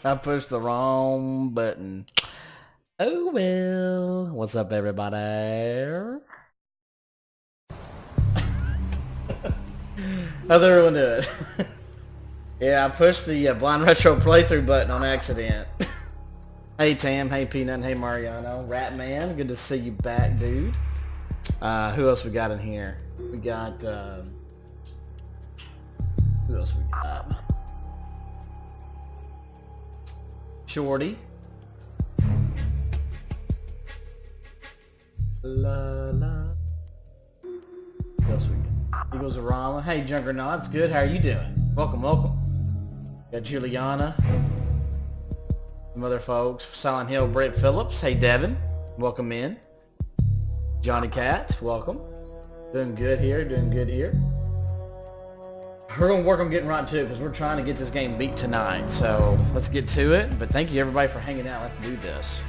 I pushed the wrong button. Oh well. What's up, everybody? How's everyone doing? Yeah, I pushed the blind retro playthrough button on accident. Hey Tam, hey Peanut, hey Mariano, Ratman, good to see you back, dude. Who else we got in here? We got who else we got? Shorty. La la. What else we got? Eagles Arama. Hey Juggernauts, good. How are you doing? Welcome, welcome. Got Juliana. Some other folks. Silent Hill, Brett Phillips. Hey Devin, welcome in. Johnny Cat, welcome. Doing good here, doing good here. We're gonna work on getting right to it because we're trying to get this game beat tonight. So let's get to it. But thank you everybody for hanging out. Let's do this.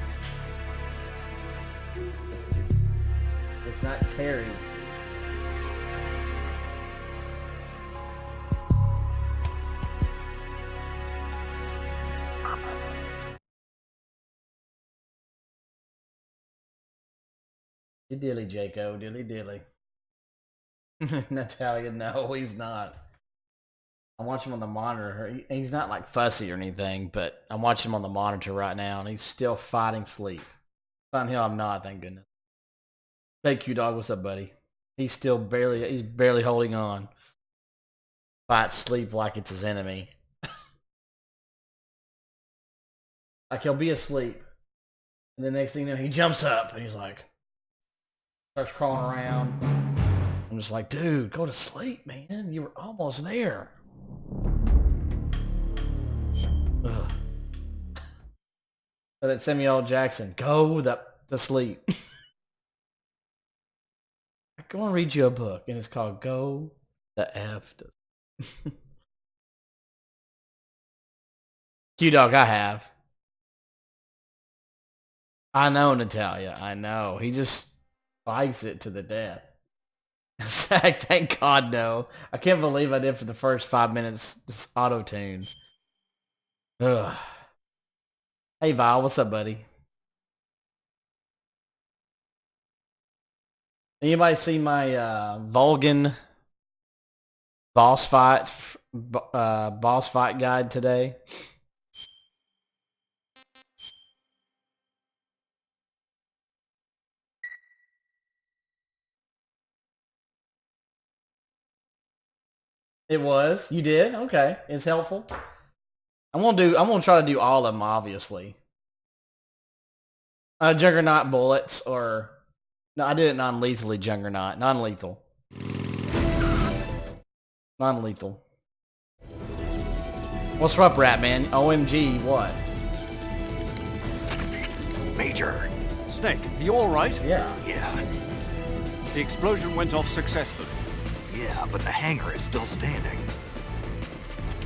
Let's do it. It's not Terry. Dilly Jaco, dilly. Natalia, no, he's not. I watch him on the monitor. He's not like fussy or anything, but I'm watching him on the monitor right now, and he's still fighting sleep. Silent Hill, I'm not, thank goodness. Thank you, dog. What's up, buddy? He's barely holding on. Fight sleep like it's his enemy. Like he'll be asleep, and the next thing you know, he jumps up, and he's like, starts crawling around. I'm just like, dude, go to sleep, man. You were almost there. Ugh. So that Samuel Jackson, go to sleep. I want to read you a book, and it's called Go the F to... Q-Dog, I have. I know, Natalia. I know. He just fights it to the death. Zach, thank God, no. I can't believe I did for the first 5 minutes just auto-tune. Ugh. Hey, Val, what's up, buddy? Anybody see my Vulgan boss fight guide today? It was. You did? Okay. It's helpful. I'm gonna try to do all of them, obviously. Juggernaut bullets, or no, I did it non-lethally. Juggernaut, non-lethal. Non-lethal. What's up, Ratman? OMG, what? Major. Snake, you all right? Yeah. Yeah. The explosion went off successfully. Yeah, but the hangar is still standing.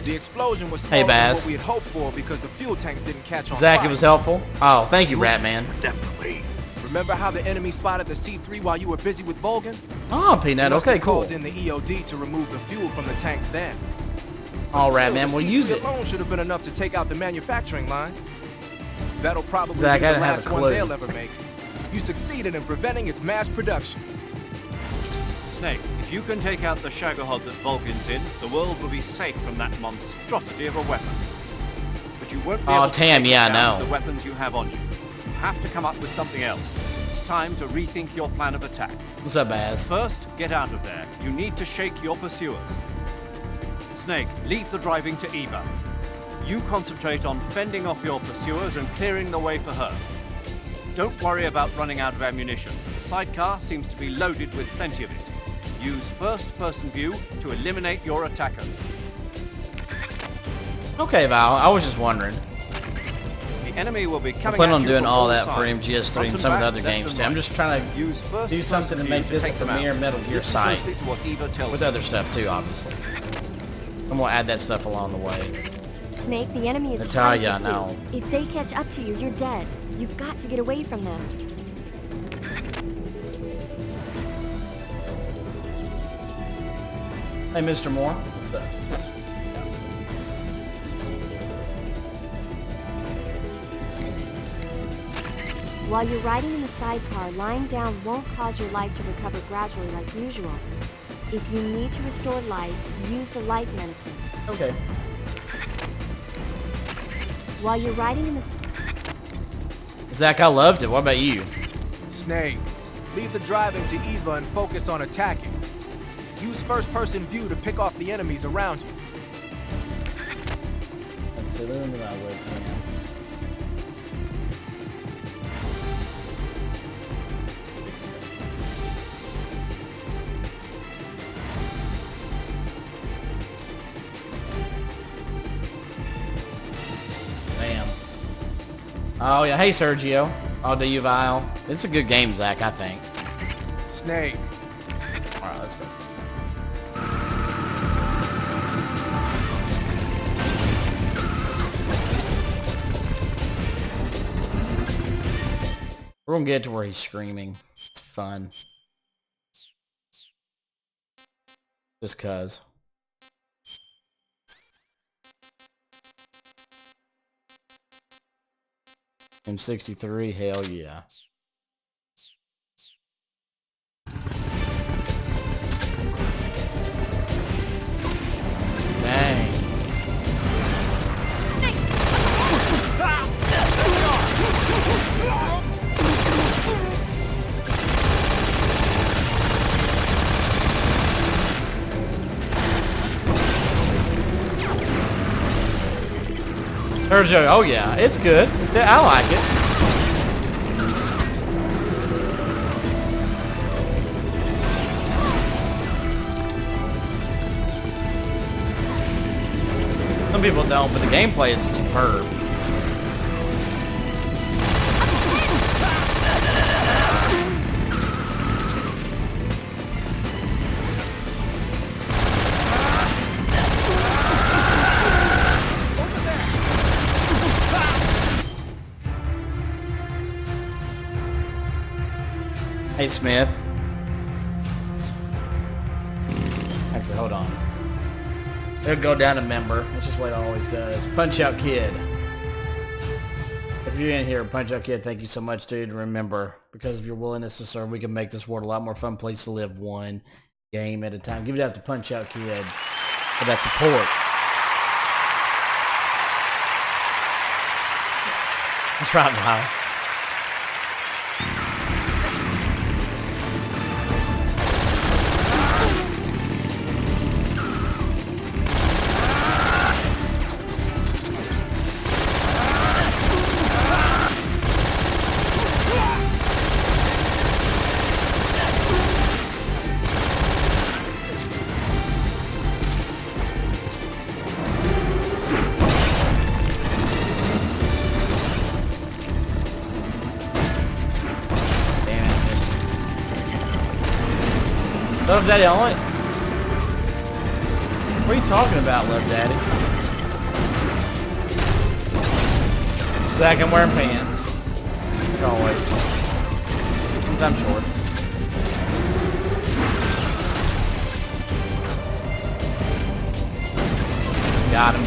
The explosion was smaller than what we had hoped for because the fuel tanks didn't catch on Zach, fire. it was helpful. Oh, thank you, Ratman. Definitely. Remember how the enemy spotted the C3 while you were busy with Vulcan? Oh, Peanut. Okay, cool. Called in the EOD to remove the fuel from the tanks then. All right, man. We'll use it. Alone should have been enough to take out the manufacturing line. That'll probably Zach, be I the didn't have last a one clue. they'll ever make. You succeeded in preventing its mass production. Snake, if you can take out the Shagohod that Vulcan's in, the world will be safe from that monstrosity of a weapon. But you won't be able to Tam, take yeah, I down know. the weapons you have on you. You have to come up with something else. It's time to rethink your plan of attack. What's up, Baz? First, get out of there. You need to shake your pursuers. Snake, leave the driving to Eva. You concentrate on fending off your pursuers and clearing the way for her. Don't worry about running out of ammunition. The sidecar seems to be loaded with plenty of it. Use first-person view to eliminate your attackers. Okay, Val. I was just wondering. The enemy will be coming I plan at on you doing from all all that for sides. MGS3 and some of the other Front and back, games left too. I'm and just trying to Use do something to view make this a take them premier out. Metal Gear Listen site. closely to what Eva tells With you. other stuff too, obviously. I'm gonna add that stuff along the way. Snake, the enemy is Natalia, hard to no. see. If they catch up to you, you're dead. You've got to get away from them. Hey, Mr. Moore. While you're riding in the sidecar, lying down won't cause your life to recover gradually like usual. If you need to restore life, use the life medicine. Okay. While you're riding in the... Zach, I loved it. What about you? Snake, leave the driving to Eva and focus on attacking. Use first-person view to pick off the enemies around you. Let's see, let me know what I can. Bam. Oh yeah, hey Sergio. I'll do you Vile. It's a good game, Zach, I think. Snake. Alright, let's go. We're gonna get to where he's screaming. It's fun. Just cuz. M63, hell yeah. Dang. Sergio, oh yeah, it's good. I like it. Some people don't, but the gameplay is superb. Hey, Smith. Actually, hold on. It'll go down a member. That's just what it always does. Punch Out Kid. If you're in here, Punch Out Kid, thank you so much, dude. Remember, because of your willingness to serve, we can make this world a lot more fun place to live one game at a time. Give it up to Punch Out Kid for that support. That's right, Kyle. Love Daddy, I want it. What are you talking about, Love Daddy? Zach, I'm wearing pants. Like always. Sometimes shorts. Got him.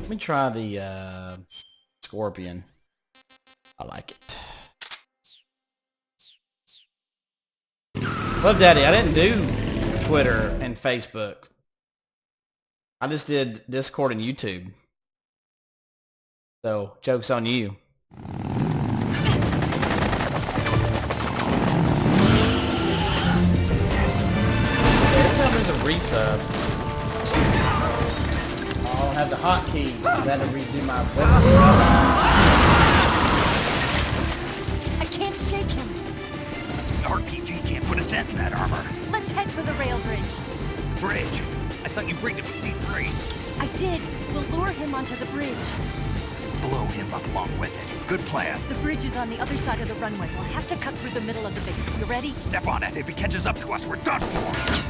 Let me try the Scorpion. I like it. Love Daddy, I didn't do Twitter and Facebook. I just did Discord and YouTube. So, joke's on you. Every time there's a resub, I'll have the hotkeys. I had to redo my weapon. I can't shake him. The RPG can't put a dent in that armor. Let's head for the rail bridge. Bridge? I thought you rigged it with C3. I did. We'll lure him onto the bridge. Blow him up along with it. Good plan. The bridge is on the other side of the runway. We'll have to cut through the middle of the base. You ready? Step on it. If he catches up to us, we're done for.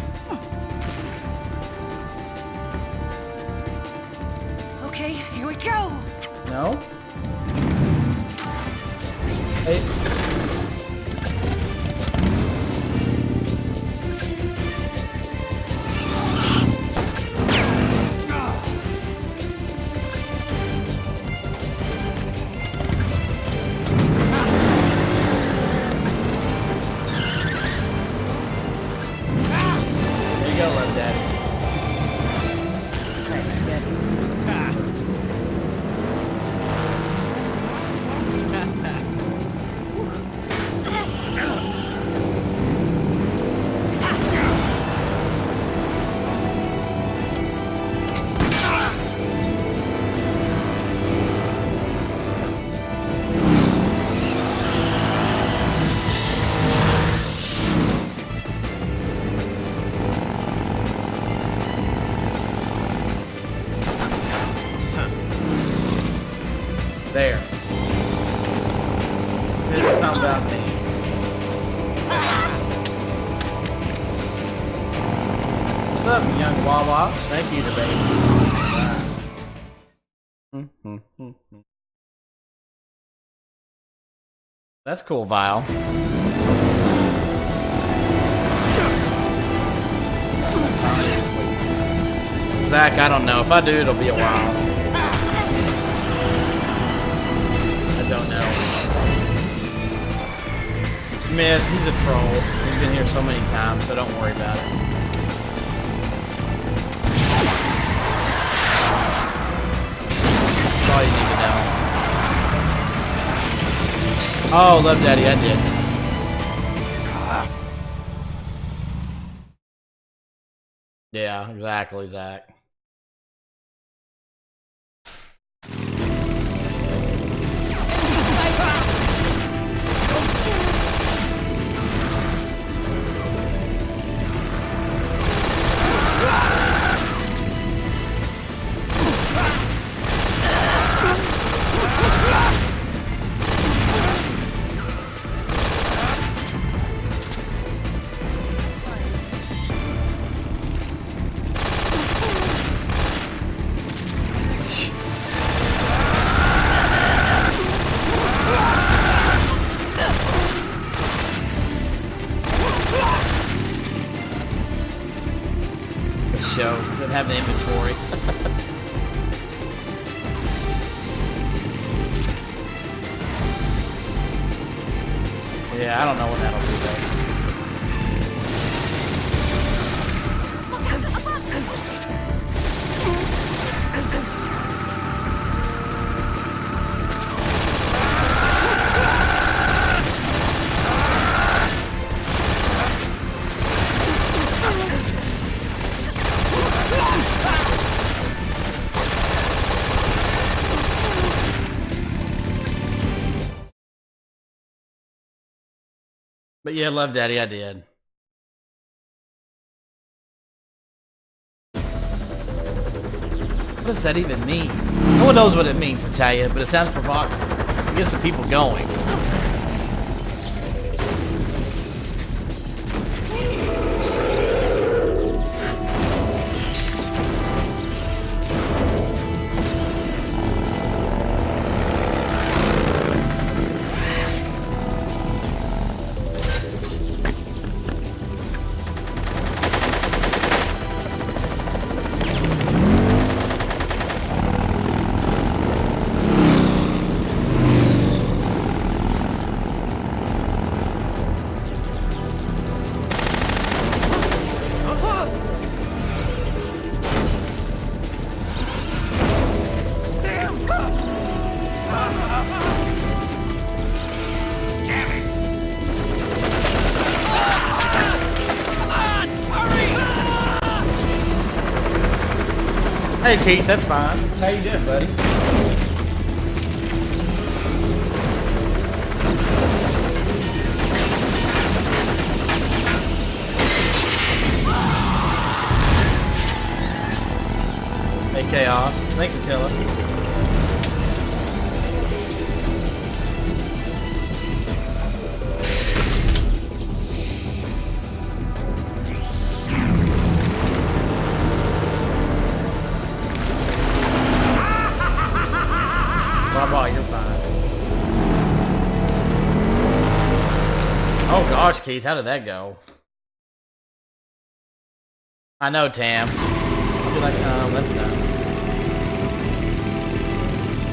Okay, here we go. No? Hey. There. It's not about me. What's up, young Wawa? Thank you, the baby. That's cool, Vile. Zach, I don't know. If I do, it'll be a while. I don't know. Smith, he's a troll. He's been here so many times, so don't worry about it. That's all you need to know. Oh, Love Daddy, I did. Yeah, exactly, Zach. Show doesn't have the inventory. Yeah, I don't know what that'll do though. But yeah, Love Daddy, I did. What does that even mean? No one knows what it means, to tell you, but it sounds provocative. It gets the people going. Hey Keith, that's fine. How you doing, buddy? Hey Chaos. Thanks, Attila. You're fine. Oh gosh, Keith, how did that go? I know, Tam. I'll be like, that's done.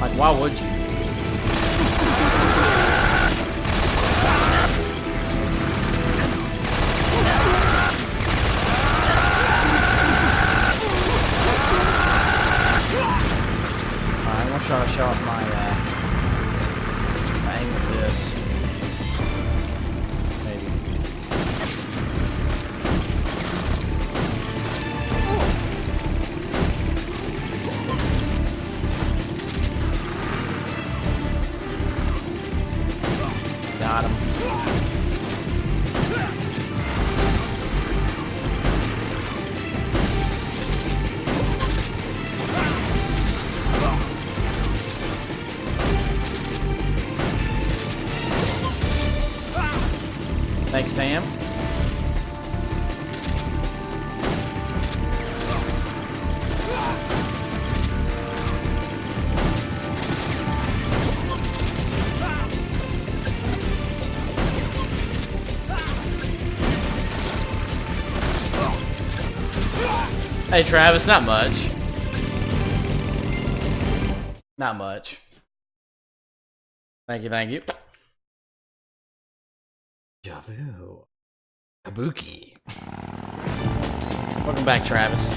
Like, why would you? Alright, I'm gonna try to show off my aim with this. Maybe. Got him. Sam. Hey Travis, not much. Not much. Thank you, thank you. Javu. Kabuki. Welcome back, Travis.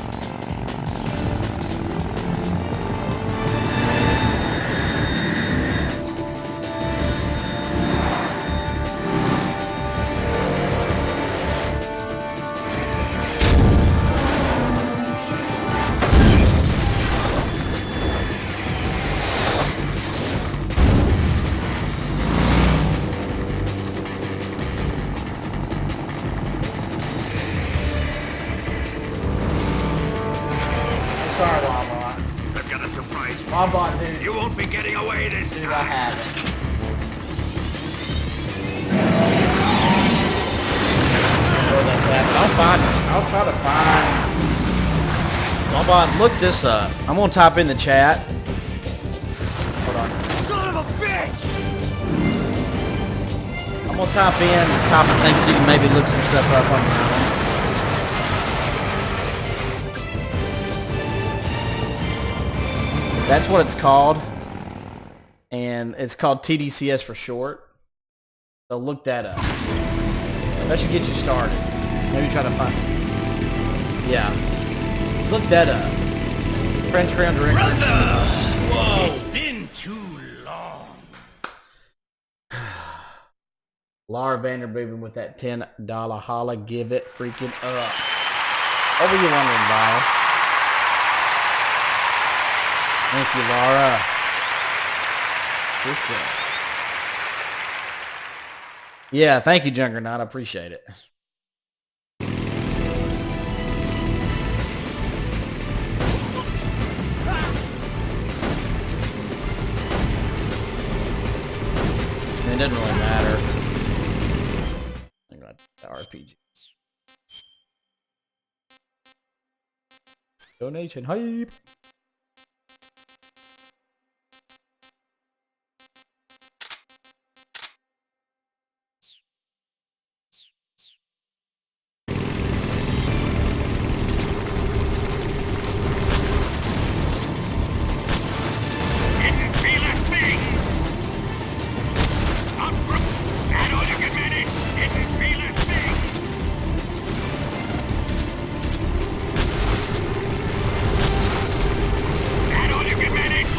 Sorry, Wombat. I've got a surprise. Wombat, dude. You won't be getting away this Dude, time. I haven't. I'll find this. I'll try to find. Wombat, look this up. I'm gonna type in the chat. Hold on. Son of a bitch! I'm gonna type in the top of things so you can maybe look some stuff up on your own. That's what it's called, and it's called TDCS for short. So look that up. That should get you started. Maybe try to find. Yeah, look that up. French Crown Director. Whoa! It's been too long. Laura Vanderbeeben with that $10 holla. Give it freaking up. What were you wondering, Val? Thank you, Laura. Cisco. Yeah, thank you, Juggernaut. I appreciate it. It doesn't really matter. Think about the RPG. Donation hype. Didn't feel a thing. Up, that all you can manage. Didn't feel a thing. That all you can manage.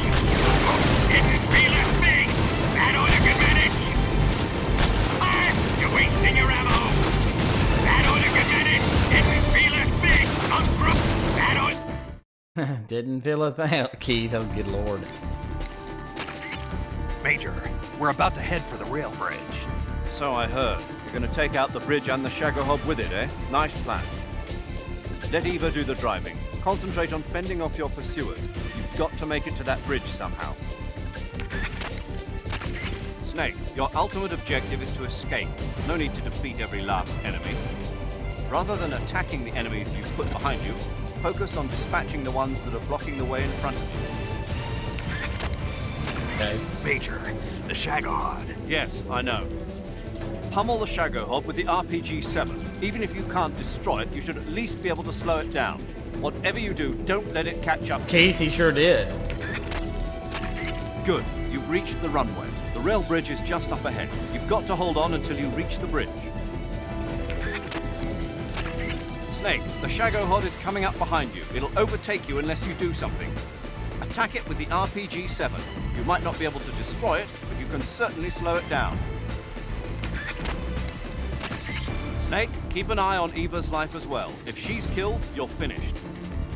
Didn't feel a thing. That all you can manage. Fire! You're wasting your ammo. That all you can manage. Didn't feel a thing. Up, that all. Didn't feel a thing. Keith, oh good lord. Major, we're about to head for the rail bridge. So I heard. You're going to take out the bridge and the Shagohod with it, eh? Nice plan. Let Eva do the driving. Concentrate on fending off your pursuers. You've got to make it to that bridge somehow. Snake, your ultimate objective is to escape. There's no need to defeat every last enemy. Rather than attacking the enemies you've put behind you, focus on dispatching the ones that are blocking the way in front of you. Okay. Major, the Shagohod. Yes, I know. Pummel the Shagohod with the RPG-7. Even if you can't destroy it, you should at least be able to slow it down. Whatever you do, don't let it catch up. Keith, he sure did. Good. You've reached the runway. The rail bridge is just up ahead. You've got to hold on until you reach the bridge. Snake, the Shagohod is coming up behind you. It'll overtake you unless you do something. Attack it with the RPG-7. You might not be able to destroy it, but you can certainly slow it down. Snake, keep an eye on Eva's life as well. If she's killed, you're finished.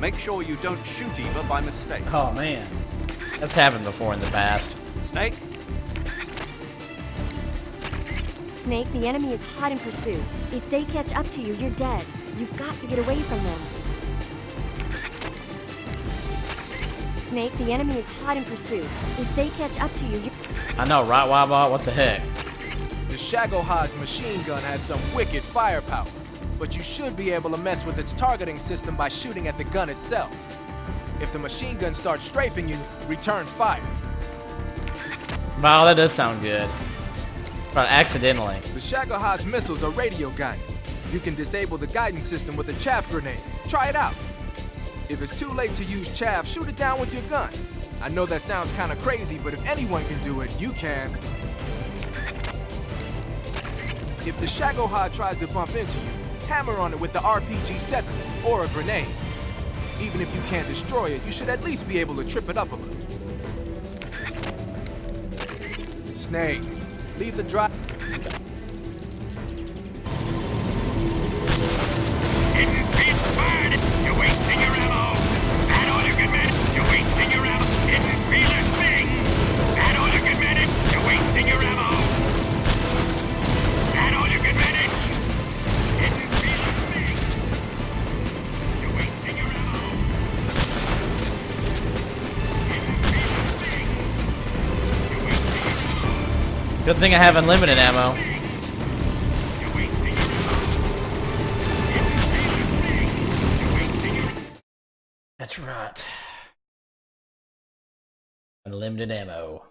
Make sure you don't shoot Eva by mistake. Oh man, that's happened before in the past. Snake, Snake, the enemy is hot in pursuit. If they catch up to you, you're dead. You've got to get away from them. Snake, the enemy is hot in pursuit. If they catch up to you, I know, right, Wybot? What the heck? The Shagohod's machine gun has some wicked firepower, but you should be able to mess with its targeting system by shooting at the gun itself. If the machine gun starts strafing you, return fire. Wow, that does sound good. But accidentally. The Shagohod's missiles are radio guided. You can disable the guidance system with a chaff grenade. Try it out. If it's too late to use chaff, shoot it down with your gun. I know that sounds kind of crazy, but if anyone can do it, you can. If the Shagohod tries to bump into you, hammer on it with the RPG-7 or a grenade. Even if you can't destroy it, you should at least be able to trip it up a little. Snake, leave the drive. Hidden feet fired! You're wasting your ammo! That organ man! You're wasting your ammo! Didn't feel a thing! That organ man! You're wasting your ammo! That organ man! Didn't feel a thing! You're wasting your ammo! Didn't feel a thing! You're wasting your ammo! Good thing I have unlimited ammo. That's right. Unlimited ammo.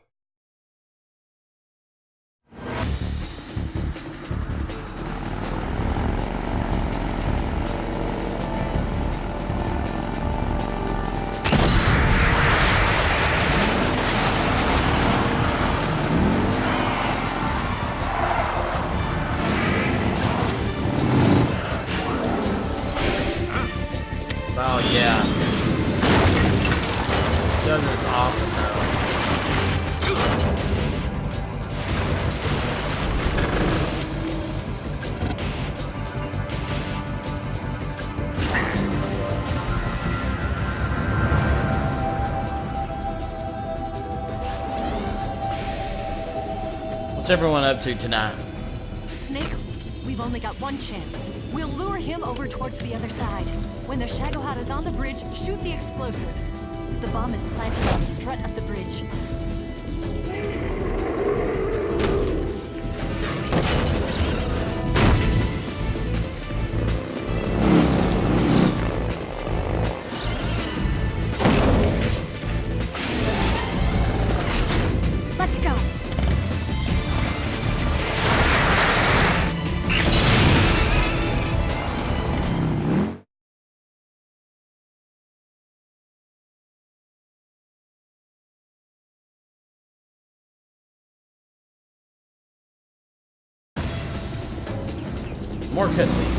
Oh yeah. That is awesome though. What's everyone up to tonight? Snake, we've only got one chance. We'll lure him over towards the other side. When the Shagohod is on the bridge, shoot the explosives. The bomb is planted on the strut of the bridge. Let's go. More cutscenes.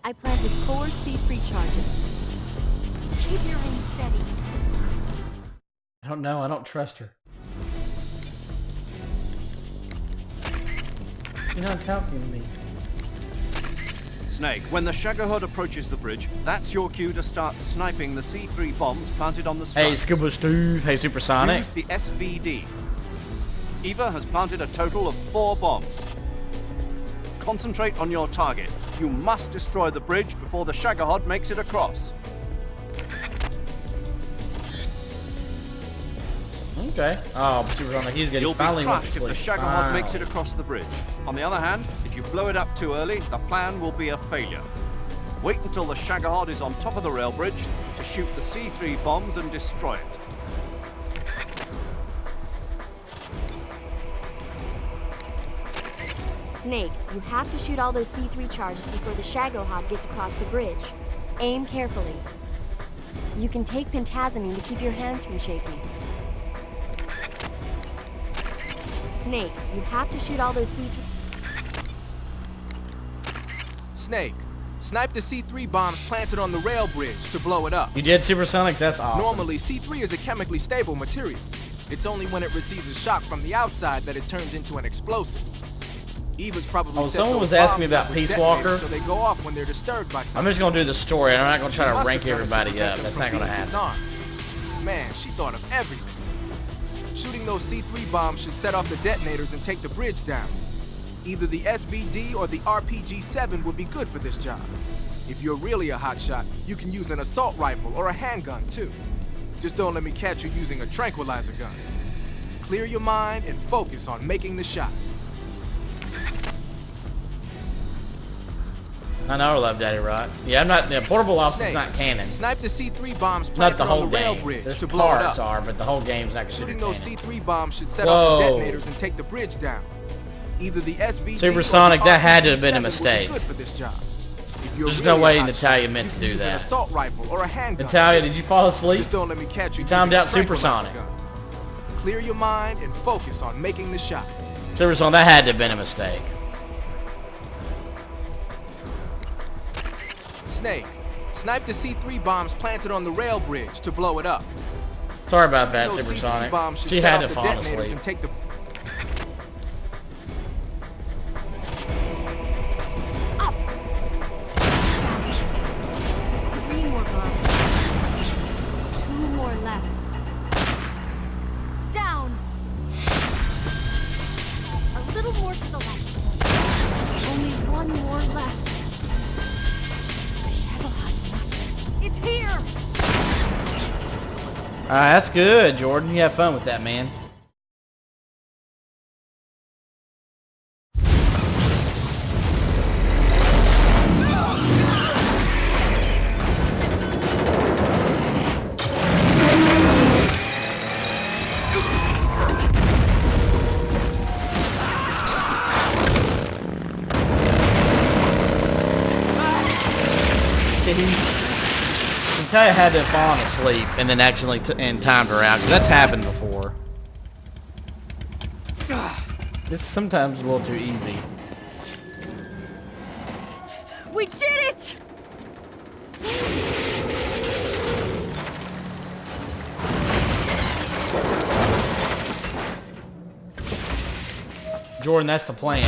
I planted 4 C3 charges. Keep your aim steady. I don't know. I don't trust her. You're not talking to me. Snake, when the Shagohod approaches the bridge, that's your cue to start sniping the C3 bombs planted on the Hey, struts. Scuba Steve. Hey, Supersonic. Use the SVD. Eva has planted a total of 4 bombs. Concentrate on your target. You must destroy the bridge before the Shagohod makes it across. Okay. Oh, Supersonic, he's getting You'll be finally went to crushed if the sleep. Shagohod makes Wow. it across the bridge. On the other hand, if you blow it up too early, the plan will be a failure. Wait until the Shagohod is on top of the rail bridge to shoot the C3 bombs and destroy it. Snake, you have to shoot all those C3 charges before the Shagohod gets across the bridge. Aim carefully. You can take pentazamine to keep your hands from shaking. Snake, you have to shoot all those C3... Snake, snipe the C3 bombs planted on the rail bridge to blow it up. You did, Supersonic? That's awesome. Normally, C3 is a chemically stable material. It's only when it receives a shock from the outside that it turns into an explosive. Eva's probably set someone those was asking me bombs about up with Peace detonators Walker. So they go off when they're disturbed by something. I'm just gonna do the story, and I'm not gonna try She to must rank have done it to everybody prevent up. them That's from not gonna being happen. disarmed. Man, she thought of everything. Shooting those C3 bombs should set off the detonators and take the bridge down. Either the SBD or the RPG-7 would be good for this job. If you're really a hotshot, you can use an assault rifle or a handgun too. Just don't let me catch you using a tranquilizer gun. Clear your mind and focus on making the shot. I know, Love Daddy Rock. Yeah, I'm not. The Portable Ops is Snake, not canon. Snipe the C3 bombs Not planted the whole on the rail game. bridge There's to blow it parts up. are, but the whole game's not considered Shooting those canon. C3 bombs should set off the Whoa. detonators and take the bridge down. Either the SBD Supersonic, or the that had to have been a RPG-7 would be mistake. good for this job. If you're There's really no way a in hotshot, Natalia meant you to can do use that. An assault rifle or a handgun. Natalia, did you fall asleep? Just don't let me catch you. Timed using out a tranquilizer Supersonic. gun. Clear your mind and focus on making the shot. Supersonic, that had to have been a mistake. Snake, snipe the C3 bombs planted on the rail bridge to blow it up. Sorry about that, Those C3 Supersonic. bombs should She set had off to the fall detonators asleep. and take the... Up! 3 more bombs. 2 more left. Down! A little more to the left. Only 1 more left. The Shagohod's not. It's here! Alright, that's good, Jordan. You have fun with that, man. Natalia had to have fallen asleep and then accidentally and timed her out, 'cause that's happened before. This is sometimes a little too easy. We did it! Jordan, that's the plan.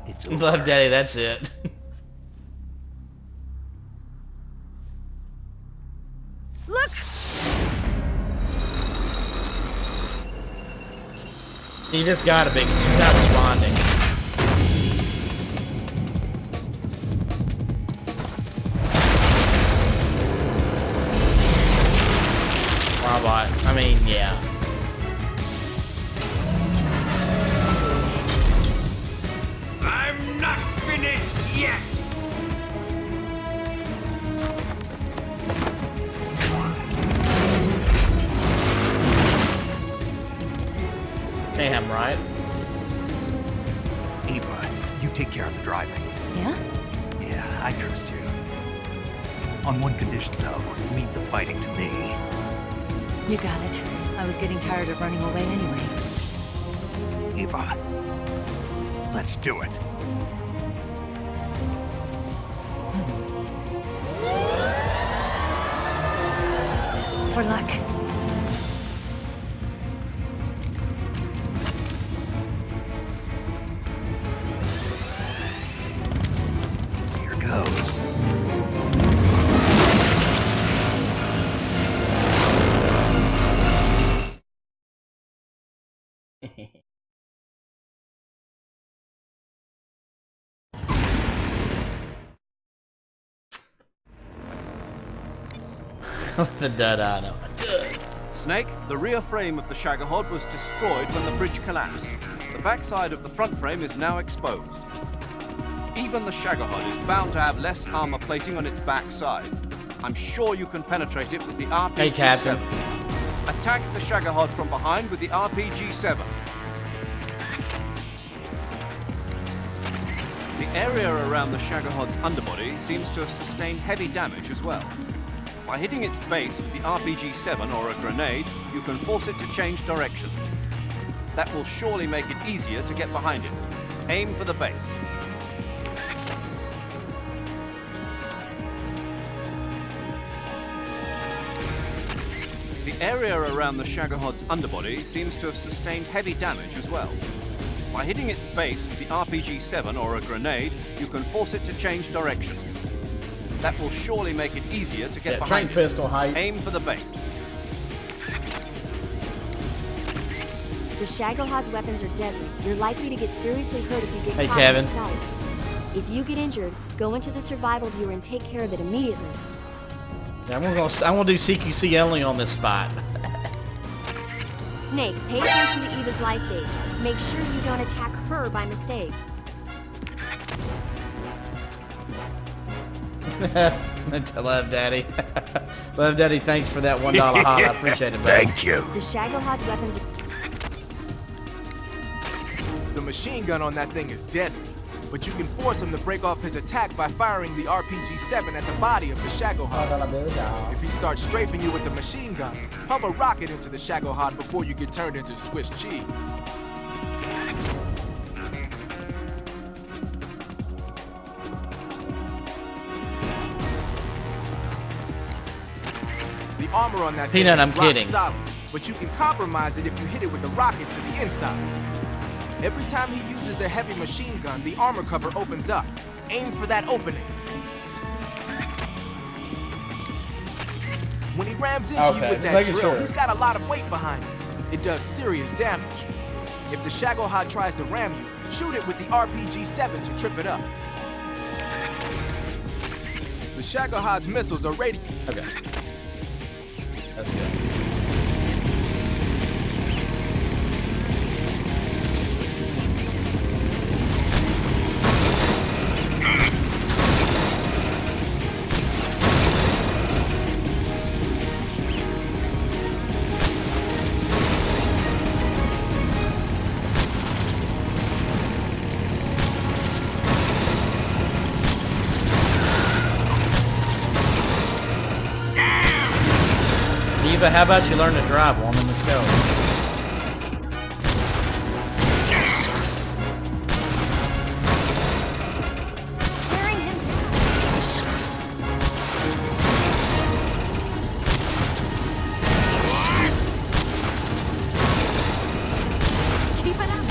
It's Love Daddy, that's it. Look! You just gotta be, 'cause she's not responding. Robot. I mean, yeah. I'm not finished yet! Damn, right? Eva, you take care of the driving. Yeah? Yeah, I trust you. On one condition, though, leave the fighting to me. You got it. I was getting tired of running away anyway. Eva, let's do it. For luck. Here goes. The dud, I know. Snake, the rear frame of the Shagohod was destroyed when the bridge collapsed. The backside of the front frame is now exposed. Even the Shagohod is bound to have less armor plating on its backside. I'm sure you can penetrate it with the RPG-7. Hey, Captain. Attack the Shagohod from behind with the RPG-7. The area around the Shagohod's underbody seems to have sustained heavy damage as well. By hitting its base with the RPG-7 or a grenade, you can force it to change direction. That will surely make it easier to get behind it. Aim for the base. The area around the Shagohod's underbody seems to have sustained heavy damage as well. By hitting its base with the RPG-7 or a grenade, you can force it to change direction. That will surely make it easier to get behind it. Pistol height. Aim for the base. The Shagohod's weapons are deadly. You're likely to get seriously hurt if you get Hey, caught Kevin. in its sights. If you get injured, go into the survival viewer and take care of it immediately. I'm gonna do CQC only on this spot. Snake, pay attention to Eva's life gauge. Make sure you don't attack her by mistake. Love Daddy. Love Daddy, thanks for that $1 hot. I appreciate it, buddy. Thank you. The Shagohod's weapons are... The machine gun on that thing is deadly, but you can force him to break off his attack by firing the RPG-7 at the body of the Shagohod. If he starts strafing you with the machine gun, pump a rocket into the Shagohod before you get turned into Swiss cheese. The armor on that thing Peanut, is I'm rock kidding. solid, but you can compromise it if you hit it with a rocket to the inside. Every time he uses the heavy machine gun, the armor cover opens up. Aim for that opening. When he rams into you Okay, with just that making drill, sure. he's got a lot of weight behind him. It does serious damage. If the Shagohod tries to ram you, shoot it with the RPG-7 to trip it up. The Shagohod's missiles are radiant. Okay. That's good. Eva, how about you learn to drive, woman? Let's go. Wearing him down. Keep it up.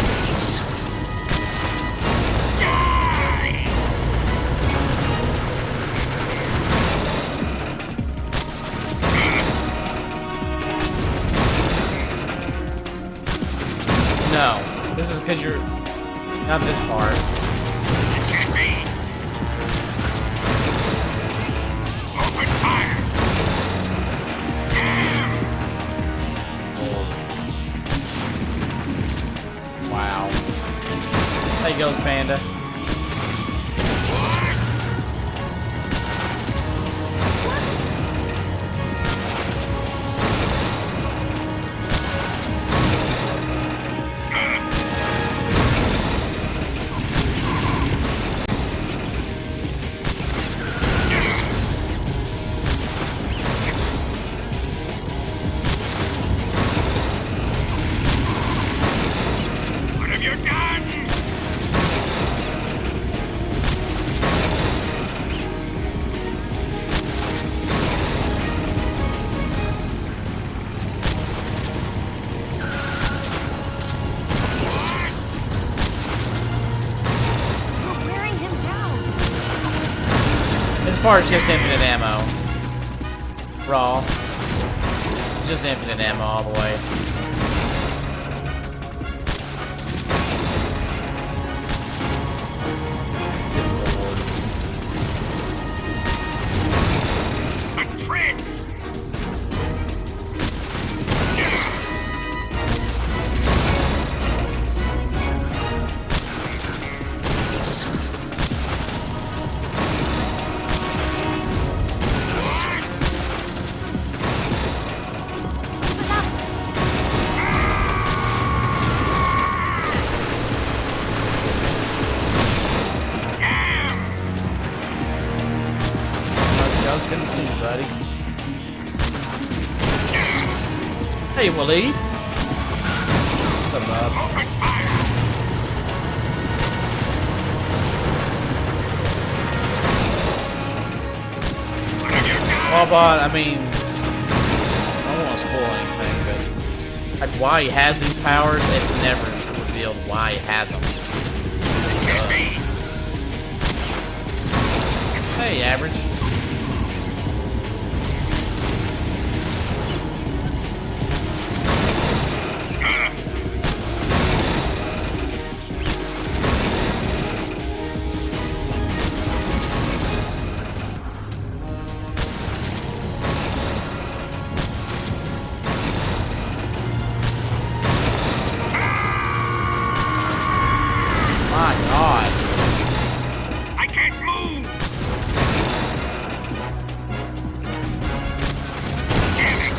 No. This is because you're... Not this part. Can't be. Open fire. Wow. There goes Panda. What have you done? We're wearing him down. This part's just infinite ammo. Raw. Just infinite ammo all the way. A trick. Keep it up. Hey, Waleed. What's up, bub? Open fire! What have you done? Well, but I mean, I don't want to spoil anything, but like why he has these powers, it's never revealed why he has them. Hey, average. My God. I can't move! Damn it!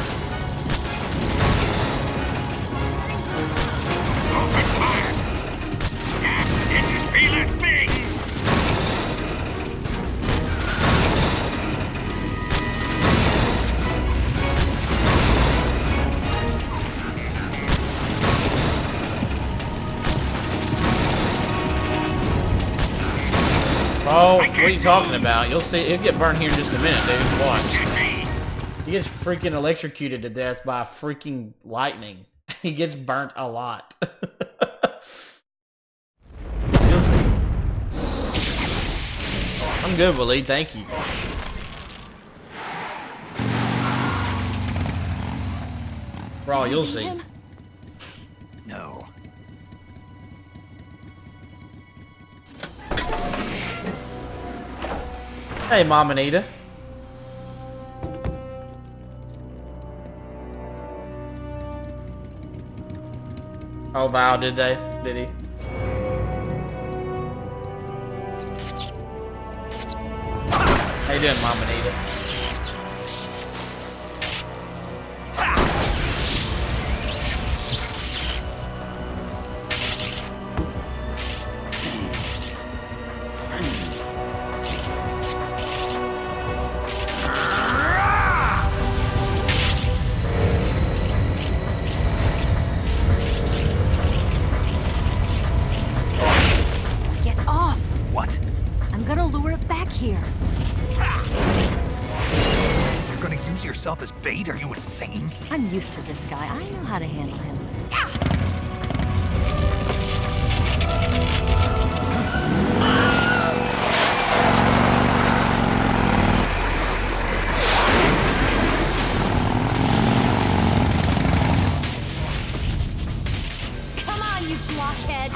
Open fire! That didn't feel a thing! Bro, what are you talking about? You'll see. It'll get burned here in just a minute, dude. Watch. He gets freaking electrocuted to death by freaking lightning. He gets burnt a lot. You'll see. I'm good, Waleed. Thank you. Bro, you'll see. Him? No. Hey, Mom Anita. Oh, wow, did they? Did he? How you doing, Mom Anita? Get off! What? I'm gonna lure it back here. You're gonna use yourself as bait? Are you insane? I'm used to this guy. I know how to handle him. Come on, you blockhead!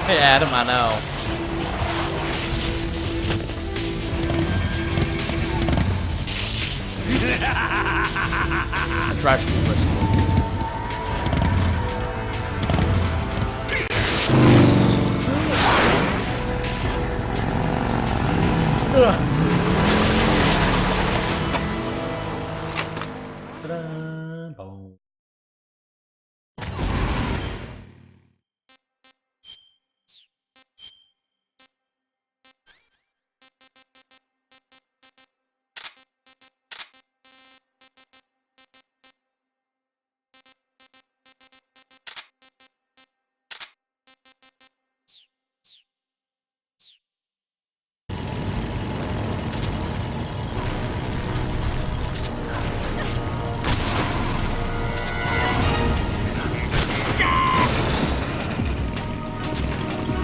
Hey, Adam, I know. Trash list.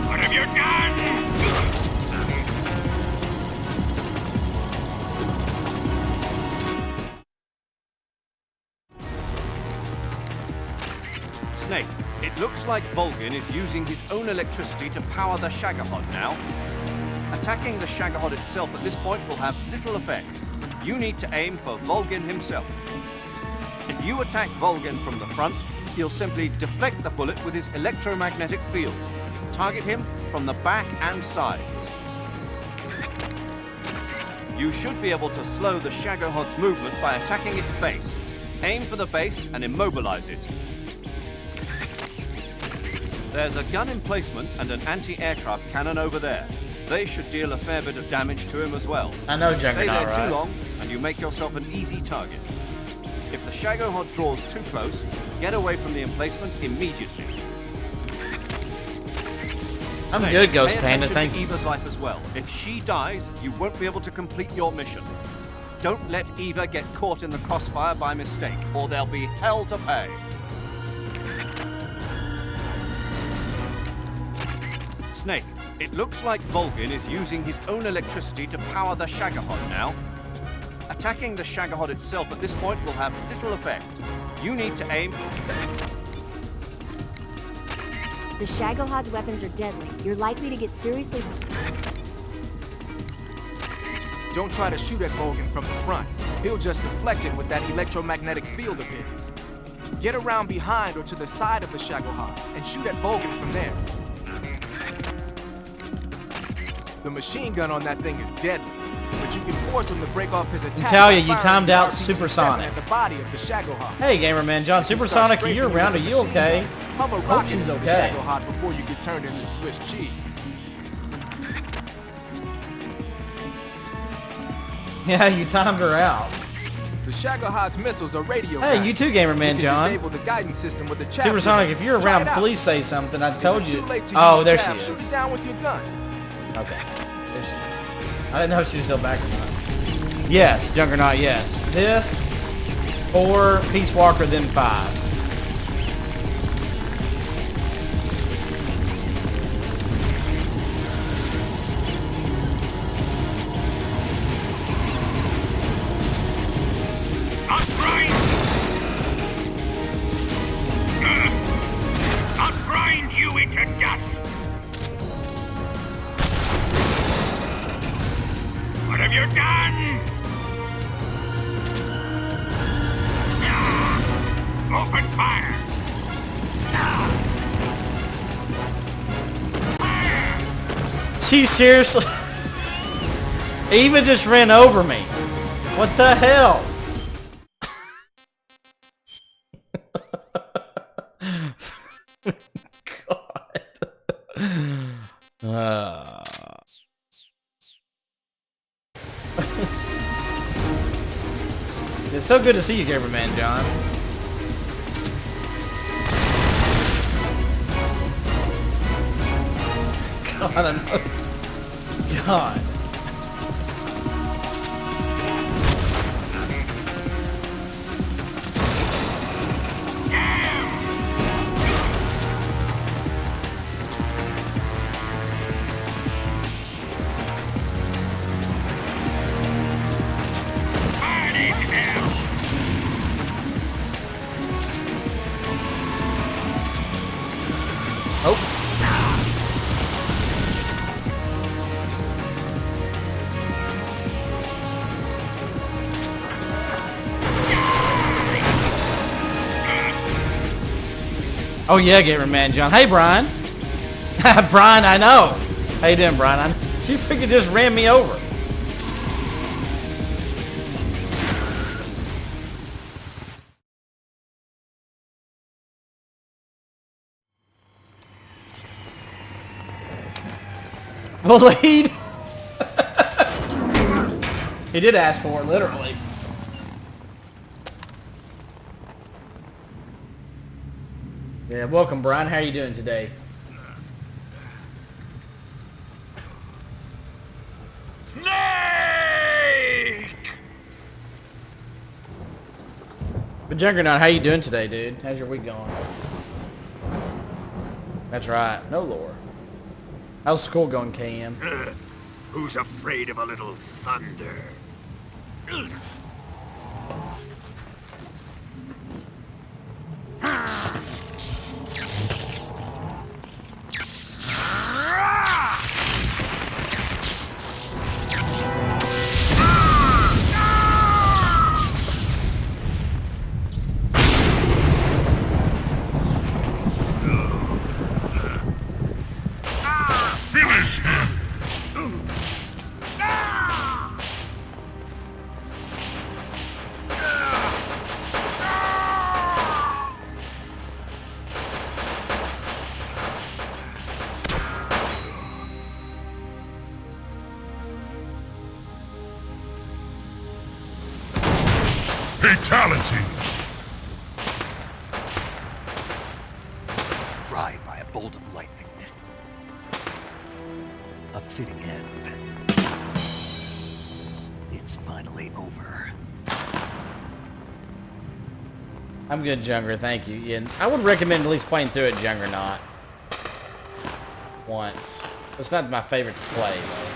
What have you done? Snake, it looks like Volgin is using his own electricity to power the Shagohod now. Attacking the Shagohod itself at this point will have little effect. You need to aim for Volgin himself. If you attack Volgin from the front, he'll simply deflect the bullet with his electromagnetic field. Target him from the back and sides. You should be able to slow the Shagohod's movement by attacking its base. Aim for the base and immobilize it. There's a gun emplacement and an anti-aircraft cannon over there. They should deal a fair bit of damage to him as well. I know Stay Juggernaut, there right? too long, and you make yourself an easy target. If the Shagohod draws too close, get away from the emplacement immediately. I'm Snake, good, Ghost pay Panda, attention thank to you. Eva's life as well. If she dies, you won't be able to complete your mission. Don't let Eva get caught in the crossfire by mistake, or there'll be hell to pay. Snake, it looks like Volgin is using his own electricity to power the Shagohod now. Attacking the Shagohod itself at this point will have little effect. You need to aim... The Shagohod's weapons are deadly. You're likely to get seriously... Don't try to shoot at Volgin from the front. He'll just deflect it with that electromagnetic field of his. Get around behind or to the side of the Shagohod and shoot at Volgin from there. The machine gun on that thing is deadly, but you can force him to break off his attack. Natalia, by you firing timed the out RPG-7 Supersonic. at the body of the Shagohod. Hey, Gamerman John, If you start Supersonic, are you strafing around? Are with the you machine okay? gun, Pump a Hope rocket she's into the okay. Shagohod before you get turned into Swiss cheese. Yeah, you timed her out. The Shagohod's missiles are radio Hey, guided. you too, Gamerman You can John. disable the guidance system with the chaff Supersonic, grenade. if you're Try around, it out. please say something. I If told it's you. too late to Oh, use there chaff, she shoot is. it down with your gun. Okay. There she is. I didn't know if she was still back or not. Yes, Juggernaut, yes. This, 4, Peace Walker, then 5. I'll grind you into dust! What have you done? Open fire! She seriously... Eva just ran over me. What the hell? God. It's so good to see you, Gamerman John. God, I know. God. Oh. Oh yeah, Gamerman John. Hey, Brian. Brian, I know. How you doing, Brian? You freaking just ran me over. The lead. He did ask for it, literally. Yeah, welcome, Brian. How are you doing today? Snake! But Juggernaut, how you doing today, dude? How's your week going? That's right. No lore. How's school going, KM? Who's afraid of a little thunder? Finish him! Fatality! Fried by a bolt of lightning. A fitting end. It's finally over. I'm good, Junger. Thank you. Yeah, I would recommend at least playing through it, Juggernaut. Once. It's not my favorite to play, though.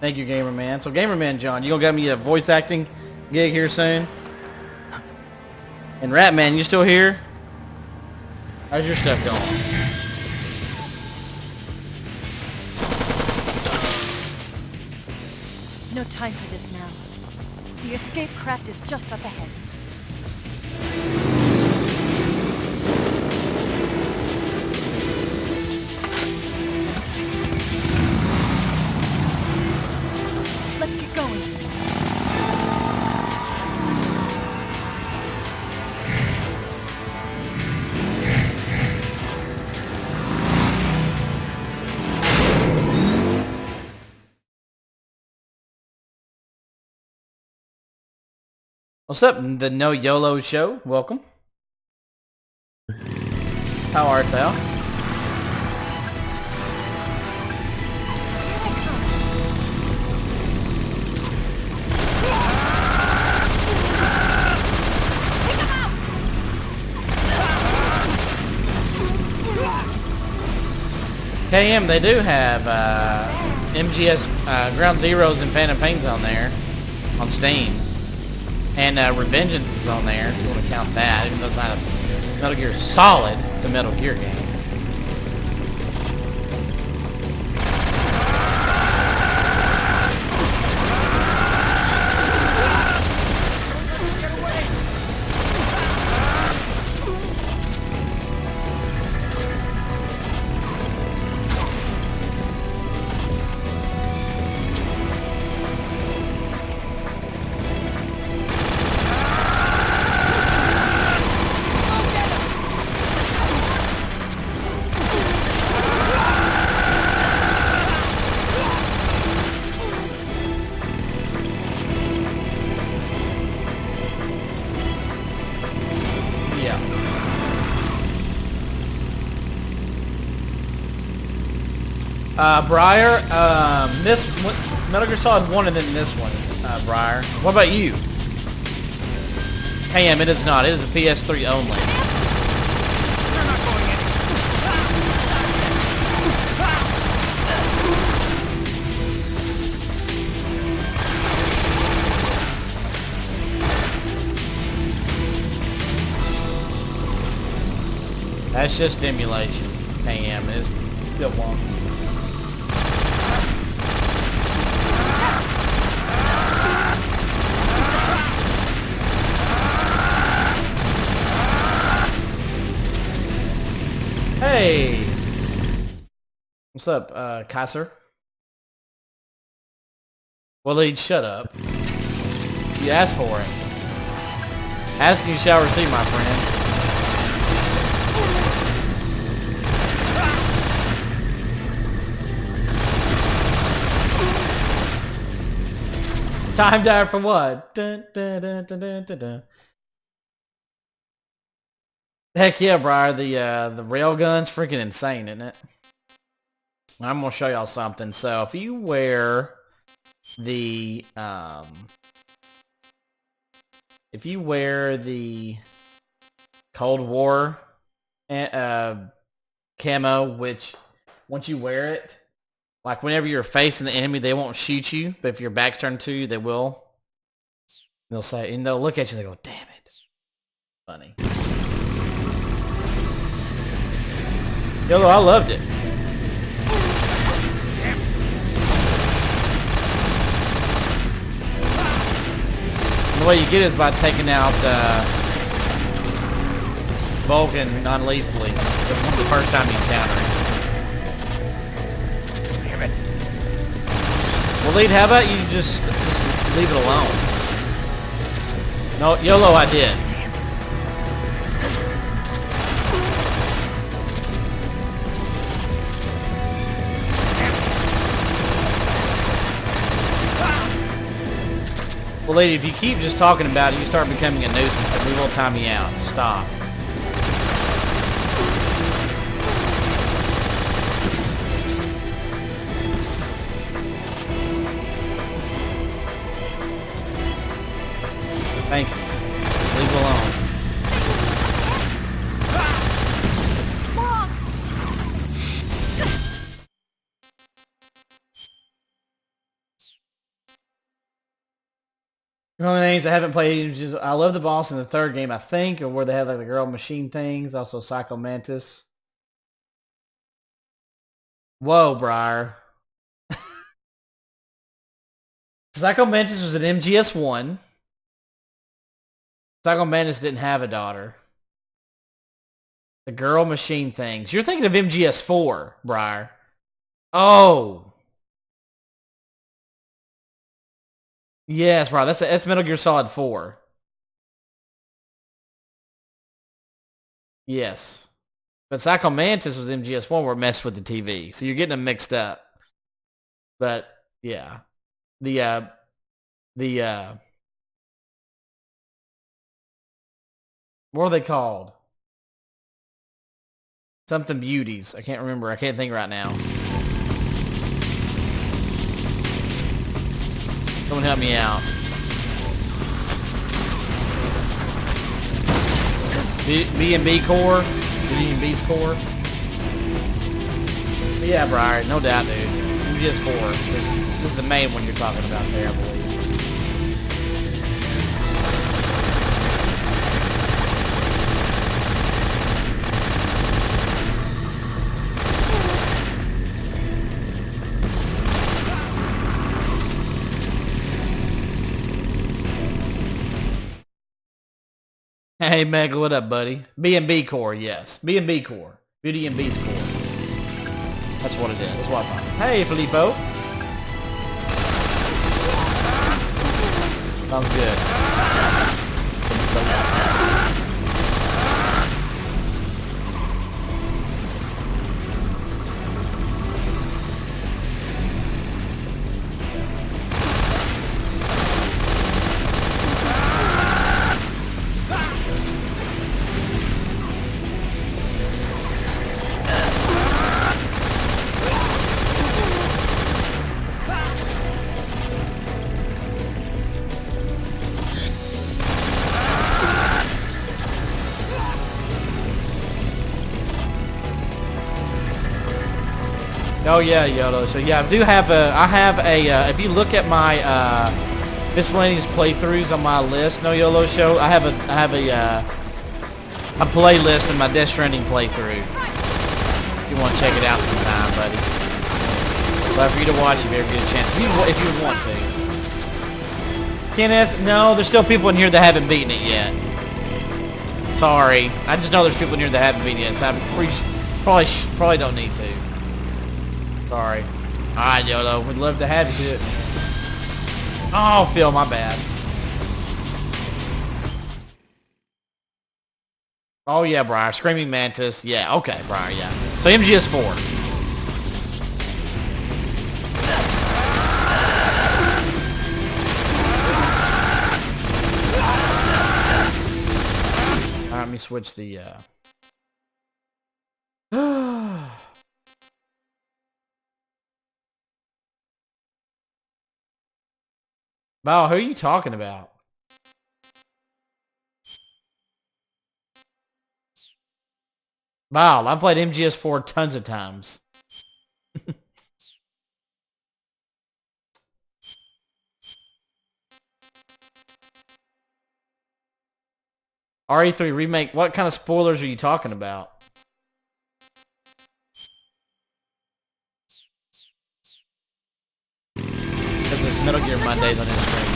Thank you, Gamerman. So, Gamerman John, you gonna get me a voice acting gig here soon? And Ratman, you still here? How's your stuff going? No time for this now. The escape craft is just up ahead. Let's get going. What's up, the No YOLO Show? Welcome. How art thou? KM, they do have MGS Ground Zeroes and Phantom Pains on there, on Steam. And Revengeance is on there, if you want to count that, even though it's not a Metal Gear Solid, it's a Metal Gear game. Briar, this Metal Gear Solid 1 and then this one, Briar. What about you? KM, it is not. It is a PS3 only. That's just emulation, KM. It's still wonky. Hey! What's up, Kaiser? Well, Lead, shut up. You asked for it. Ask you shall receive, my friend. Time dive for what? Dun, dun, dun, dun, dun, dun, dun. Heck yeah, Briar, the railgun's freaking insane, isn't it? I'm gonna show y'all something. So if you wear the Cold War camo, which once you wear it, like whenever you're facing the enemy, they won't shoot you, but if your back's turned to you, they will. They'll say, and they'll look at you and they go, damn it. Funny. YOLO, I loved it. And the way you get it is by taking out Vulcan non-lethally. The first time you encounter it. Damn it. Well, Lead, how about you just leave it alone? No, YOLO, I did. lady, if you keep just talking about it, you start becoming a nuisance, and we will time you out. Stop. Thank you. Leave it alone. The only names I haven't played is just, I love the boss in the third game, I think, or where they have like the girl machine things. Also Psycho Mantis. Whoa, Briar. Psycho Mantis was an MGS1. Psycho Mantis didn't have a daughter. The girl machine things. You're thinking of MGS4, Briar. Oh. Yes, Briar. That's Metal Gear Solid 4. Yes. But Psycho Mantis was MGS1 where it messed with the TV. So you're getting them mixed up. But, yeah. The what are they called? Something beauties. I can't remember. I can't think right now. Someone help me out. B&B core? B&B's core? But yeah, Brian, no doubt, dude. MGS4. This is the main one you're talking about there, I believe. Hey, Meg, what up, buddy? B&B core, yes. B&B core. Beauty and Beast core. That's what it is. That's what I thought. Hey, Filippo. Sounds good. Oh yeah, YOLO. So yeah, I have a, if you look at my miscellaneous playthroughs on my list, No YOLO Show, I have a playlist in my Death Stranding playthrough. If you want to check it out sometime, buddy. Love for you to watch if you ever get a chance. If you want to. Kenneth, no, there's still people in here that haven't beaten it yet. Sorry. I just know there's people in here that haven't beaten it, so I probably don't need to. Sorry. Alright, YOLO. We'd love to have you do it. Oh, Phil, my bad. Oh, yeah, Briar. Screaming Mantis. Yeah, okay, Briar, yeah. So, MGS4. Alright, let me switch the, Wow, who are you talking about? Wow, I've played MGS4 tons of times. RE3 remake, what kind of spoilers are you talking about? Because it's Metal Gear Mondays on his stream.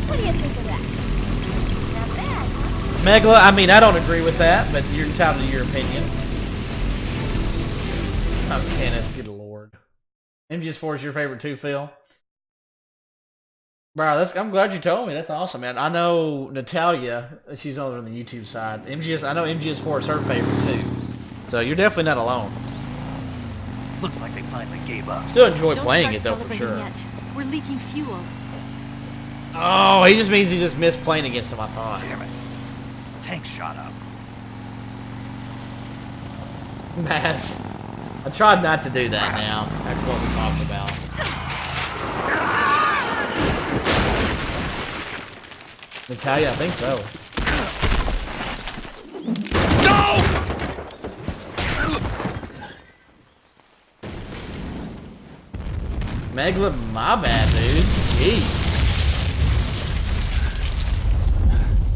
What do you think of that? Not bad, huh? Megla, I mean, I don't agree with that, but you're entitled to your opinion. Oh, Kenneth, good lord. MGS4 is your favorite too, Phil? Bro, I'm glad you told me. That's awesome, man. I know Natalia, she's over on the YouTube side. I know MGS4 is her favorite too. So you're definitely not alone. Looks like they finally gave up. Still enjoy Don't playing start it though, for celebrating sure. Yet. We're leaking fuel. Oh, he just means he just missed playing against him, I thought. Damn it. Tank shot up. Mass. I tried not to do that now. That's what we talked about. Natalia, I think so. No! Megla, my bad, dude. Jeez.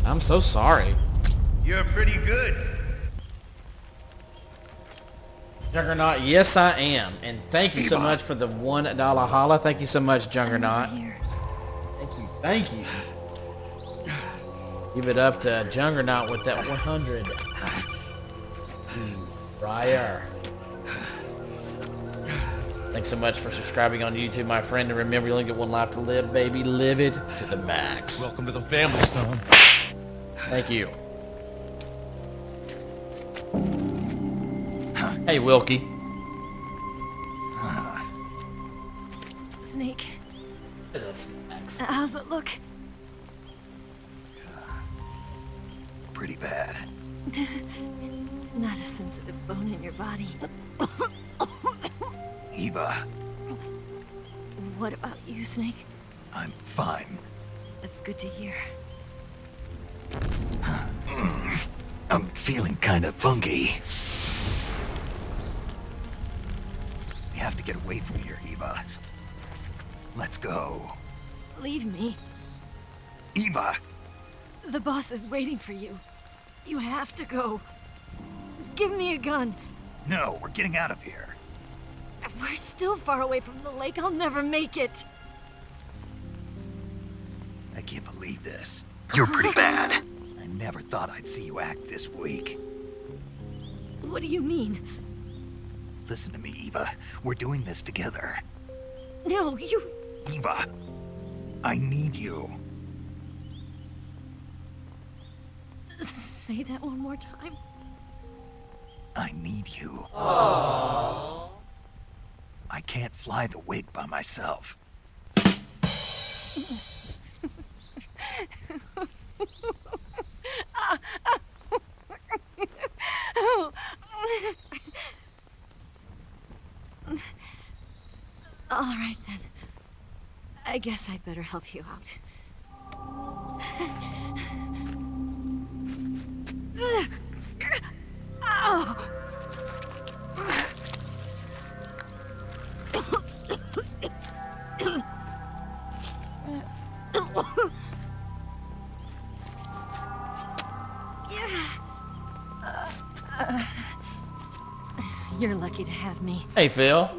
I'm so sorry. You're pretty good. Juggernaut, yes I am. And thank you so much for the $1 holla. Thank you so much, Juggernaut. Here. Thank you. Thank you. Give it up to Juggernaut with that 100. Briar. Thanks so much for subscribing on YouTube, my friend. And remember, you only get one life to live, baby. Live it to the max. Welcome to the family, son. Thank you. Hey, Wilkie. Snake, how's it look? Pretty bad. Not a sensitive bone in your body. Eva, What about you, Snake? I'm fine. That's good to hear. I'm feeling kind of funky. We have to get away from here, Eva. Let's go. Leave me. Eva! The boss is waiting for you. You have to go. Give me a gun. No, we're getting out of here. We're still far away from the lake. I'll never make it. I can't believe this. You're pretty bad. I never thought I'd see you act this weak. What do you mean? Listen to me, Eva. We're doing this together. No, you... Eva, I need you. Say that one more time. I need you. Aww. I can't fly the wig by myself. All right, then. I guess I'd better help you out. You're lucky to have me. Hey, Phil.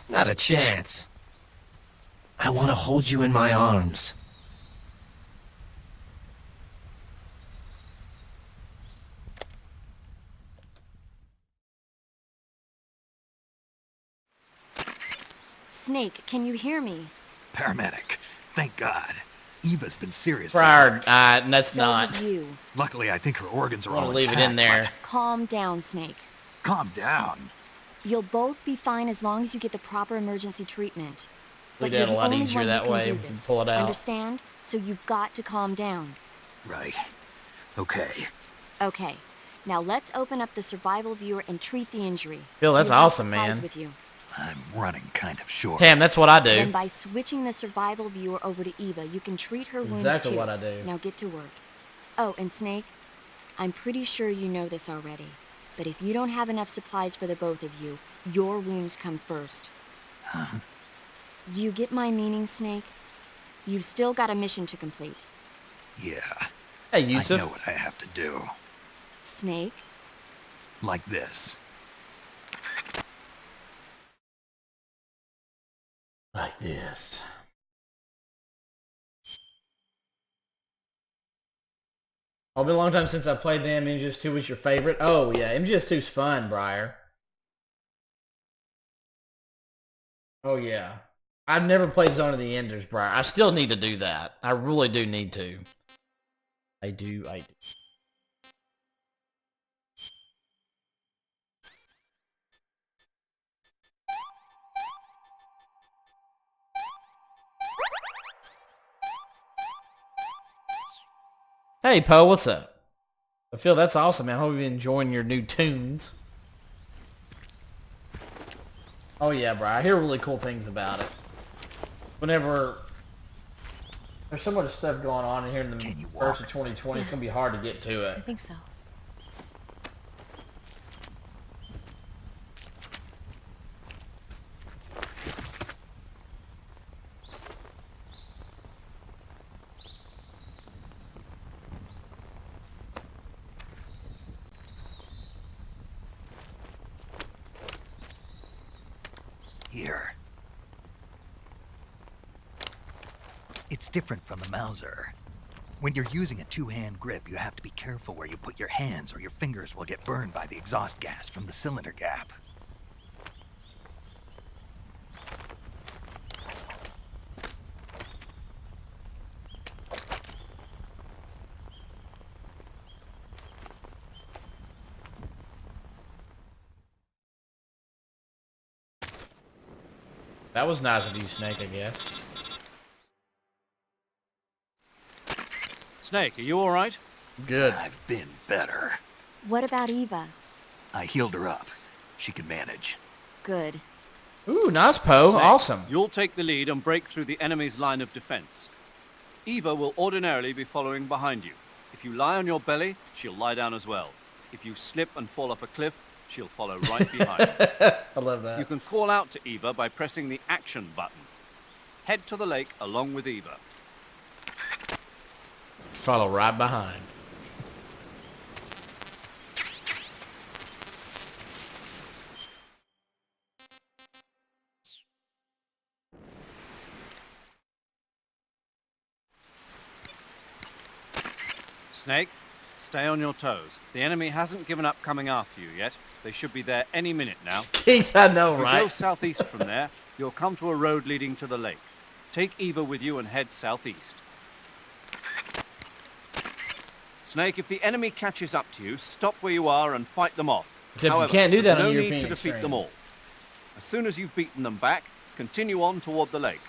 Not a chance. I want to hold you in my arms. Snake, can you hear me? Paramedic, thank God. Eva's been seriously Prior, hurt. that's So not. have you. Luckily, I think her organs are I want all to leave it intact, in there. Calm down, Snake. but calm down. You'll both be fine as long as you get the proper emergency treatment. We But did you're a the lot only easier one that who can way. do We can this. pull it out. Understand? So you've got to calm down. Right. Okay. Okay. Now let's open up the survival viewer and treat the injury. Phil, that's Do you have awesome, supplies man. With you? I'm running kind of short. Damn, that's what I Then do. by switching the survival viewer over to Eva, you can treat her wounds Exactly too. what I do. Now get to work. Oh, and Snake, I'm pretty sure you know this already, but if you don't have enough supplies for the both of you, your wounds come first. Huh? Do you get my meaning, Snake? You've still got a mission to complete. Yeah. Hey, I Yusuf. know what I have to do. Snake? Like this. Like this. It's been a long time since I played them. MGS2 was your favorite? Oh, yeah. MGS2's fun, Briar. Oh yeah. I've never played Zone of the Enders, bro. I still need to do that. I really do need to. I do. Hey, Poe, what's up? I feel that's awesome, man. I hope you're enjoying your new tunes. Oh yeah, bro. I hear really cool things about it. Whenever there's so much stuff going on in here in the first of 2020, it's gonna be hard to get to it. I think so. Here. It's different from the Mauser. When you're using a two-hand grip, you have to be careful where you put your hands or your fingers will get burned by the exhaust gas from the cylinder gap. That was nice of you, Snake, I guess. Snake, are you alright? Good. I've been better. What about Eva? I healed her up. She can manage. Good. Ooh, nice, Poe. Snake, Awesome. You'll take the lead and break through the enemy's line of defense. Eva will ordinarily be following behind you. If you lie on your belly, she'll lie down as well. If you slip and fall off a cliff, she'll follow right behind you. I love that. You can call out to Eva by pressing the action button. Head to the lake along with Eva. Follow right behind. Snake, stay on your toes. The enemy hasn't given up coming after you yet. They should be there any minute now. I know, If you go right? southeast from there, you'll come to a road leading to the lake. Take Eva with you and head southeast. Snake, if the enemy catches up to you, stop where you are and fight them off. Except you However, can't do that there's on no the need European to defeat extreme. them all. As soon as you've beaten them back, continue on toward the lake.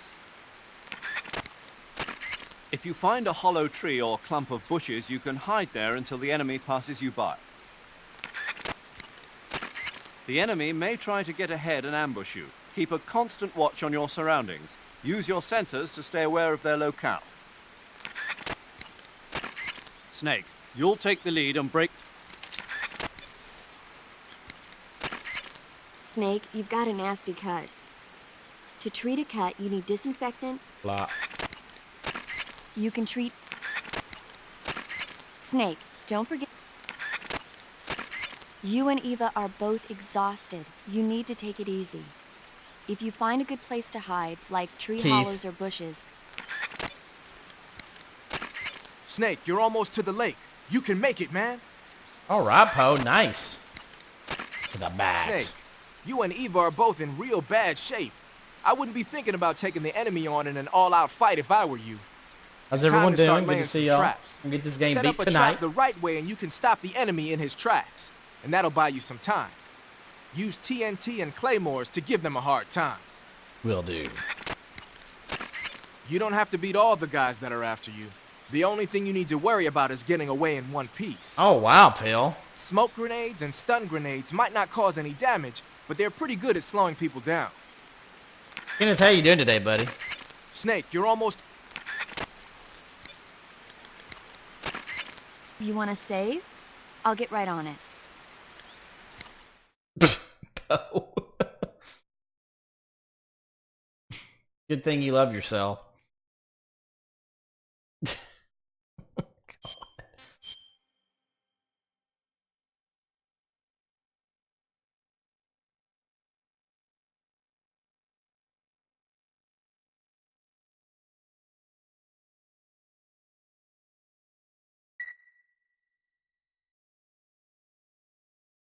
If you find a hollow tree or clump of bushes, you can hide there until the enemy passes you by. The enemy may try to get ahead and ambush you. Keep a constant watch on your surroundings. Use your sensors to stay aware of their locale. Snake, you'll take the lead and break... Snake, you've got a nasty cut. To treat a cut, you need disinfectant. Blah. You can treat... Snake, don't forget... You and Eva are both exhausted. You need to take it easy. If you find a good place to hide, like tree Keith. hollows or bushes... Snake, you're almost to the lake. You can make it, man. All right, Poe. Nice. To the bags. Snake, you and Eva are both in real bad shape. I wouldn't be thinking about taking the enemy on in an all-out fight if I were you. How's It's time everyone to start doing? Good laying to see some y'all. traps. We'll get this game Set beat up a tonight. trap the right way and you can stop the enemy in his tracks. And that'll buy you some time. Use TNT and claymores to give them a hard time. Will do. You don't have to beat all the guys that are after you. The only thing you need to worry about is getting away in one piece. Oh, wow, Pill. Smoke grenades and stun grenades might not cause any damage, but they're pretty good at slowing people down. Kenneth, how you doing today, buddy? Snake, you're almost... You want to save? I'll get right on it. Good thing you love yourself.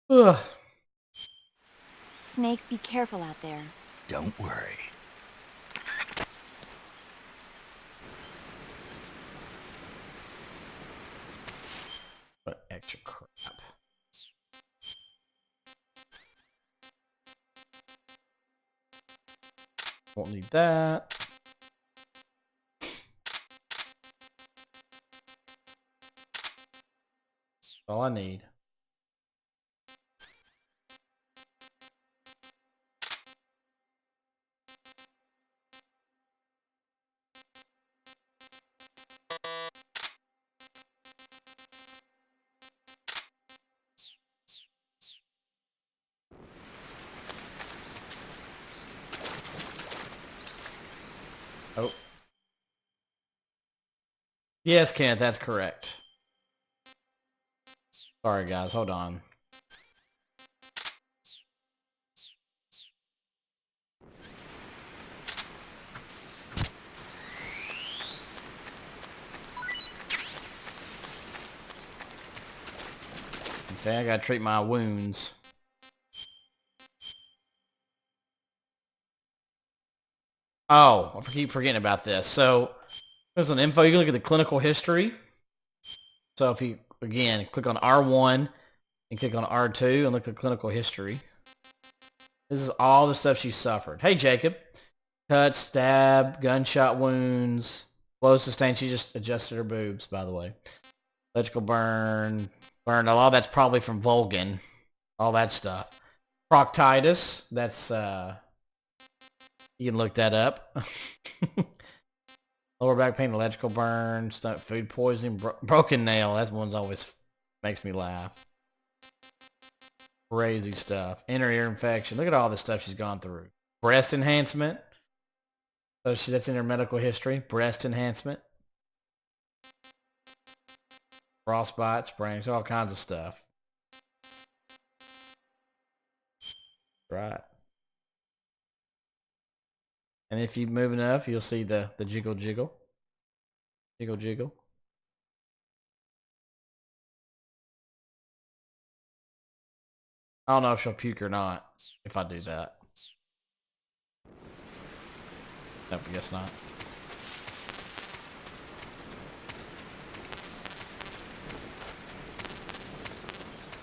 Ugh. Snake, be careful out there. Don't worry. Won't need that. All I need. Oh. Yes, Kenneth, that's correct. Sorry, guys. Hold on. Okay, I gotta treat my wounds. Oh, I keep forgetting about this. So, there's an info. You can look at the clinical history. So if you, again, click on R1 and click on R2 and look at clinical history. This is all the stuff she suffered. Hey, Jacob. Cut, stab, gunshot wounds, blow sustained. She just adjusted her boobs, by the way. Electrical burn. A lot of that's probably from Vulcan. All that stuff. Proctitis. That's, you can look that up. Lower back pain, electrical burn, food poisoning, broken nail. That one's always makes me laugh. Crazy stuff. Inner ear infection. Look at all the stuff she's gone through. Breast enhancement. So that's in her medical history. Breast enhancement. Frostbite, sprains, all kinds of stuff. Right. And if you move enough, you'll see the jiggle jiggle. Jiggle jiggle. I don't know if she'll puke or not if I do that. Nope, I guess not.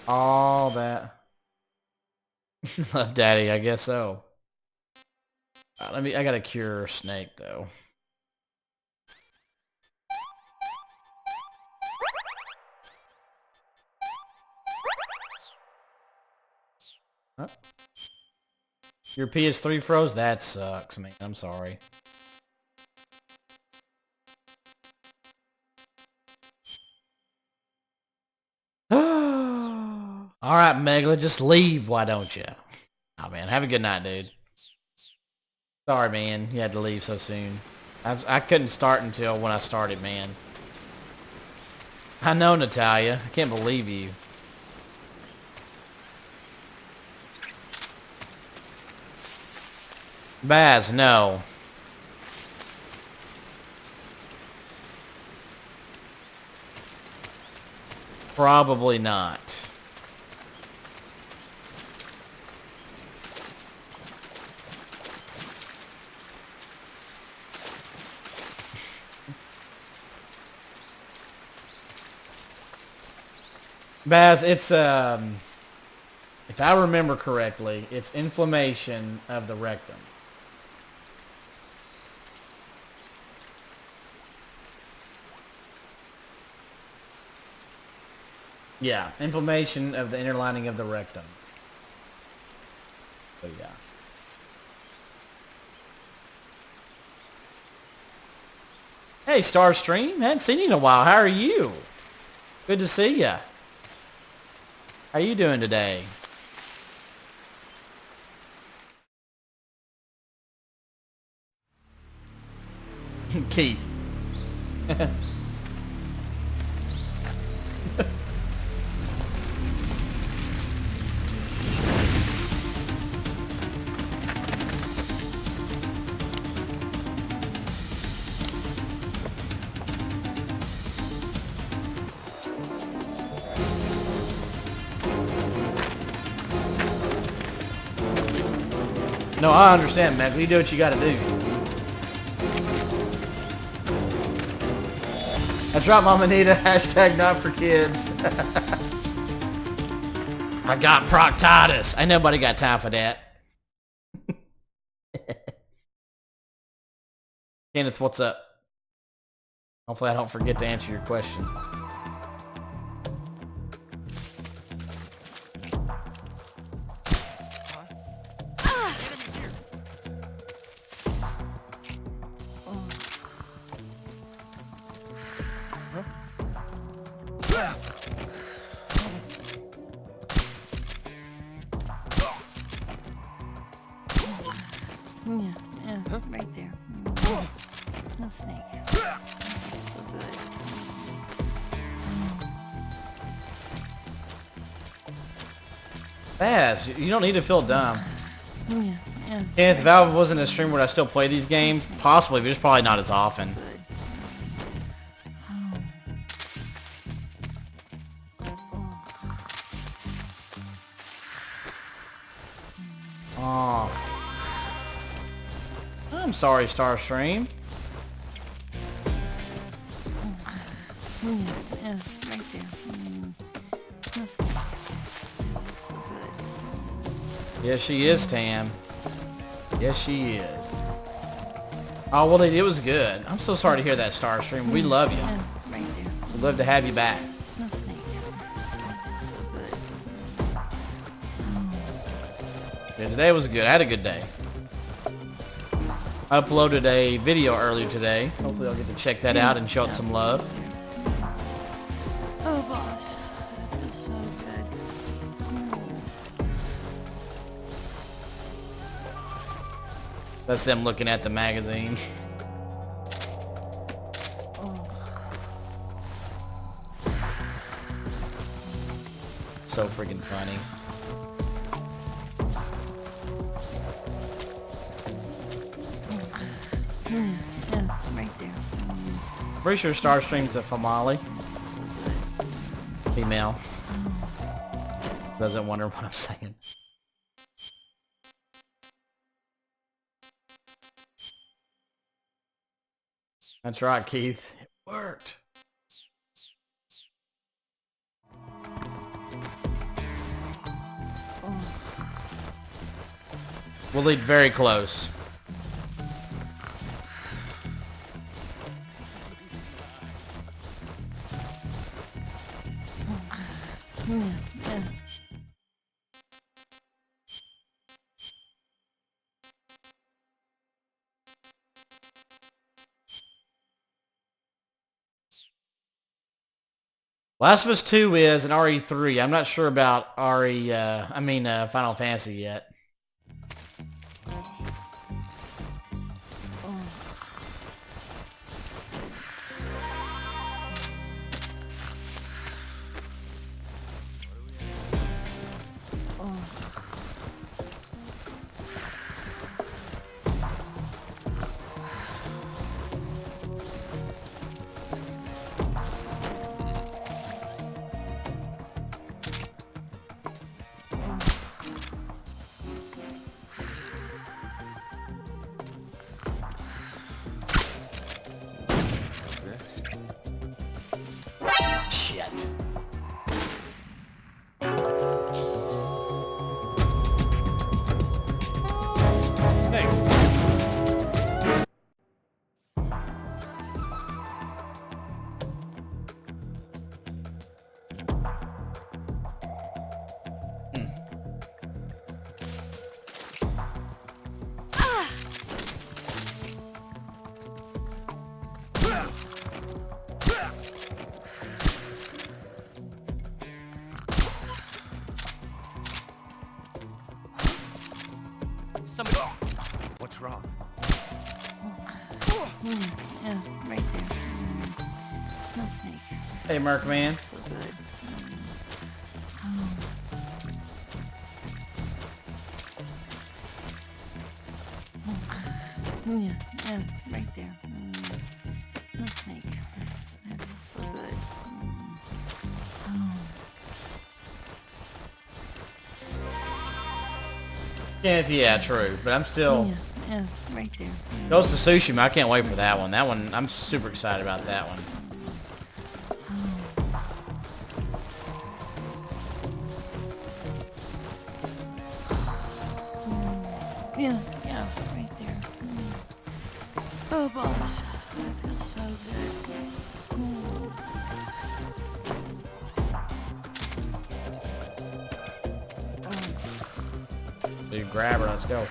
All that. Love daddy, I guess so. I gotta cure Snake though. Huh? Your PS3 froze? That sucks, man. I'm sorry. Alright, Megla, just leave, why don't you? Oh man, have a good night, dude. Sorry, man, you had to leave so soon. I couldn't start until when I started, man. I know, Natalia. I can't believe you. Baz, no. Probably not. Baz, it's if I remember correctly, it's inflammation of the rectum. Yeah, inflammation of the inner lining of the rectum. So yeah. Hey, Starstream, hadn't seen you in a while. How are you? Good to see ya. How you doing today? Keith. No, I understand, man. You do what you gotta do. That's right, Mama Nita. Hashtag not for kids. I got proctitis. Ain't nobody got time for that. Kenneth, what's up? Hopefully I don't forget to answer your question. Yeah, right there. No snake. So good. Fast. You don't need to feel dumb. Yeah. And if Valve wasn't a streamer, would I still play these games? Possibly, but just probably not as often. Oh. I'm sorry, Starstream. Yeah, right there. No snake. So good. Yes, she is, Tam. Yes, she is. Oh, well, it was good. I'm so sorry to hear that, Starstream. We love you. Yeah, right there. We'd love to have you back. No snake. So good. Yeah, today was good. I had a good day. I uploaded a video earlier today. Hopefully I'll get to check that out and show it some love. Oh gosh, that feels so good. That's them looking at the magazine. So freaking funny. Yeah, right there. Pretty sure Starstream's a Famali. So good. Female. Doesn't wonder what I'm saying. That's right, Keith. It worked. We'll lead very close. Yeah. Last of Us 2 is an RE3. I'm not sure about Final Fantasy yet. Shit. Snake. Somebody. What's wrong? Yeah, right there. No snake. Hey, Merc Man. So good. Yeah, right there. No snake. That feels so good. Yeah, true. But I'm still... Yeah, right there. Ghost of Tsushima, I can't wait for that one. That one, I'm super excited about that one. Yeah, right there. Oh, boss. That feels so good. Dude, grab her. Let's go.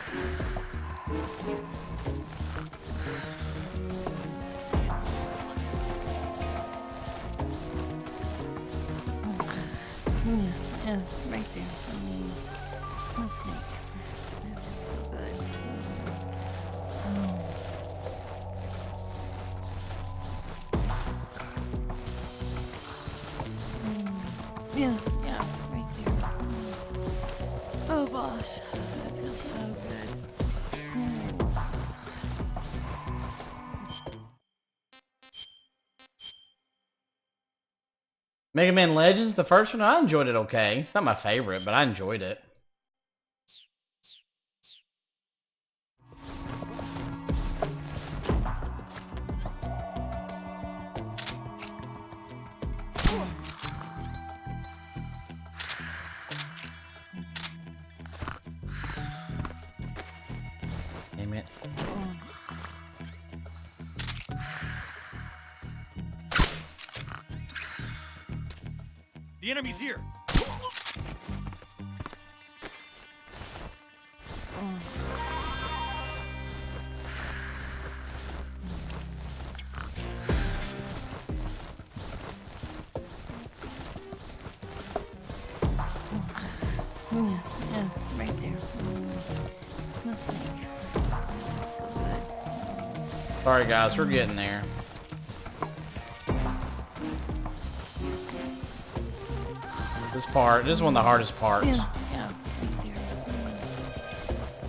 Yeah, right there. No snake. That feels so good. Yeah, right there. Oh, boss, that feels so good. Mega Man Legends, the first one, I enjoyed it okay. It's not my favorite, but I enjoyed it. Damn it. The enemy's here. Yeah, right there. No snake. That's so good. Sorry guys, we're getting there. This is one of the hardest parts. Yeah, right there.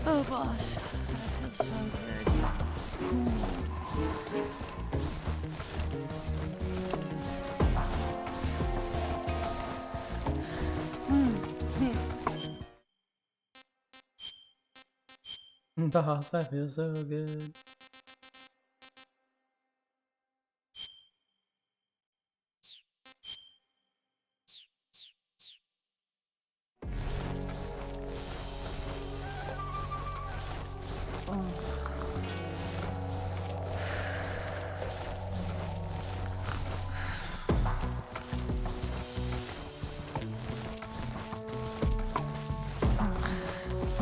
Oh, boss, that feels so good. Boss, that feels so good.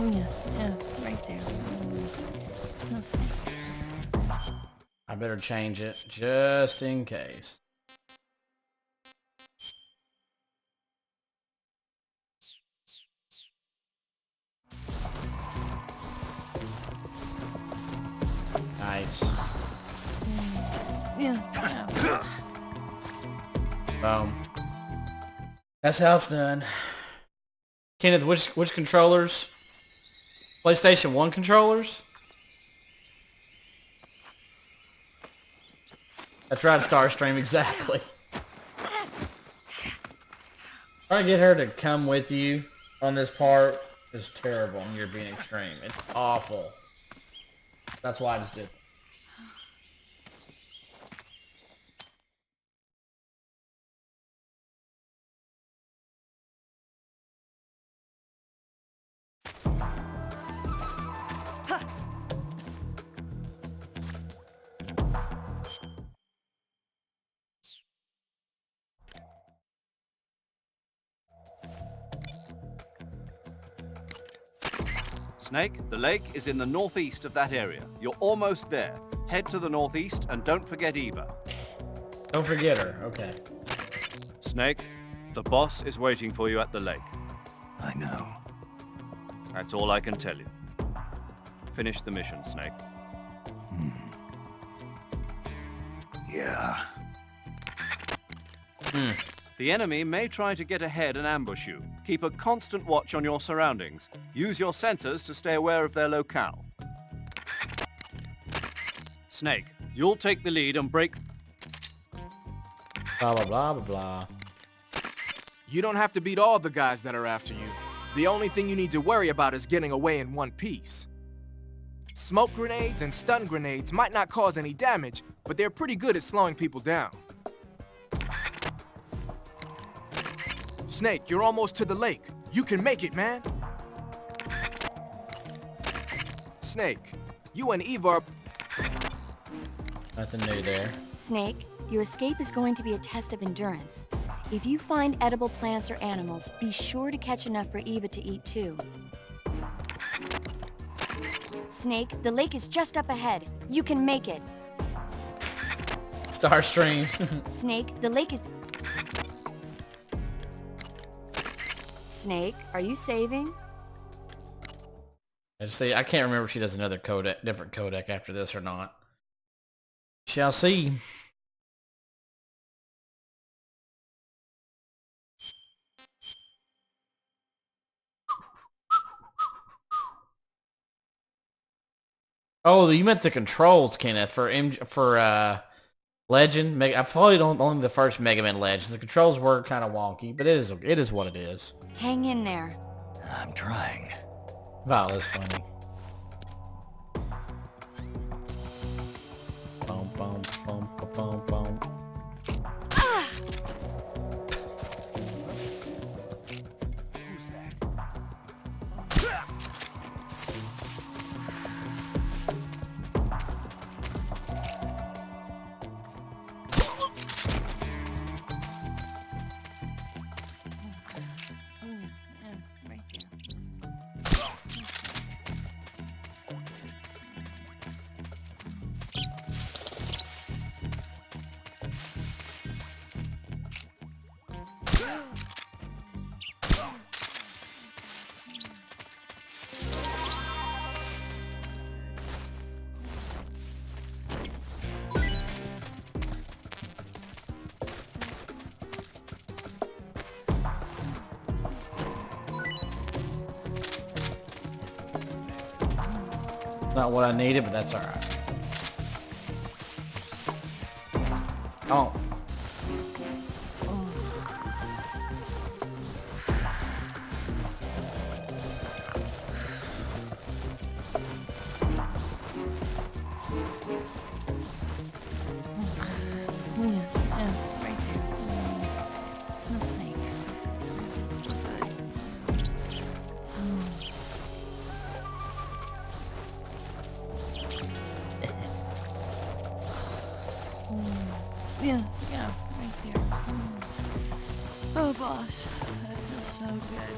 Yeah, right there. No snake. I better change it just in case. Nice. Yeah. Boom. That's how it's done. Kenneth, which controllers? PlayStation 1 controllers? That's right, Starstream, exactly. Trying to get her to come with you on this part is terrible and you're being extreme. It's awful. That's why I just did. Snake, the lake is in the northeast of that area. You're almost there. Head to the northeast and don't forget Eva. Don't forget her, okay. Snake, the boss is waiting for you at the lake. I know. That's all I can tell you. Finish the mission, Snake. Yeah. The enemy may try to get ahead and ambush you. Keep a constant watch on your surroundings. Use your sensors to stay aware of their locale. Snake, you'll take the lead and break... Blah, blah, blah, blah, blah. You don't have to beat all the guys that are after you. The only thing you need to worry about is getting away in one piece. Smoke grenades and stun grenades might not cause any damage, but they're pretty good at slowing people down. Snake, you're almost to the lake. You can make it, man. Snake, you and Eva are... Nothing new there. Snake, your escape is going to be a test of endurance. If you find edible plants or animals, be sure to catch enough for Eva to eat too. Snake, the lake is just up ahead. You can make it. Starstream. Snake, the lake is... Snake, are you saving? I just say I can't remember if she does another codec, different codec after this or not. Shall see. Oh, you meant the controls, Kenneth, for Legend. I probably don't only the first Mega Man Legends. The controls were kind of wonky, but it is what it is. Hang in there. I'm trying. Viola's funny. Boom, boom, boom, boom, boom. Who's that? Right there. Not what I needed, but that's alright. Oh. Right there. No snake. So good. Yeah, right there. Oh, boss, that feels so good.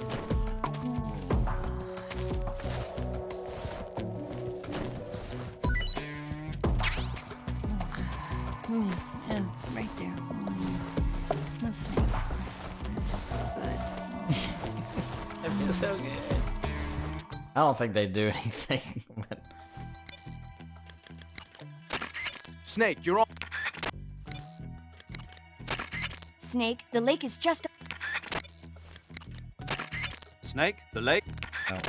Yeah, right there. No snake. That feels so good. That feels so good. I don't think they do anything. But... Snake, you're on. Snake, the lake is just... Snake, the lake. Oh.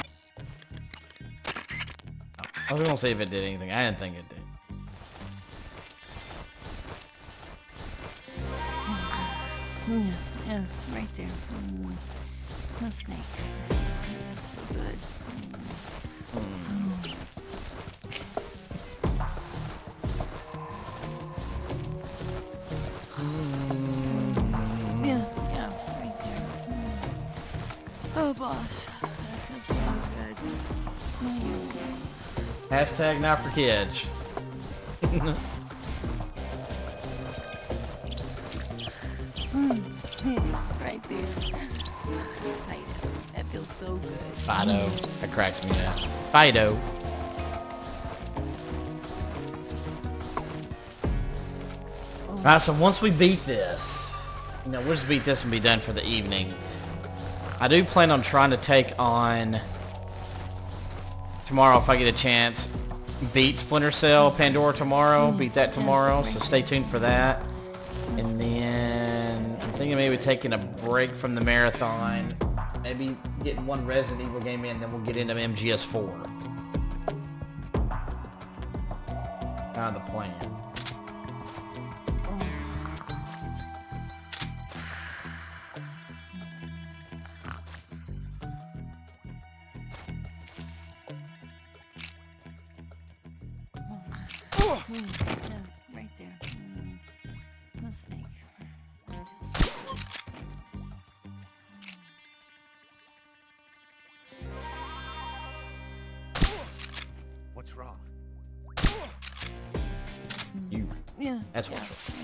I was gonna see if it did anything. I didn't think it did. Yeah, right there. No snake. That's so good. Yeah, right there. Oh, boss, that feels so good. Hashtag not for kids. Right there. Fido. That feels so good. Fido. That cracks me up. Fido. Alright, so once we beat this, we'll just beat this and be done for the evening. I do plan on trying to take on tomorrow if I get a chance. Beat Splinter Cell Pandora tomorrow. Beat that tomorrow, so stay tuned for that. And then I'm thinking maybe taking a break from the marathon. Maybe getting one Resident Evil game in, then we'll get into MGS4. Kind of the plan. Yeah, right there. No snake. What's wrong? You That's wonderful.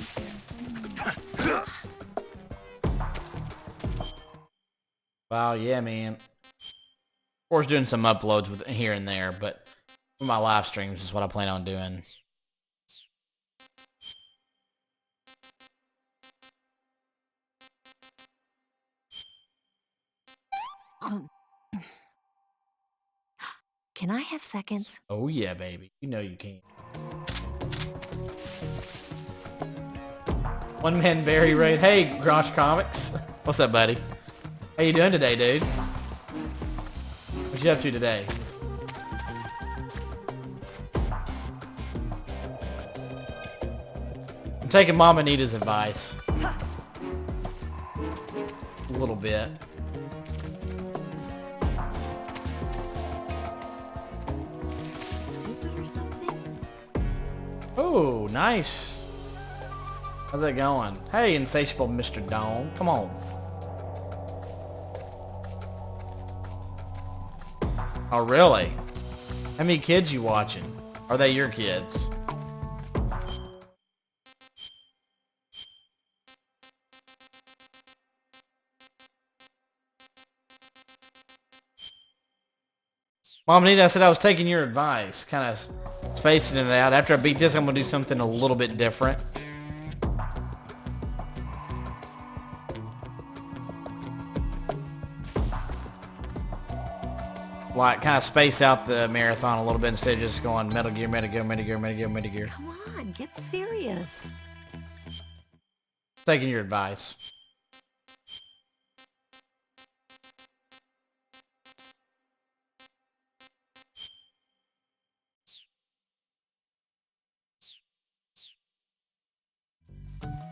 Wow, yeah, man. Of course, doing some uploads with here and there, but for my live streams is what I plan on doing. Can I have seconds? Oh yeah, baby. You know you can. One man berry raid. Hey, Grosh Comics. What's up, buddy? How you doing today, dude? What you up to today? I'm taking Mom Anita's advice. A little bit. Stupid or something? Oh, nice. How's that going? Hey, insatiable Mr. Dawn. Come on. Oh, really? How many kids you watching? Are they your kids? Mom Anita, I said I was taking your advice. Kind of spacing it out. After I beat this, I'm going to do something a little bit different. Like, kind of space out the marathon a little bit instead of just going Metal Gear, Metal Gear, Metal Gear, Metal Gear, Metal Gear. Come on, get serious. Taking your advice.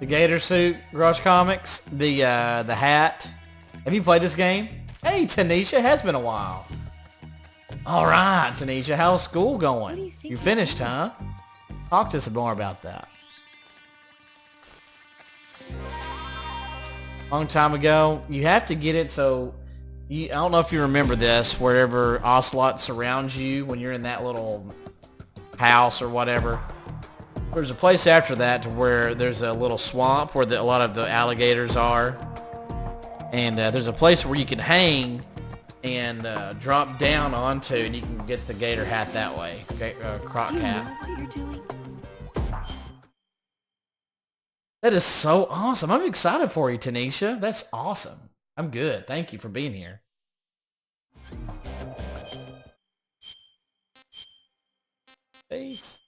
The gator suit, Rush Comics, the hat. Have you played this game? Hey, Tanisha, has been a while. All right, Tanisha, how's school going? do you think You he's finished, doing? huh? Talk to us more about that. Long time ago, you have to get it so I don't know if you remember this, wherever Ocelot surrounds you when you're in that little house or whatever. There's a place after that to where there's a little swamp where a lot of the alligators are. And there's a place where you can hang and drop down onto, and you can get the gator hat that way. Croc Do you know hat. what you're doing? That is so awesome. I'm excited for you, Tanisha. That's awesome. I'm good. Thank you for being here. Peace.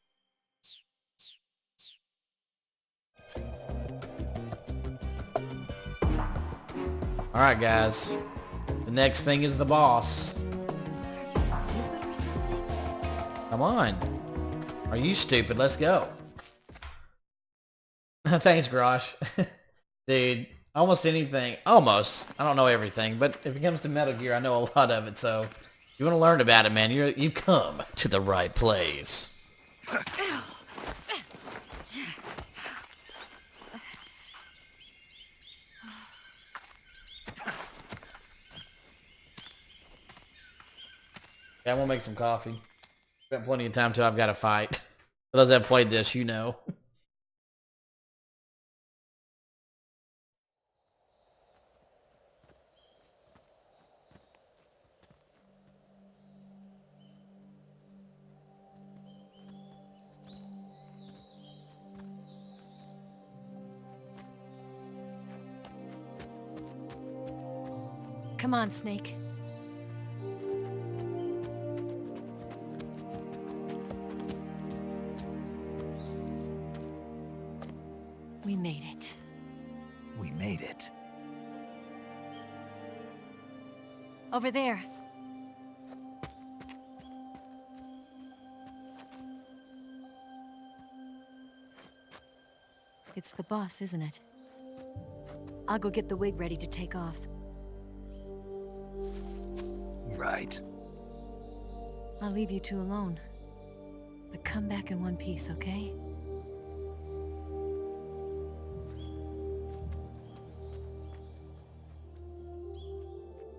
Alright, guys. The next thing is the boss. Are you stupid or something? Come on. Are you stupid? Let's go. Thanks, Grosh. Dude, almost anything. Almost. I don't know everything, but if it comes to Metal Gear, I know a lot of it, so if you want to learn about it, man, you've come to the right place. Yeah, I'm gonna make some coffee. Got plenty of time till I've got to fight. For those that have played this, you know. Come on, Snake. We made it. We made it. Over there. It's the boss, isn't it? I'll go get the wig ready to take off. Right. I'll leave you two alone. But come back in one piece, okay?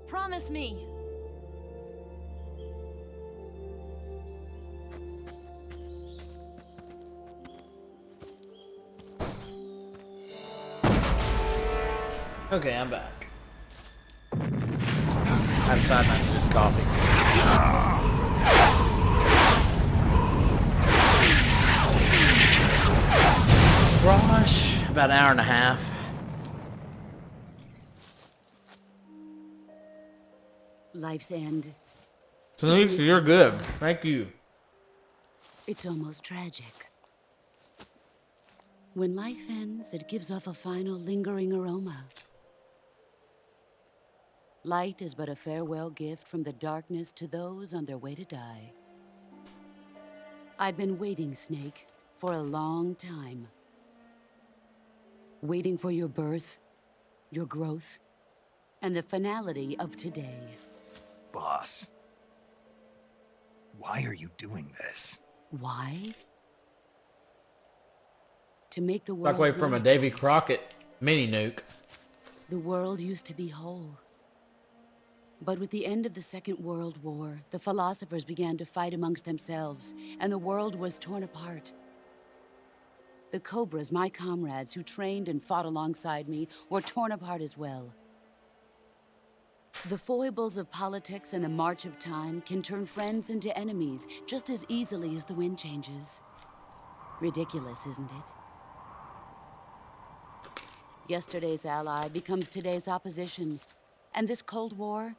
Promise me! Okay, I'm back. I decided not to drink coffee. Rush, about an hour and a half. Life's end. Tanisha, you're good. Thank you. It's almost tragic. When life ends, it gives off a final lingering aroma. Light is but a farewell gift from the darkness to those on their way to die. I've been waiting, Snake, for a long time. Waiting for your birth, your growth, and the finality of today. Boss, why are you doing this? Why? To make the world... Back away from a Davy Crockett mini nuke. The world used to be whole. But with the end of the Second World War, the philosophers began to fight amongst themselves, and the world was torn apart. The Cobras, my comrades who trained and fought alongside me, were torn apart as well. The foibles of politics and the march of time can turn friends into enemies just as easily as the wind changes. Ridiculous, isn't it? Yesterday's ally becomes today's opposition. And this Cold War?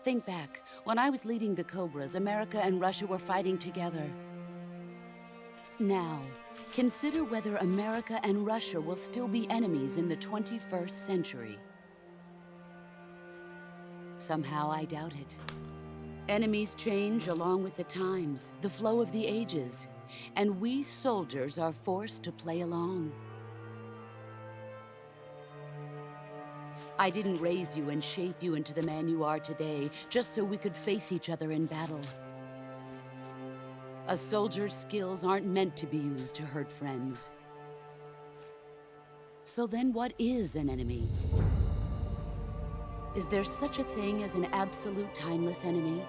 Think back. When I was leading the Cobras, America and Russia were fighting together. Now, consider whether America and Russia will still be enemies in the 21st century. Somehow I doubt it. Enemies change along with the times, the flow of the ages, and we soldiers are forced to play along. I didn't raise you and shape you into the man you are today just so we could face each other in battle. A soldier's skills aren't meant to be used to hurt friends. So then what is an enemy? Is there such a thing as an absolute timeless enemy?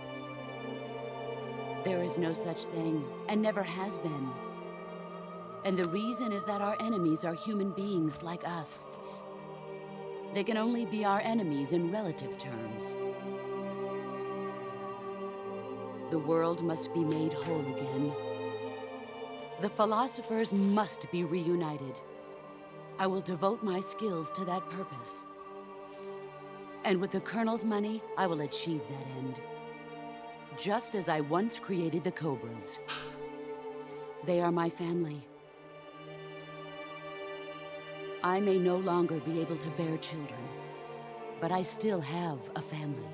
There is no such thing, and never has been. And the reason is that our enemies are human beings like us. They can only be our enemies in relative terms. The world must be made whole again. The philosophers must be reunited. I will devote my skills to that purpose. And with the Colonel's money, I will achieve that end. Just as I once created the Cobras. They are my family. I may no longer be able to bear children, but I still have a family.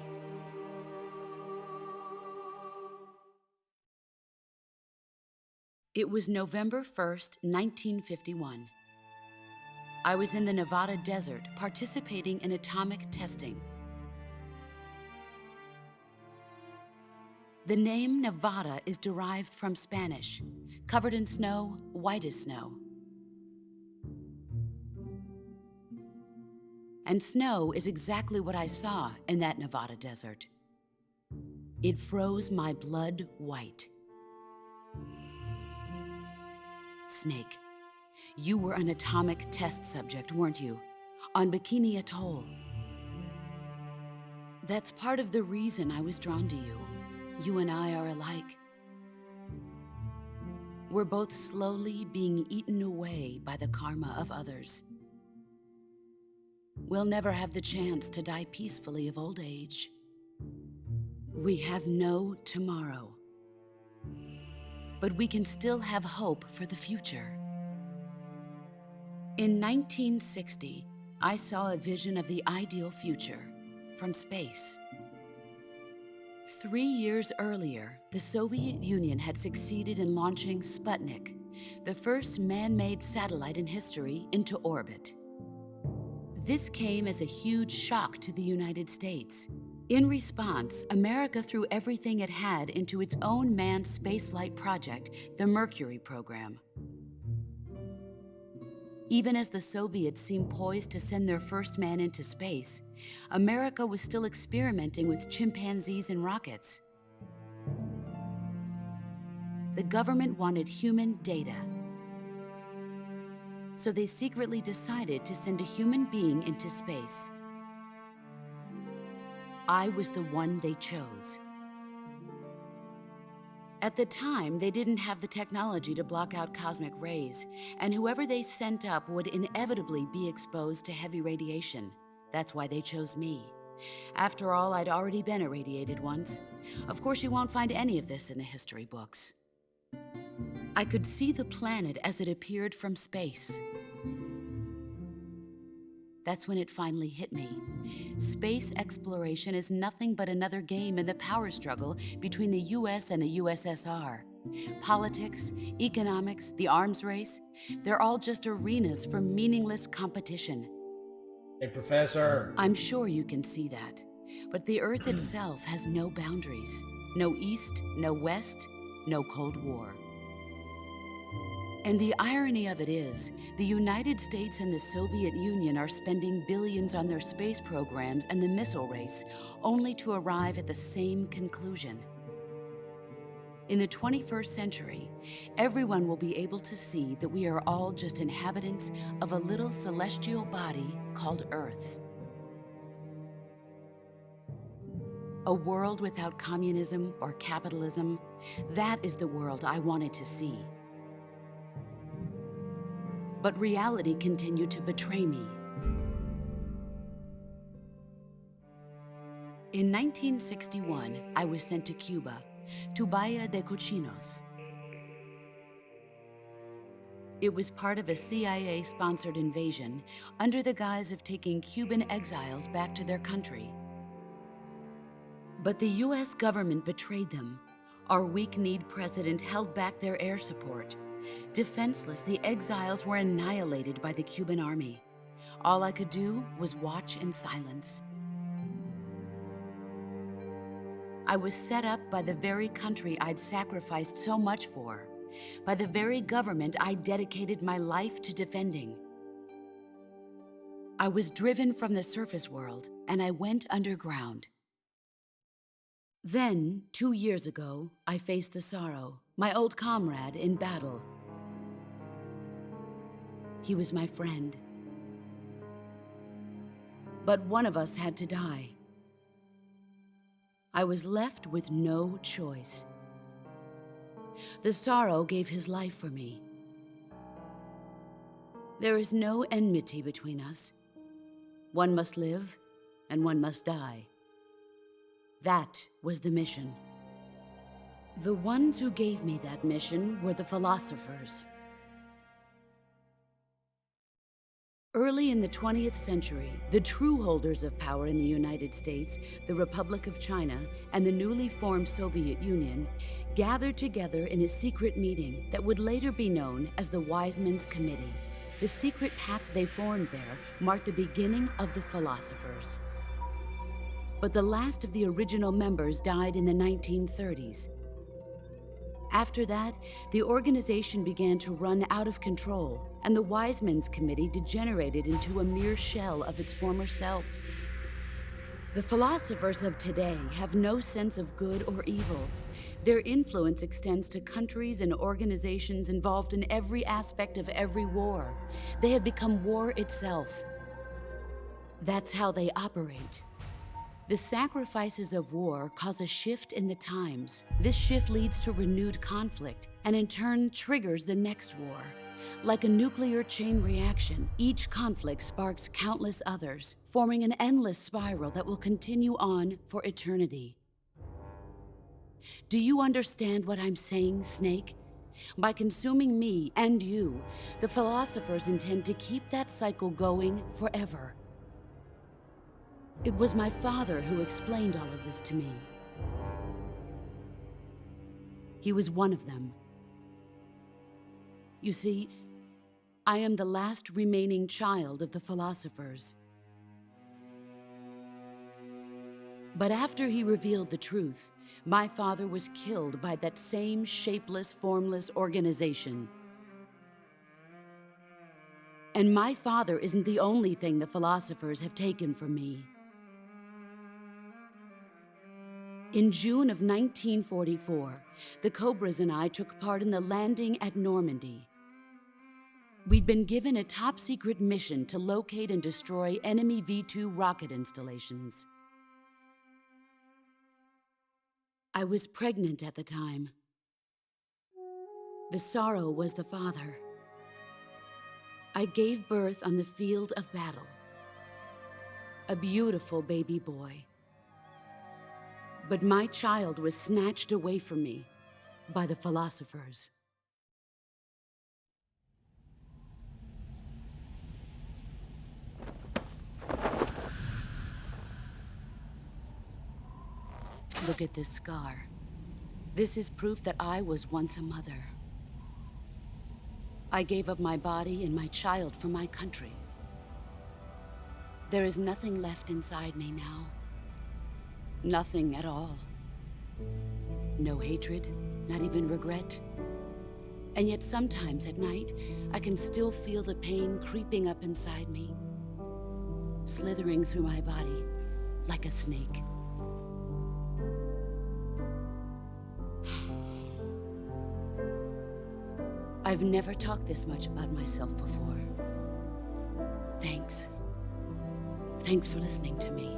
It was November 1st, 1951. I was in the Nevada desert participating in atomic testing. The name Nevada is derived from Spanish, covered in snow, white as snow. And snow is exactly what I saw in that Nevada desert. It froze my blood white. Snake, you were an atomic test subject, weren't you? On Bikini Atoll. That's part of the reason I was drawn to you. You and I are alike. We're both slowly being eaten away by the karma of others. We'll never have the chance to die peacefully of old age. We have no tomorrow. But we can still have hope for the future. In 1960, I saw a vision of the ideal future from space. 3 years earlier, the Soviet Union had succeeded in launching Sputnik, the first man-made satellite in history, into orbit. This came as a huge shock to the United States. In response, America threw everything it had into its own manned spaceflight project, the Mercury program. Even as the Soviets seemed poised to send their first man into space, America was still experimenting with chimpanzees and rockets. The government wanted human data. So they secretly decided to send a human being into space. I was the one they chose. At the time, they didn't have the technology to block out cosmic rays, and whoever they sent up would inevitably be exposed to heavy radiation. That's why they chose me. After all, I'd already been irradiated once. Of course, you won't find any of this in the history books. I could see the planet as it appeared from space. That's when it finally hit me. Space exploration is nothing but another game in the power struggle between the US and the USSR. Politics, economics, the arms race, they're all just arenas for meaningless competition. Hey, Professor. I'm sure you can see that. But the Earth itself has no boundaries. No East, no West, no Cold War. And the irony of it is, the United States and the Soviet Union are spending billions on their space programs and the missile race, only to arrive at the same conclusion. In the 21st century, everyone will be able to see that we are all just inhabitants of a little celestial body called Earth. A world without communism or capitalism, that is the world I wanted to see. But reality continued to betray me. In 1961, I was sent to Cuba, to Bahia de Cochinos. It was part of a CIA-sponsored invasion under the guise of taking Cuban exiles back to their country. But the US government betrayed them. Our weak-kneed president held back their air support. Defenseless, the exiles were annihilated by the Cuban army. All I could do was watch in silence. I was set up by the very country I'd sacrificed so much for, by the very government I dedicated my life to defending. I was driven from the surface world, and I went underground. Then, 2 years ago, I faced the Sorrow, my old comrade in battle. He was my friend. But one of us had to die. I was left with no choice. The Sorrow gave his life for me. There is no enmity between us. One must live, and one must die. That was the mission. The ones who gave me that mission were the philosophers. Early in the 20th century, the true holders of power in the United States, the Republic of China, and the newly formed Soviet Union gathered together in a secret meeting that would later be known as the Wise Men's Committee. The secret pact they formed there marked the beginning of the philosophers. But the last of the original members died in the 1930s. After that, the organization began to run out of control, and the Wise Men's Committee degenerated into a mere shell of its former self. The philosophers of today have no sense of good or evil. Their influence extends to countries and organizations involved in every aspect of every war. They have become war itself. That's how they operate. The sacrifices of war cause a shift in the times. This shift leads to renewed conflict, and in turn triggers the next war. Like a nuclear chain reaction, each conflict sparks countless others, forming an endless spiral that will continue on for eternity. Do you understand what I'm saying, Snake? By consuming me and you, the philosophers intend to keep that cycle going forever. It was my father who explained all of this to me. He was one of them. You see, I am the last remaining child of the philosophers. But after he revealed the truth, my father was killed by that same shapeless, formless organization. And my father isn't the only thing the philosophers have taken from me. In June of 1944, the Cobras and I took part in the landing at Normandy. We'd been given a top-secret mission to locate and destroy enemy V2 rocket installations. I was pregnant at the time. The sorrow was the father. I gave birth on the field of battle. A beautiful baby boy. But my child was snatched away from me by the philosophers. Look at this scar. This is proof that I was once a mother. I gave up my body and my child for my country. There is nothing left inside me now. Nothing at all. No hatred, not even regret. And yet sometimes at night, I can still feel the pain creeping up inside me, slithering through my body like a snake. I've never talked this much about myself before. Thanks. Thanks for listening to me.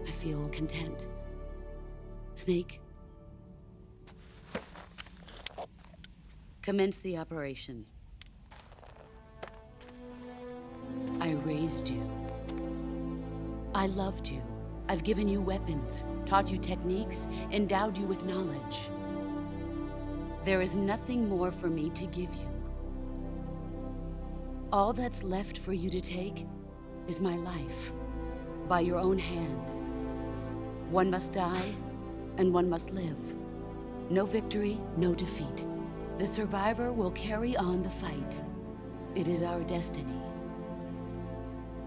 I feel content. Snake, commence the operation. I raised you. I loved you. I've given you weapons, taught you techniques, endowed you with knowledge. There is nothing more for me to give you. All that's left for you to take is my life, by your own hand. One must die, and one must live. No victory, no defeat. The survivor will carry on the fight. It is our destiny.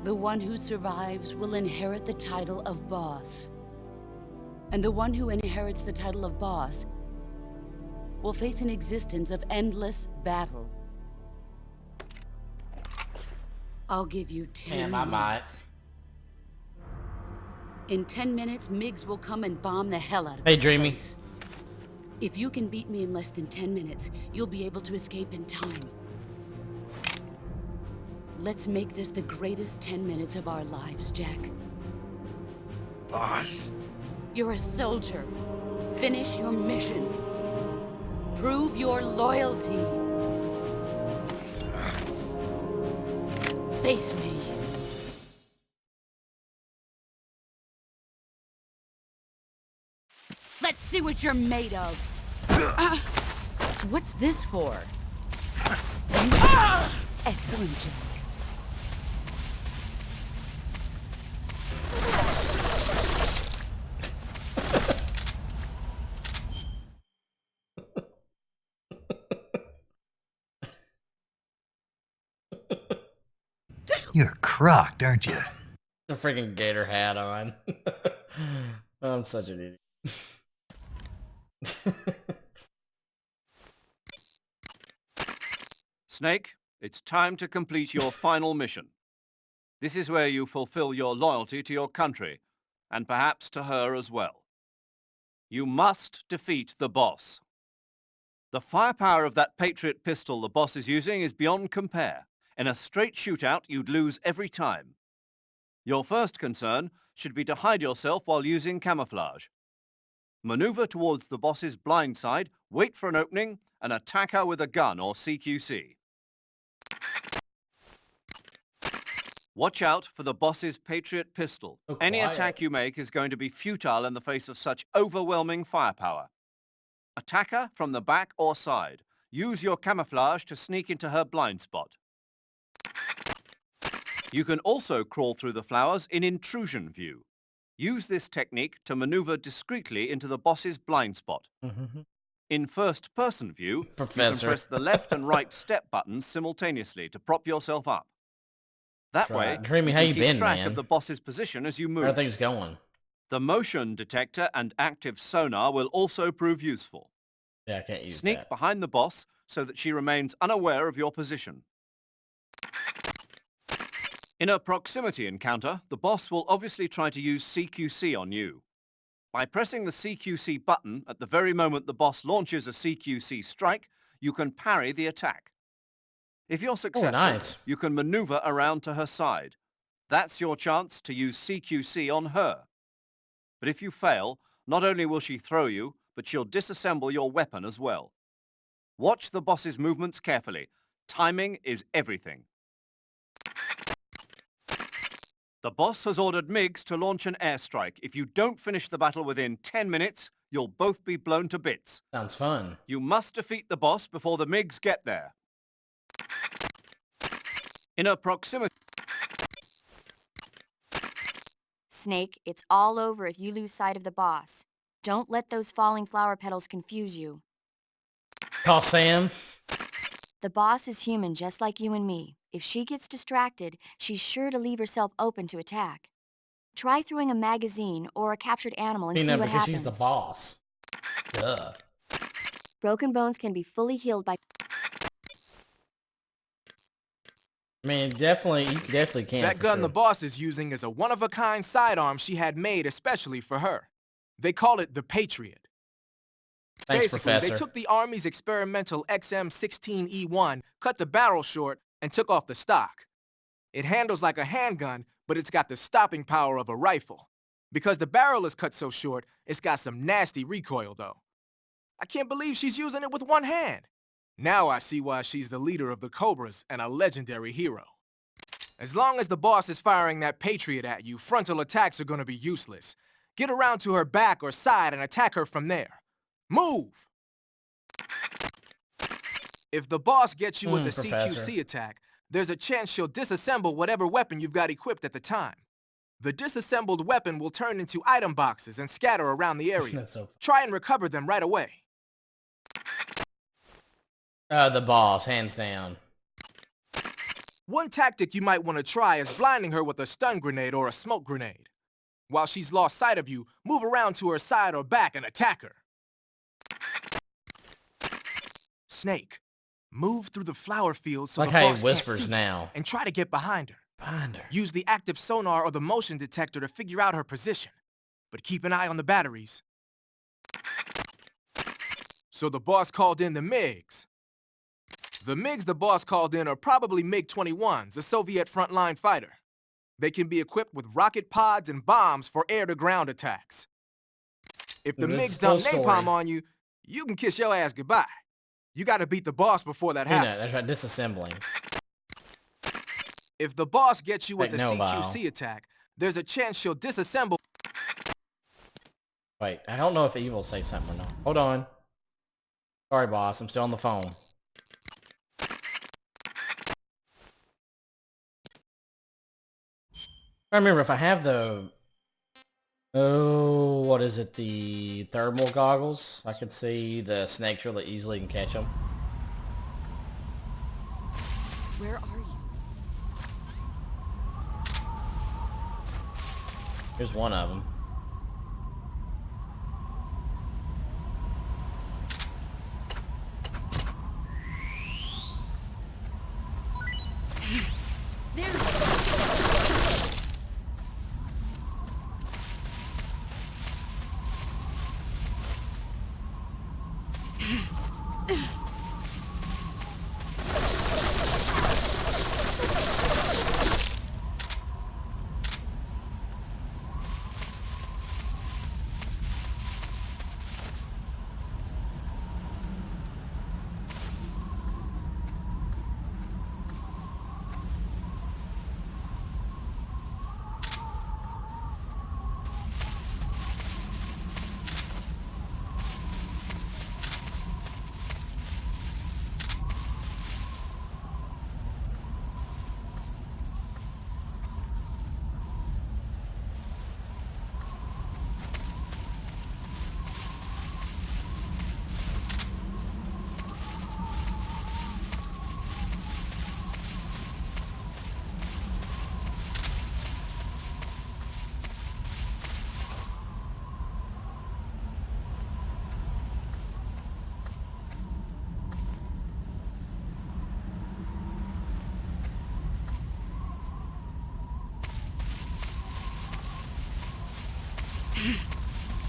The one who survives will inherit the title of boss. And the one who inherits the title of boss will face an existence of endless battle. I'll give you 10 minutes. In 10 minutes, Miggs will come and bomb the hell out of this place. If you can beat me in less than 10 minutes, you'll be able to escape in time. Let's make this the greatest 10 minutes of our lives, Jack. Boss. You're a soldier. Finish your mission. Prove your loyalty. Face me. Let's see what you're made of. What's this for? Excellent, Jack. You're crocked, aren't you? The freaking gator hat on. I'm such an idiot. Snake, it's time to complete your final mission. This is where you fulfill your loyalty to your country, and perhaps to her as well. You must defeat the boss. The firepower of that Patriot pistol the boss is using is beyond compare. In a straight shootout, you'd lose every time. Your first concern should be to hide yourself while using camouflage. Maneuver towards the boss's blind side, wait for an opening, and attack her with a gun or CQC. Watch out for the boss's Patriot pistol. Any attack you make is going to be futile in the face of such overwhelming firepower. Attack her from the back or side. Use your camouflage to sneak into her blind spot. You can also crawl through the flowers in intrusion view. Use this technique to maneuver discreetly into the boss's blind spot. In first-person view, you can press the left and right step buttons simultaneously to prop yourself up. That way, Dreamy, how you you keep been, track man? of the boss's position as you move. How are things going? The motion detector and active sonar will also prove useful. Yeah, I can't use Sneak that. behind the boss so that she remains unaware of your position. In a proximity encounter, the boss will obviously try to use CQC on you. By pressing the CQC button at the very moment the boss launches a CQC strike, you can parry the attack. If you're successful, nice. you can maneuver around to her side. That's your chance to use CQC on her. But if you fail, not only will she throw you, but she'll disassemble your weapon as well. Watch the boss's movements carefully. Timing is everything. The boss has ordered MiGs to launch an airstrike. If you don't finish the battle within 10 minutes, you'll both be blown to bits. Sounds fun. You must defeat the boss before the MiGs get there. In her proximity... Snake, it's all over if you lose sight of the boss. Don't let those falling flower petals confuse you. Call Sam. The boss is human just like you and me. If she gets distracted, she's sure to leave herself open to attack. Try throwing a magazine or a captured animal and see what because happens. she's the boss. Duh. Broken bones can be fully healed by... I mean, you definitely can. That gun the boss is using is a one-of-a-kind sidearm she had made especially for her. They call it the Patriot. Thanks, Basically, Professor. they took the Army's experimental XM16E1, cut the barrel short, and took off the stock. It handles like a handgun, but it's got the stopping power of a rifle. Because the barrel is cut so short, it's got some nasty recoil, though. I can't believe she's using it with one hand. Now I see why she's the leader of the Cobras and a legendary hero. As long as the boss is firing that Patriot at you, frontal attacks are gonna be useless. Get around to her back or side and attack her from there. Move! If the boss gets you with a Professor. CQC attack, there's a chance she'll disassemble whatever weapon you've got equipped at the time. The disassembled weapon will turn into item boxes and scatter around the area. That's so... Try and recover them right away. The boss, hands down. One tactic you might want to try is blinding her with a stun grenade or a smoke grenade. While she's lost sight of you, move around to her side or back and attack her. Snake, move through the flower field so Like the how he boss can't whispers see now. you, and try to get behind her. Behind her. Use the active sonar or the motion detector to figure out her position, but keep an eye on the batteries. So the boss called in the MiGs. The MiGs the boss called in are probably MiG-21s, a Soviet frontline fighter. They can be equipped with rocket pods and bombs for air-to-ground attacks. If the MiGs dump napalm on you, you can kiss your ass goodbye. You gotta beat the boss before that happens. That's right, disassembling. If the boss gets you with a Like, no, CQC attack, there's a chance she'll disassemble... Wait, I don't know if Evil will say something or not. Hold on. Sorry, boss, I'm still on the phone. I remember if I have the... Oh, what is it? The thermal goggles? I could see the snakes really easily and catch them. Where are you? Here's one of them. There you go.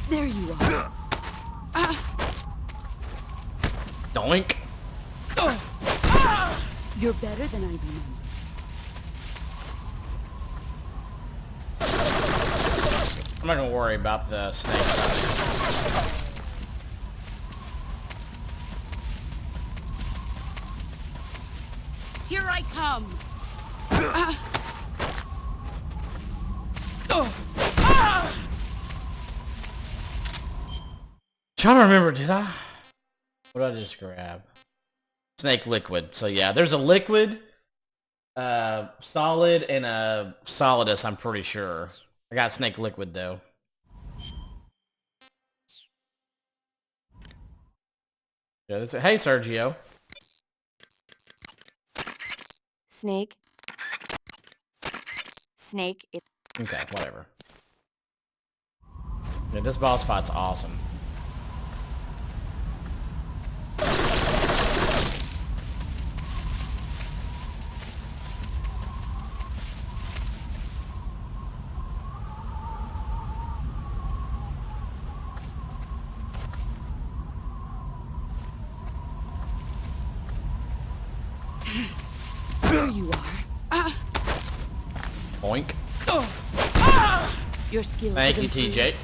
There you are. Doink. You're better than I remember. I'm not gonna worry about the snake. Here I come. Trying to remember, did I? What did I just grab? Snake liquid. So yeah, there's a liquid, solid, and a solidus, I'm pretty sure. I got snake liquid though. Yeah, that's it. Hey Sergio. Snake. Snake. Okay, whatever. Yeah, this boss fight's awesome. There you are. Boink. Your skills. Thank have you, improved. TJ.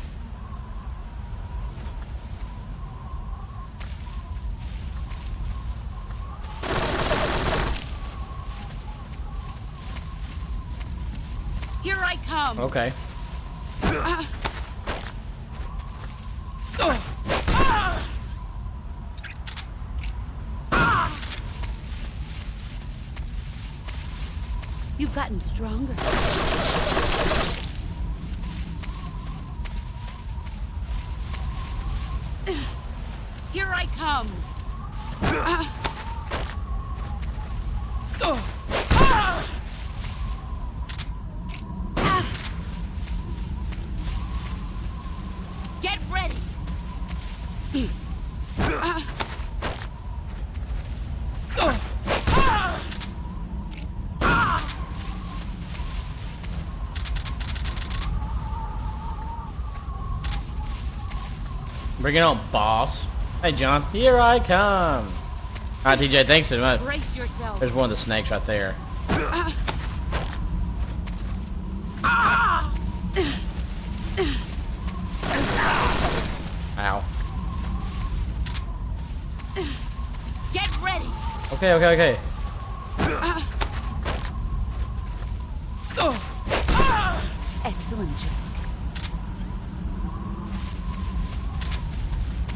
Here I come. Okay. You've gotten stronger. Here I come. Get ready. Bring it on, boss. Hey, John. Here I come. All right, TJ, thanks so much. Brace yourself. There's one of the snakes right there. Ow. Get ready. Okay, okay, okay. Excellent job.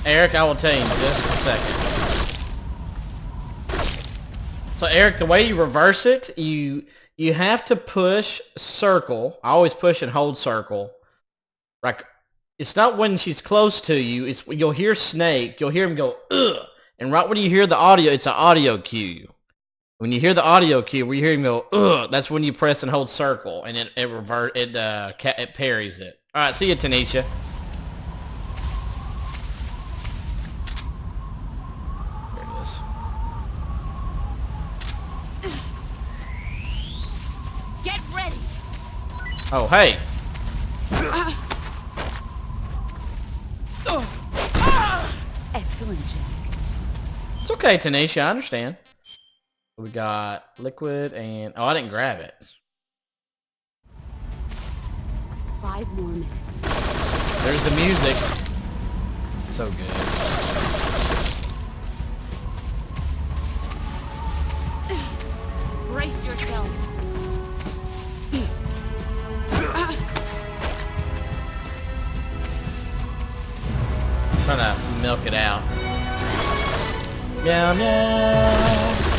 Eric, I will tell you in just a second. So Eric, the way you reverse it, you have to push circle. I always push and hold circle. Like, it's not when she's close to you. It's you'll hear Snake. You'll hear him go, ugh. And right when you hear the audio, it's an audio cue. When you hear the audio cue where you hear him go, ugh, that's when you press and hold circle, and it parries it. All right, see you, Tanisha. There it is. Get ready. Oh, hey. Excellent job. It's okay, Tanisha. I understand. We got liquid and... Oh, I didn't grab it. 5 more minutes. There's the music. So good. Brace yourself. Trying to milk it out. Meow, meow.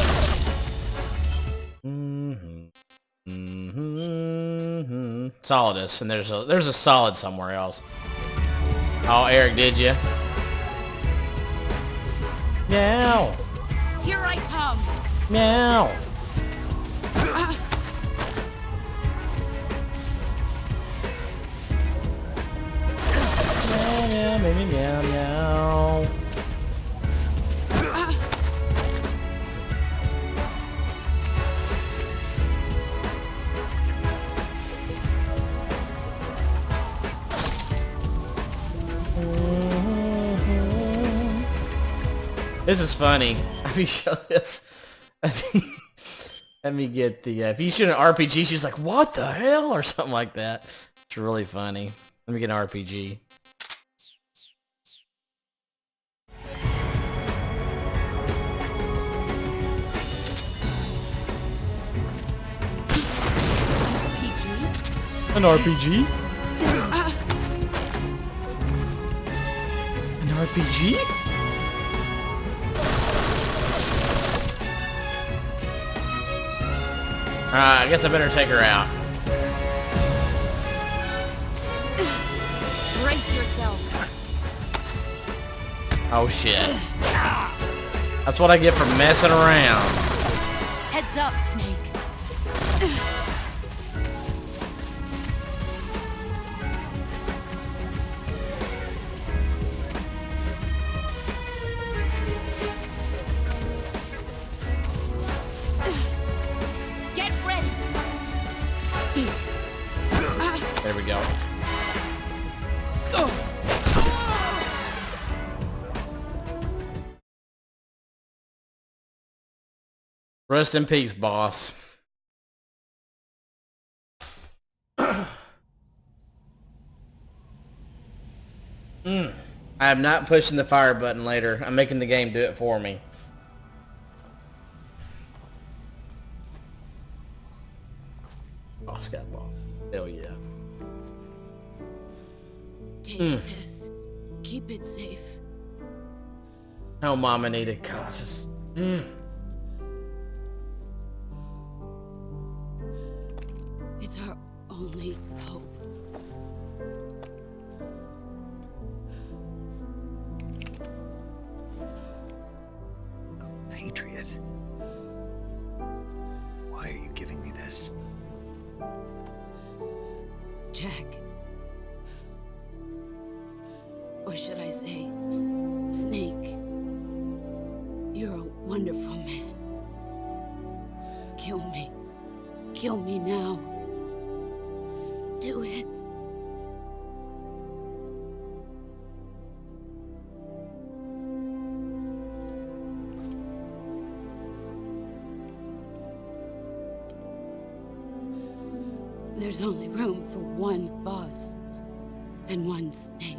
Solidus, and there's a solid somewhere else. Oh, Eric, did you? Meow. Here I come. Meow. Meow, meow, meow, meow. This is funny. Let me show this. Let me get the... if you shoot an RPG, she's like, what the hell? Or something like that. It's really funny. Let me get an RPG. An RPG? An RPG? I guess I better take her out. Brace yourself. Oh shit. That's what I get for messing around. Heads up, Snake. There we go. Rest in peace, boss. I am not pushing the fire button later. I'm making the game do it for me. Boss got ball. Hell yeah. Take this. Keep it safe. Oh, Mama needed conscious. It's our only hope. A patriot? Why are you giving me this? Jack. Or should I say, Snake. You're a wonderful man. Kill me. Kill me now. Do it. There's only room for one boss and one Snake.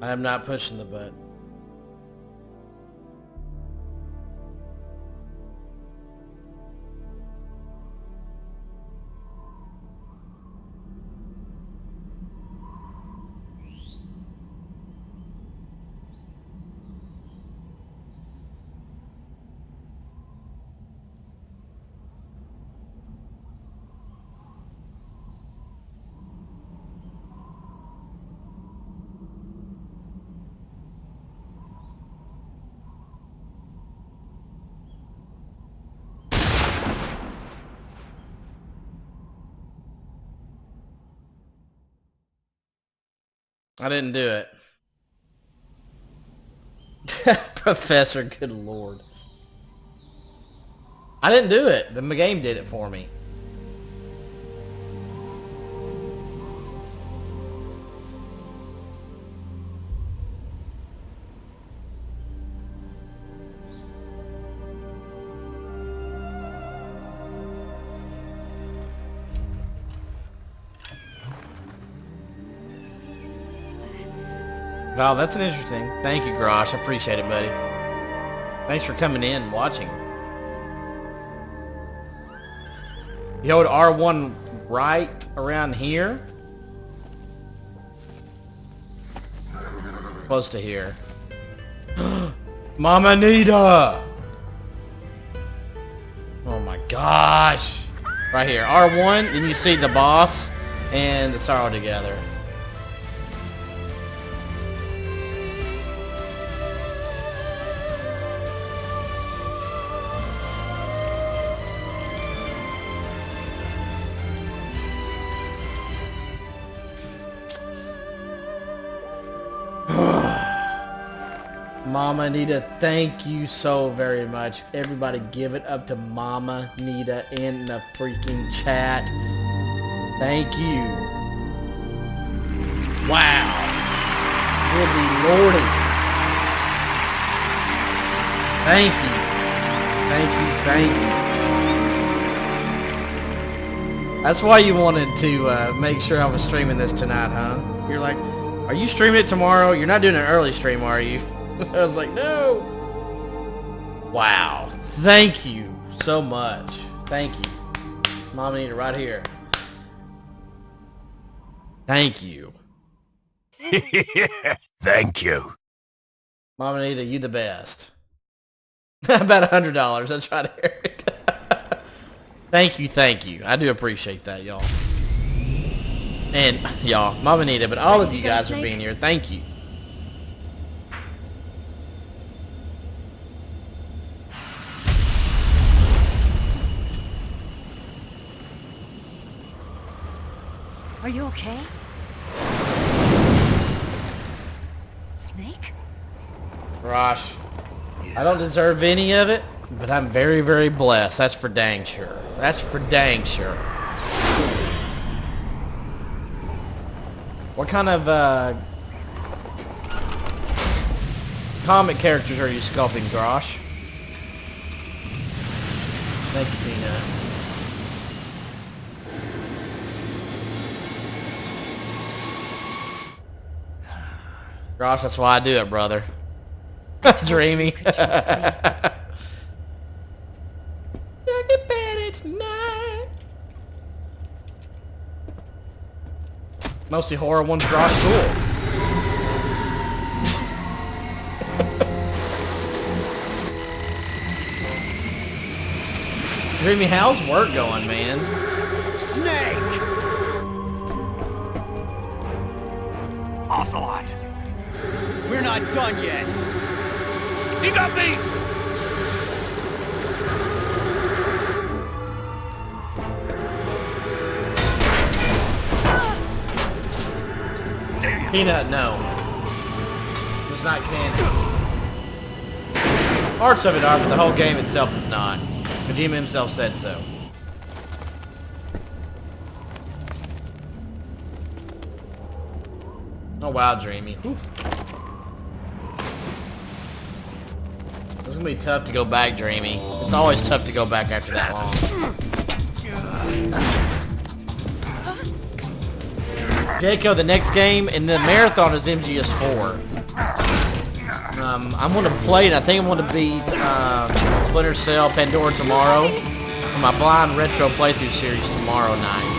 I am not pushing the button. I didn't do it. Professor, good lord. I didn't do it. The game did it for me. Wow, that's an interesting. Thank you, Grosh. I appreciate it, buddy. Thanks for coming in and watching. You hold R1 right around here. Close to here. Mama Nita! Oh my gosh. Right here. R1, then you see the boss and the sorrow together. Mama Nita, thank you so very much. Everybody give it up to Mama Nita in the freaking chat. Thank you. Wow. Good lordy. Thank you. Thank you. That's why you wanted to make sure I was streaming this tonight, huh? You're like, are you streaming it tomorrow? You're not doing an early stream, are you? I was like, no. Wow. Thank you so much. Thank you. Mom Anita right here. Thank you. Thank you. Mom Anita, you the best. About $100. That's right, Eric. Thank you. I do appreciate that, y'all. And y'all, Mom Anita, but all of you guys for being here. Thank you. Are you okay? Snake? Rosh, I don't deserve any of it, but I'm very, very blessed. That's for dang sure. That's for dang sure. What kind of comic characters are you sculpting, Grosh? Thank you, Peanut. Grosh, that's why I do it, brother. Dreamy. Mostly horror ones, Grosh, cool. Dreamy, how's work going, man? Snake! Ocelot! We're not done yet. He got me! Peanut, no. It's not canon. Parts of it are, but the whole game itself is not. Kojima himself said so. Oh wow, Dreamy. Whew. It's gonna be tough to go back, Dreamy. It's always tough to go back after that long. Jaco, the next game in the marathon is MGS4. I'm gonna play it. I think I'm gonna beat Splinter Cell Pandora tomorrow for my blind retro playthrough series tomorrow night.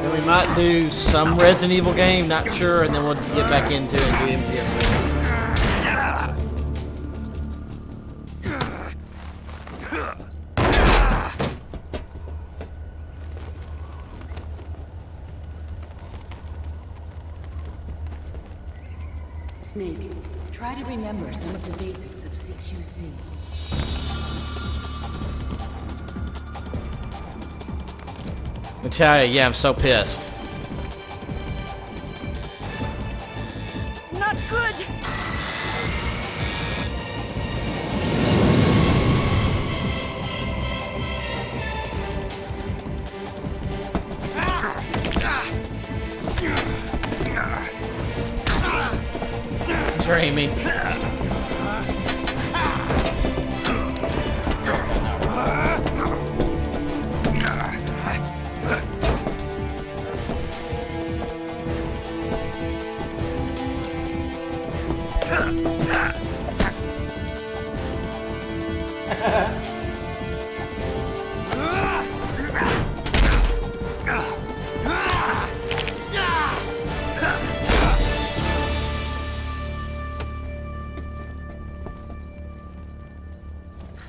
Then we might do some Resident Evil game, not sure, and then we'll get back into it and do MGS4. Snake, try to remember some of the basics of CQC. I tell you, yeah, I'm so pissed. Not good! Dreamy.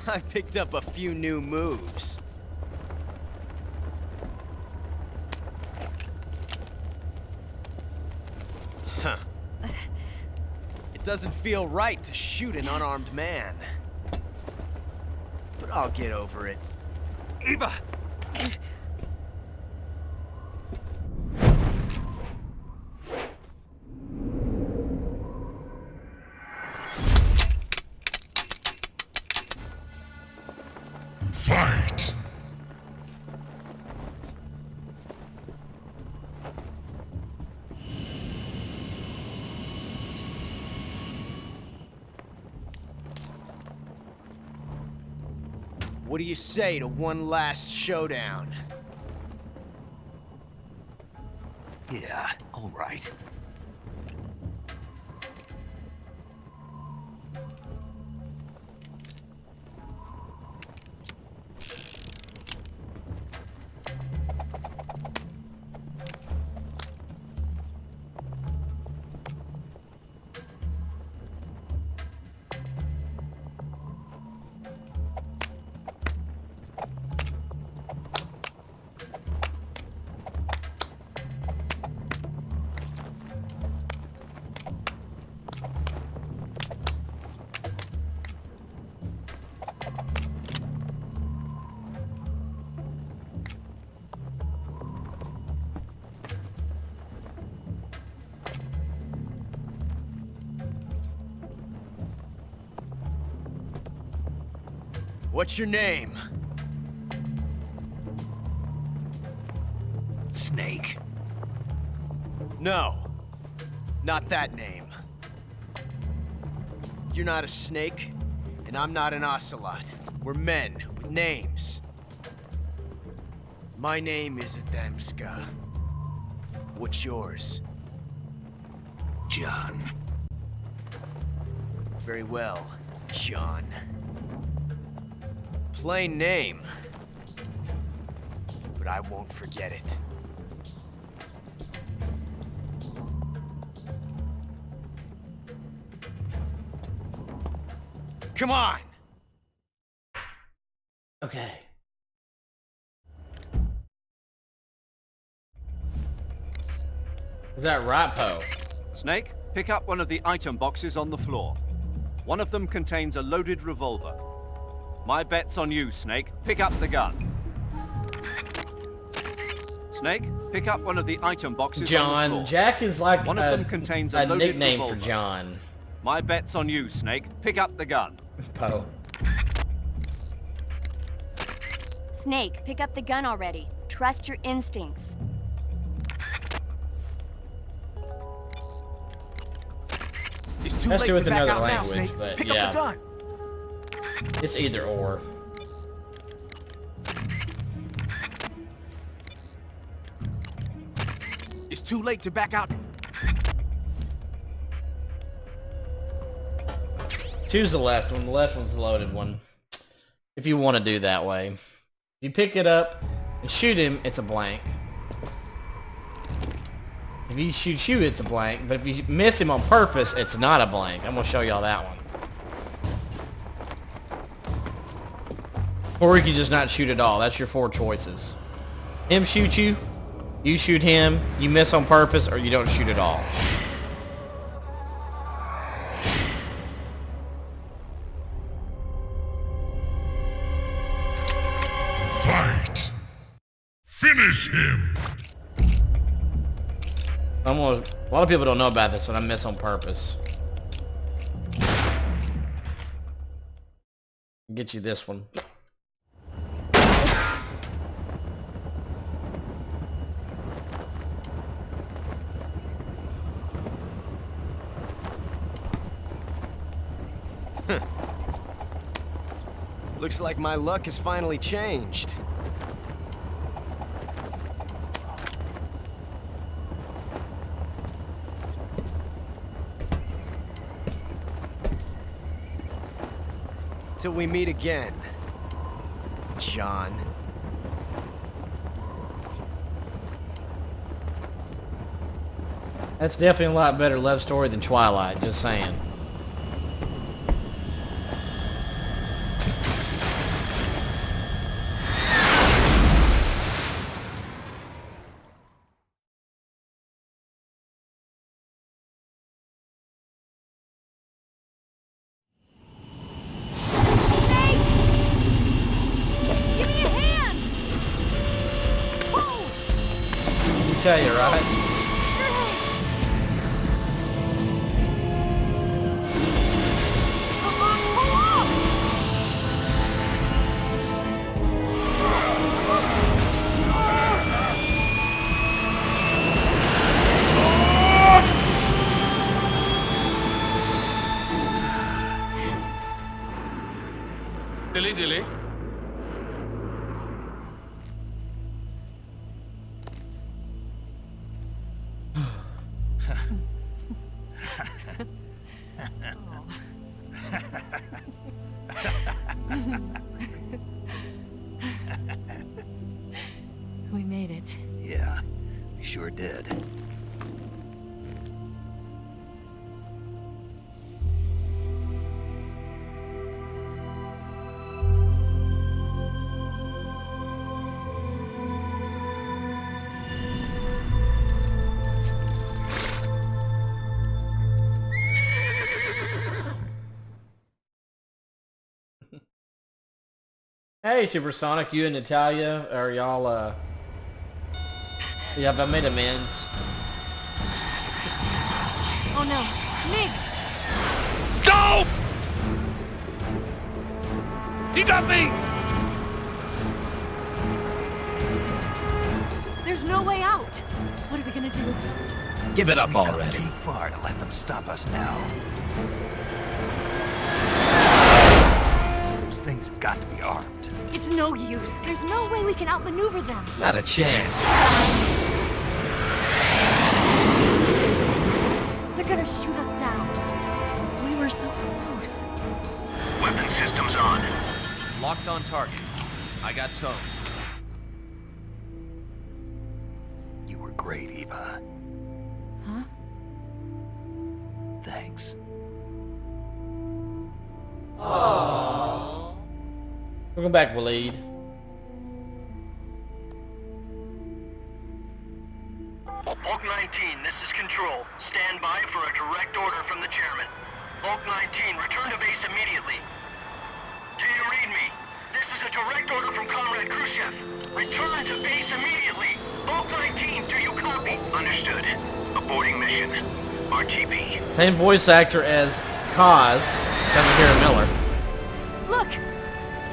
I picked up a few new moves. Huh. It doesn't feel right to shoot an unarmed man. But I'll get over it. Eva! What do you say to one last showdown? Yeah, all right. What's your name? Snake. No, not that name. You're not a snake, and I'm not an Ocelot. We're men with names. My name is Adamska. What's yours? John. Very well, John. Plain name. But I won't forget it. Come on! Okay. Is that right, Poe? Snake, pick up one of the item boxes on the floor. One of them contains a loaded revolver. My bet's on you, Snake. Pick up the gun. Snake, pick up one of the item boxes on the John. floor. Jack is like one of them contains a a loaded nickname revolver. for John. My bet's on you, Snake. Pick up the gun. Poe. Snake, pick up the gun already. Trust your instincts. It's too Has late to to with back another out now, language, Snake. but Pick yeah. up the gun. It's either or. It's too late to back out. Choose the left one. The left one's the loaded one. If you want to do that way. If you pick it up and shoot him, it's a blank. If you shoot you, it's a blank. But if you miss him on purpose, it's not a blank. I'm going to show y'all that one. Or you can just not shoot at all. That's your 4 choices. Him shoot you, you shoot him, you miss on purpose, or you don't shoot at all. Fight! Finish him! A lot of people don't know about this, but I miss on purpose. Get you this one. Looks like my luck has finally changed. Till we meet again, John. That's definitely a lot better love story than Twilight, just saying. Give me a hand! Whoa! I tell you, right? Come on, pull up! Dilly dilly. We made it. Yeah, we sure did. Hey, Supersonic, you and Natalia, are y'all, yeah, I made amends. Oh no, Migs! Go! He got me! There's no way out. What are we gonna do? Give it up We've come already. too far to let them stop us now. Those things have got to be armed. It's no use. There's no way we can outmaneuver them. Not a chance. They're gonna shoot us down. We were so close. Weapon systems on. Locked on target. I got towed. You were great, Eva. Huh? Thanks. Welcome back, Waleed. Bulk 19, this is Control. Stand by for a direct order from the chairman. Bulk 19, return to base immediately. Do you read me? This is a direct order from Comrade Khrushchev. Return to base immediately. Bulk 19, do you copy? Understood. Aborting mission. RTB. Same voice actor as Kaz, Kevin Miller. Look!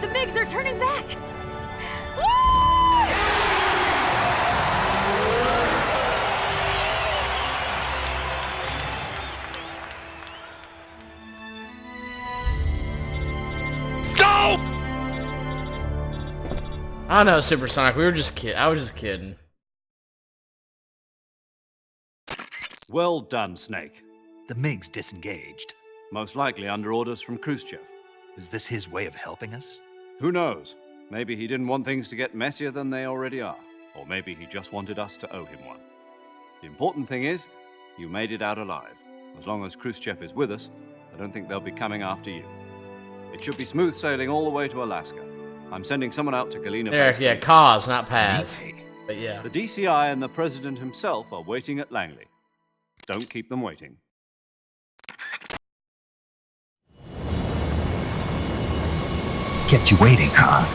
The MiGs are turning back! Go! I know, Supersonic. We were just kidding. I was just kidding. Well done, Snake. The MiGs disengaged. Most likely under orders from Khrushchev. Is this his way of helping us? Who knows? Maybe he didn't want things to get messier than they already are. Or maybe he just wanted us to owe him one. The important thing is, you made it out alive. As long as Khrushchev is with us, I don't think they'll be coming after you. It should be smooth sailing all the way to Alaska. I'm sending someone out to Galena. There, yeah, Kaz, not Paz. Maybe. But yeah. The DCI and the President himself are waiting at Langley. Don't keep them waiting. Kept you waiting, huh?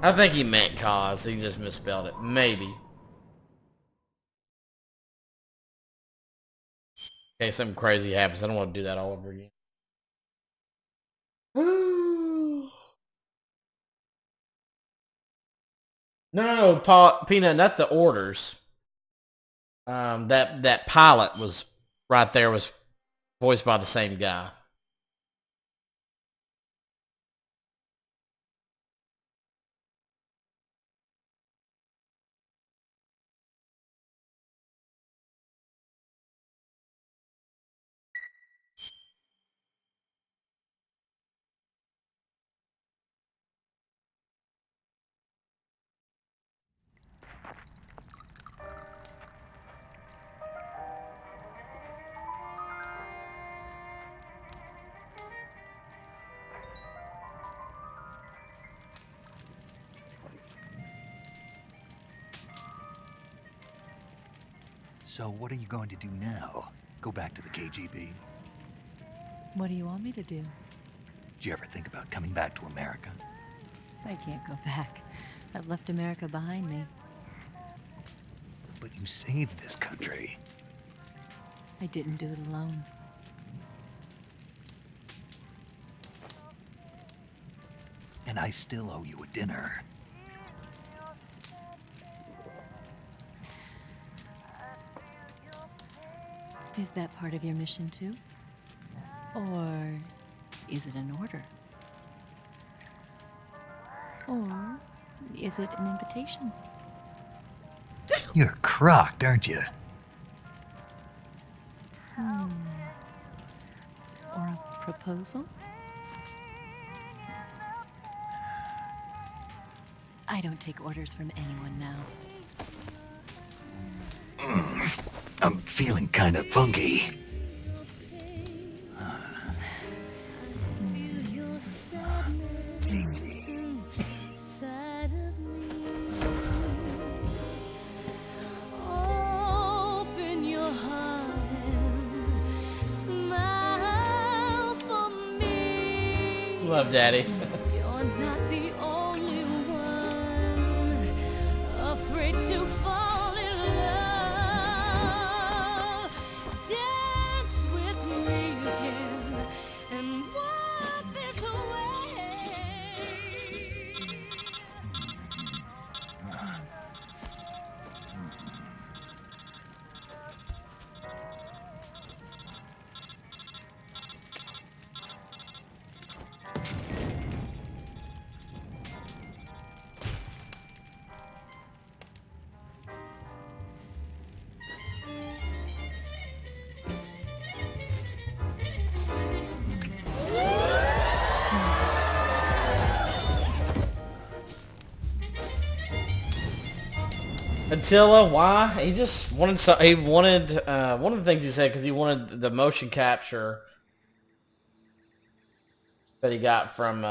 I think he meant Kaz. He just misspelled it. Maybe. Okay, something crazy happens. I don't want to do that all over again. No, Paul, Peanut, not the orders. That pilot was right there, was voiced by the same guy. So what are you going to do now? Go back to the KGB? What do you want me to do? Did you ever think about coming back to America? I can't go back. I've left America behind me. But you saved this country. I didn't do it alone. And I still owe you a dinner. Is that part of your mission too? Or is it an order? Or is it an invitation? You're crocked, aren't you? Or a proposal? I don't take orders from anyone now. I'm feeling kind of funky. Open your heart and smile for me. Love Daddy. You're not the only one afraid to fall in love. Dance with me again and wipe this away. Attila, why? He just wanted some. He wanted one of the things he said because he wanted the motion capture that he got from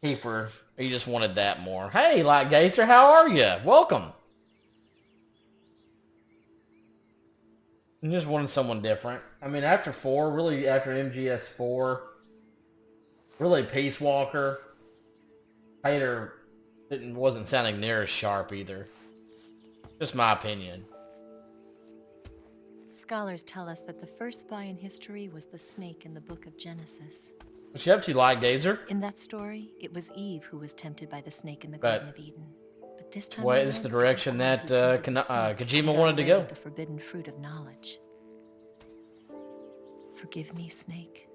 Kiefer. He just wanted that more. Hey, Light Gazer, how are you? Welcome. He just wanted someone different. I mean, after 4, really after MGS 4, really Peace Walker, Hater wasn't sounding near as sharp either. Just my opinion. Scholars tell us that the first spy in history was the snake in the book of Genesis. What you up to, Light Gazer? In that story, it was Eve who was tempted by the snake in the But Garden of Eden. But this time Well, around, it's the direction it was that God who tempted the snake Kojima and wanted to got go. away with the forbidden fruit of knowledge. Forgive me, Snake.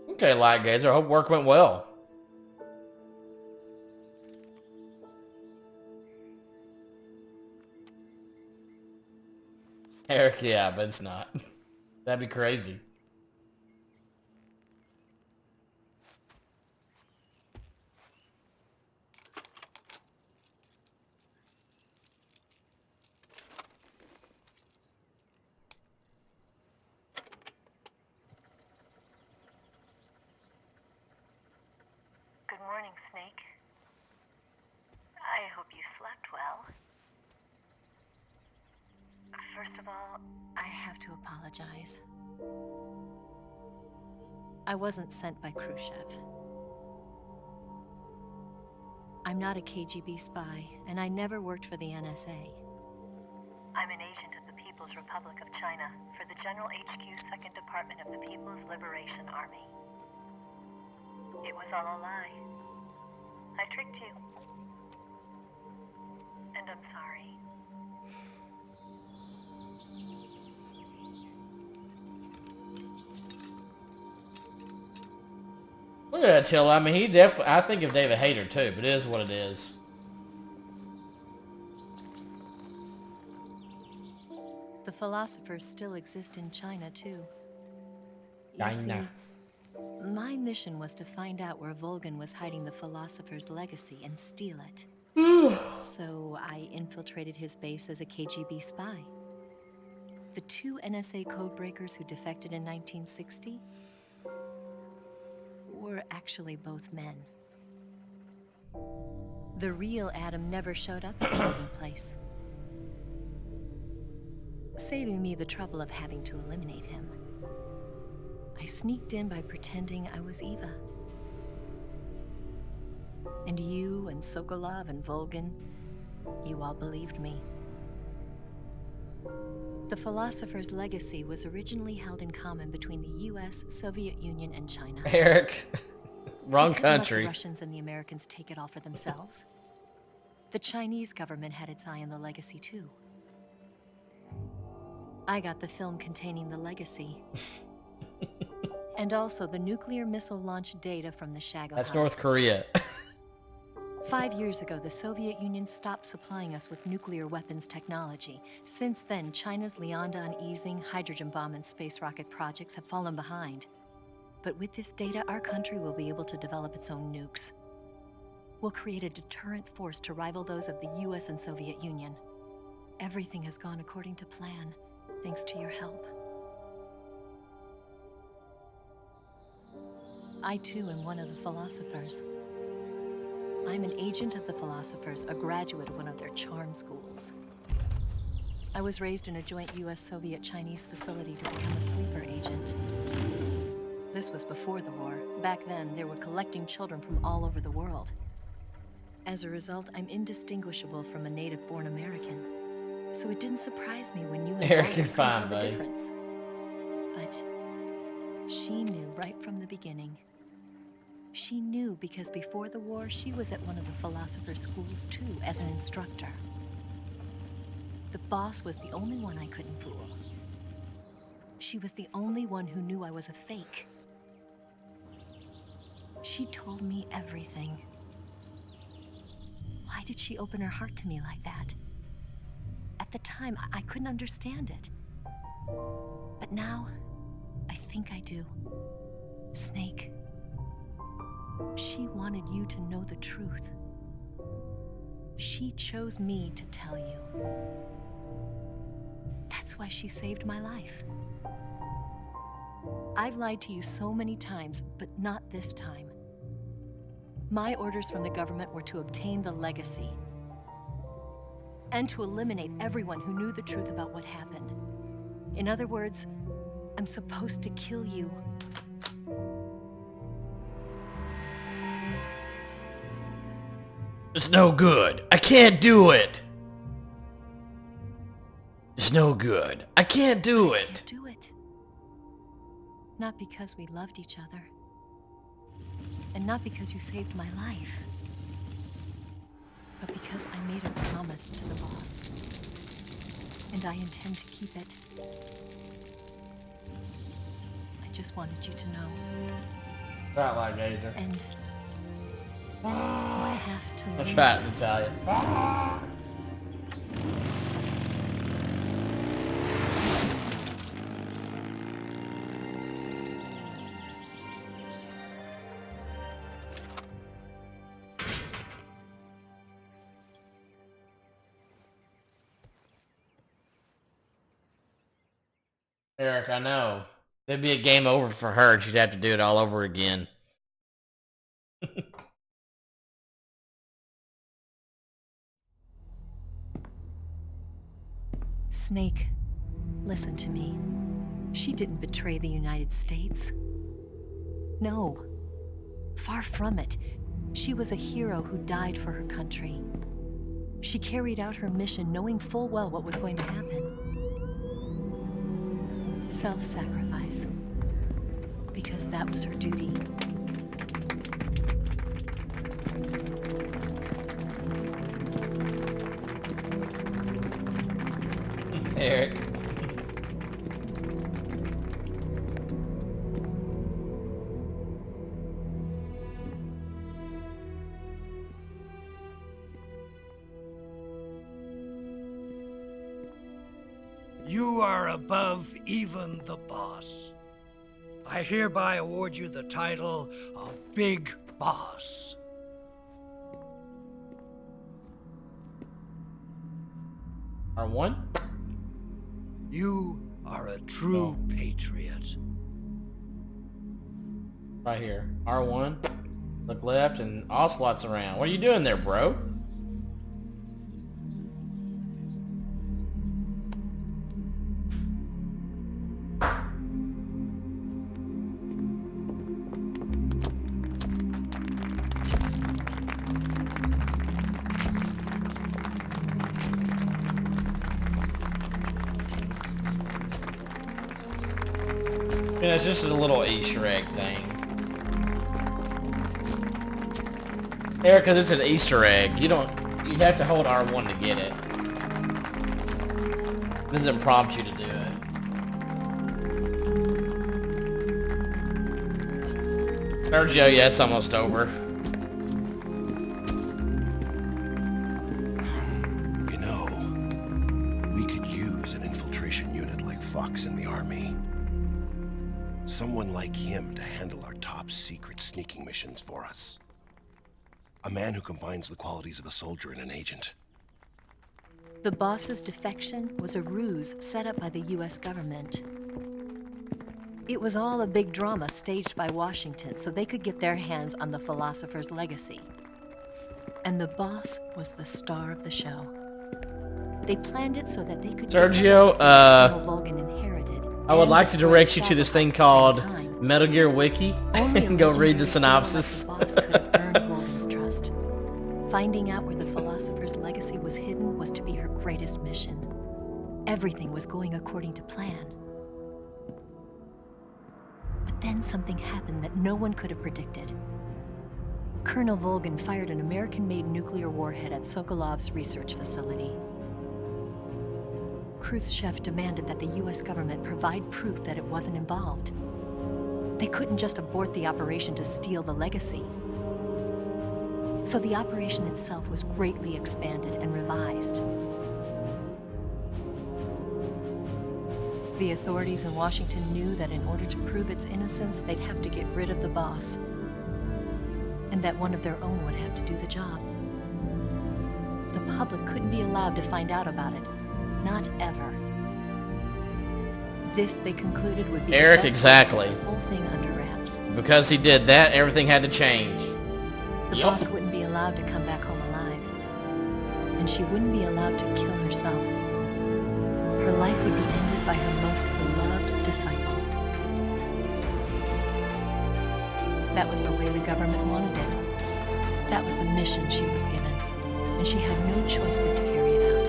Okay, Light Gazer. I hope work went well. Eric, yeah, but it's not. That'd be crazy. Good morning, Snake. I hope you slept well. First of all, I have to apologize. I wasn't sent by Khrushchev. I'm not a KGB spy, and I never worked for the NSA. I'm an agent of the People's Republic of China for the General HQ 2nd Department of the People's Liberation Army. It was all a lie. I tricked you. And I'm sorry. Look at that, Till. I mean, he definitely. I think of David Hayter too, but it is what it is. The philosophers still exist in China, too. You China. see, my mission was to find out where Volgan was hiding the philosopher's legacy and steal it. So I infiltrated his base as a KGB spy. The 2 NSA codebreakers who defected in 1960 were actually both men. The real Adam never showed up at the meeting place, saving me the trouble of having to eliminate him. I sneaked in by pretending I was Eva. And you and Sokolov and Volgan, you all believed me. The philosopher's legacy was originally held in common between the US, Soviet Union, and China. Eric, wrong They couldn't let country. the Russians and the Americans take it all for themselves. The Chinese government had its eye on the legacy too. I got the film containing the legacy. And also the nuclear missile launch data from the Shagohod. That's North Korea. 5 years ago, the Soviet Union stopped supplying us with nuclear weapons technology. Since then, China's Lianda and Easing, hydrogen bomb, and space rocket projects have fallen behind. But with this data, our country will be able to develop its own nukes. We'll create a deterrent force to rival those of the US and Soviet Union. Everything has gone according to plan, thanks to your help. I too am one of the philosophers. I'm an agent of the philosophers, a graduate of one of their charm schools. I was raised in a joint US-Soviet-Chinese facility to become a sleeper agent. This was before the war. Back then, they were collecting children from all over the world. As a result, I'm indistinguishable from a native-born American. So it didn't surprise me when you and Eric, I you're couldn't fine, tell the buddy. difference. But she knew right from the beginning. She knew because before the war, she was at one of the philosopher's schools too, as an instructor. The boss was the only one I couldn't fool. She was the only one who knew I was a fake. She told me everything. Why did she open her heart to me like that? At the time, I couldn't understand it. But now, I think I do. Snake. She wanted you to know the truth. She chose me to tell you. That's why she saved my life. I've lied to you so many times, but not this time. My orders from the government were to obtain the legacy and to eliminate everyone who knew the truth about what happened. In other words, I'm supposed to kill you. It's no good. I can't do it. It's no good. I can't do I it. can't do it. Not because we loved each other. And not because you saved my life. But because I made a promise to the boss. And I intend to keep it. I just wanted you to know. Not like Gazer. And you have to I leave. tried in Italian. Eric, I know. There'd be a game over for her. She'd have to do it all over again. Snake, listen to me. She didn't betray the United States. No. Far from it. She was a hero who died for her country. She carried out her mission knowing full well what was going to happen. Self-sacrifice. Because that was her duty. Eric. You are above even the boss. I hereby award you the title of Big Boss. R1? You are a true patriot. Right here. R1. Look left and Ocelot's around. What are you doing there, bro? Yeah, it's just a little Easter egg thing. Eric, because it's an Easter egg. You have to hold R1 to get it. It doesn't prompt you to do it. Sergio, yeah, it's almost over. You know, we could use an infiltration unit like Fox in the army. Someone like him to handle our top secret sneaking missions for us. A man who combines the qualities of a soldier and an agent. The boss's defection was a ruse set up by the US government. It was all a big drama staged by Washington so they could get their hands on the philosopher's legacy. And the boss was the star of the show. They planned it so that they could Sergio, Vulcan inherited. I would like to direct you to this thing called Metal Gear Wiki and go read the synopsis. The boss could have earned Vulcan's trust. Finding out where the philosopher's legacy was hidden was to be her greatest mission. Everything was going according to plan. But then something happened that no one could have predicted. Colonel Volgan fired an American-made nuclear warhead at Sokolov's research facility. Khrushchev demanded that the US government provide proof that it wasn't involved. They couldn't just abort the operation to steal the legacy. So the operation itself was greatly expanded and revised. The authorities in Washington knew that in order to prove its innocence, they'd have to get rid of the boss, and that one of their own would have to do the job. The public couldn't be allowed to find out about it. Not ever. This, they concluded, would be Eric, the best exactly. way to keep the whole thing under wraps. Because he did that, everything had to change. The boss wouldn't be allowed to come back home alive, and she wouldn't be allowed to kill herself. Her life would be ended by her most beloved disciple. That was the way the government wanted it. That was the mission she was given, and she had no choice but to carry it out.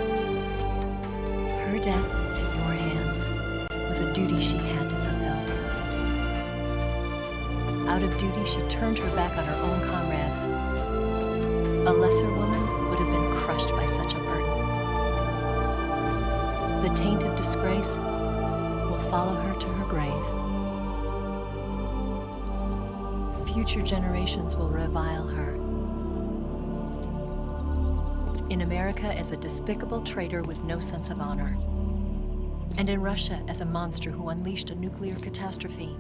Her death at your hands was a duty she had to fulfill. Out of duty, she turned her back on her own comrades. A lesser woman would have been crushed by such a burden. The taint of disgrace will follow her to her grave. Future generations will revile her. In America as a despicable traitor with no sense of honor. And in Russia as a monster who unleashed a nuclear catastrophe.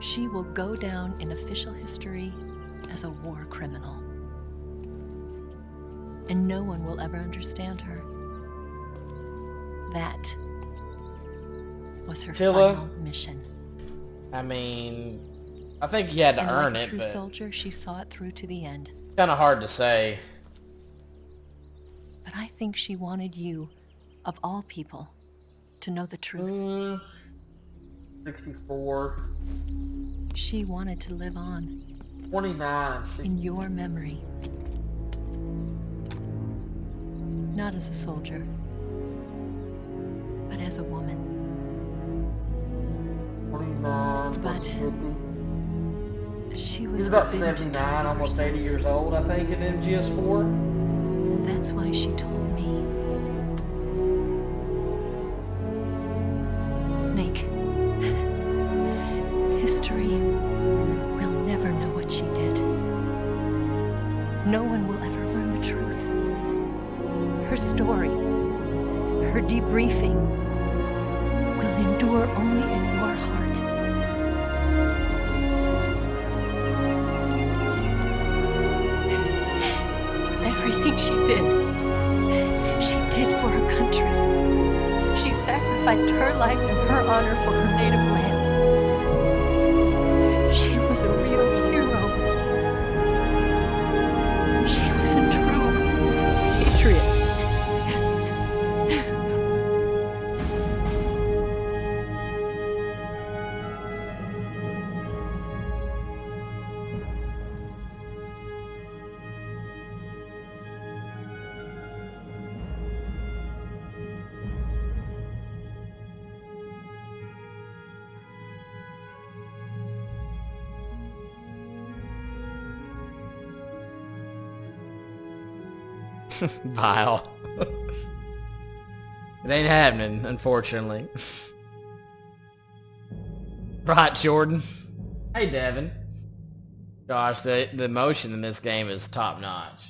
She will go down in official history as a war criminal. And no one will ever understand her. That was her final mission. I mean, I think you had to earn like a it, true but soldier, she saw it through to the end. kind of hard to say. But I think she wanted you, of all people, to know the truth. 64. She wanted to live on. 29. In your memory. Not as a soldier, but as a woman. 29. But she was He's about forbidden to 79, tell you almost 80 herself. years old, I think, in MGS4. And that's why she told me. Snake, history will never know what she did. No one will ever learn the truth. Her story, her debriefing, will endure only in your heart. Everything she did for her country. She sacrificed her life and her honor for her native land. She was a real hero. She was a true patriot. Vile. It ain't happening, unfortunately. Right, Jordan? Hey, Devin. Gosh, the motion in this game is top notch.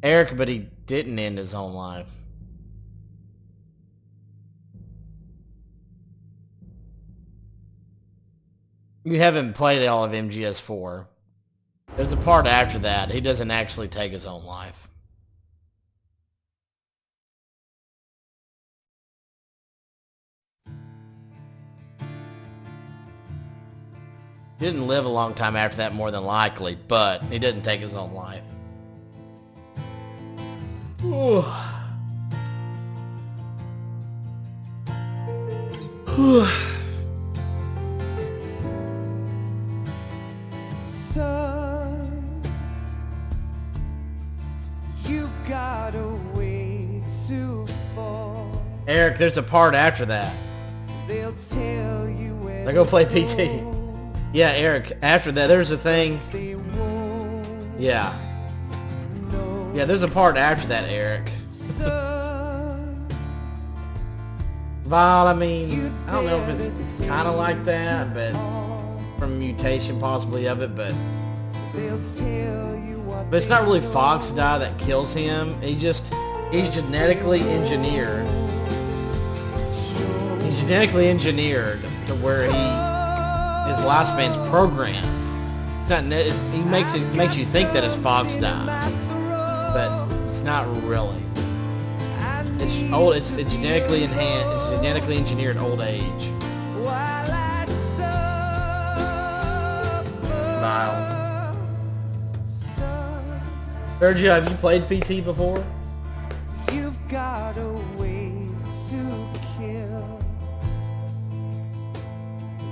Eric, but he didn't end his own life. You haven't played all of MGS4. There's a part after that. He doesn't actually take his own life. He didn't live a long time after that, more than likely, but he didn't take his own life. Ooh. Son, you've got a way to fall. Eric, there's a part after that. They'll tell you where I go play PT. Yeah, Eric, after that, there's a thing. Yeah. Yeah, there's a part after that, Eric. Well, I mean, I don't know if it's kind of like that, but from mutation possibly of it, but it's not really Fox Die that kills him. He's genetically engineered. He's genetically engineered to where his lifespan's programmed. It's not. He makes you think that it's Fox Die, but it's not really. It's old. It's genetically enhanced. It's genetically engineered old age. Vile. Sergio, have you played PT before? You've got a way to kill.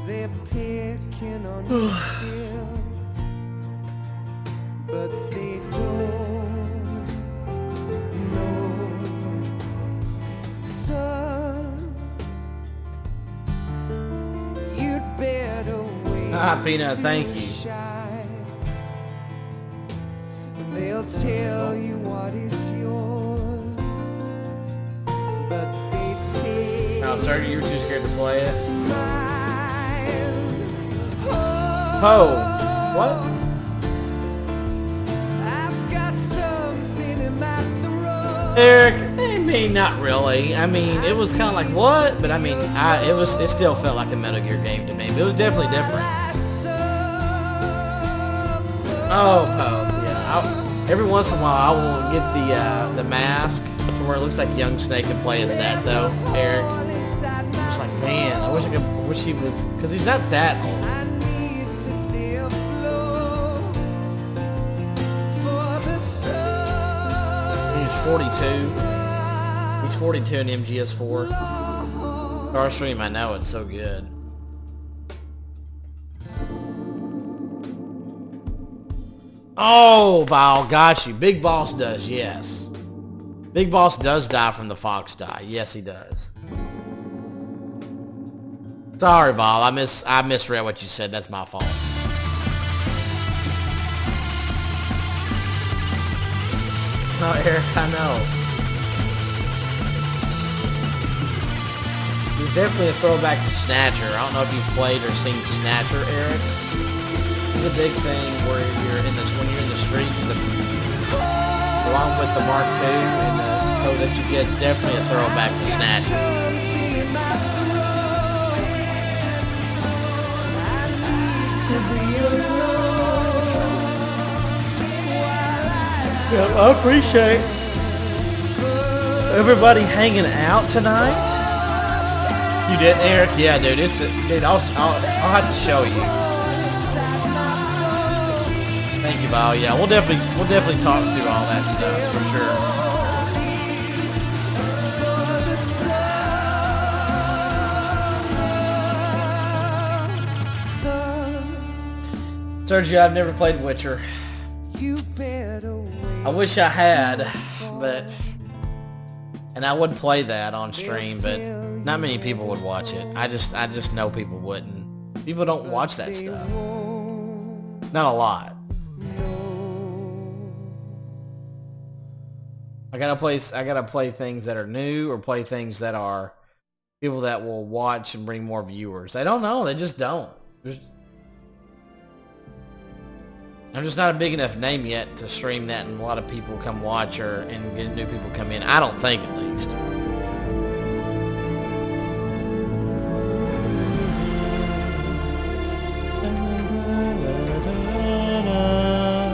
They're picking on you still, but they don't know. Son, you'd better wait. Ah, Peanut, thank you. They'll tell you what is yours, but they take. No, sir, you were too scared to play it. Oh, what? I've got something in my throat. Eric, I mean, not really. I mean, it was kind of like what, but I mean, it still felt like a Metal Gear game to me. But it was definitely different. Oh, Poe, yeah. Every once in a while, I will get the mask to where it looks like young Snake can play as that, though. Eric, it's like, man, I wish he was, because he's not that old. He's 42. He's 42 in MGS4. Starstream, I know, it's so good. Oh, Val, got you. Big Boss does, yes. Big Boss does die from the Fox Die. Yes, he does. Sorry, Val. I misread what you said. That's my fault. Oh, Eric, I know. He's definitely a throwback to Snatcher. I don't know if you've played or seen Snatcher, Eric. It's a big thing where when you're in the streets, along with the Mark II and the code that you get, it's definitely a throwback to Snatcher. Yeah, I appreciate everybody hanging out tonight. You did, Eric? Yeah, dude. Dude. I'll have to show you. Thank you, Val. Yeah, we'll definitely talk through all that stuff for sure. Sergio, I've never played Witcher. I wish I had, and I would play that on stream, but not many people would watch it. I just know people wouldn't. People don't watch that stuff. Not a lot. I gotta play things that are new, or play things that are people that will watch and bring more viewers. They don't know. They just don't. I'm just not a big enough name yet to stream that and a lot of people come watch or and get new people come in. I don't think, at least.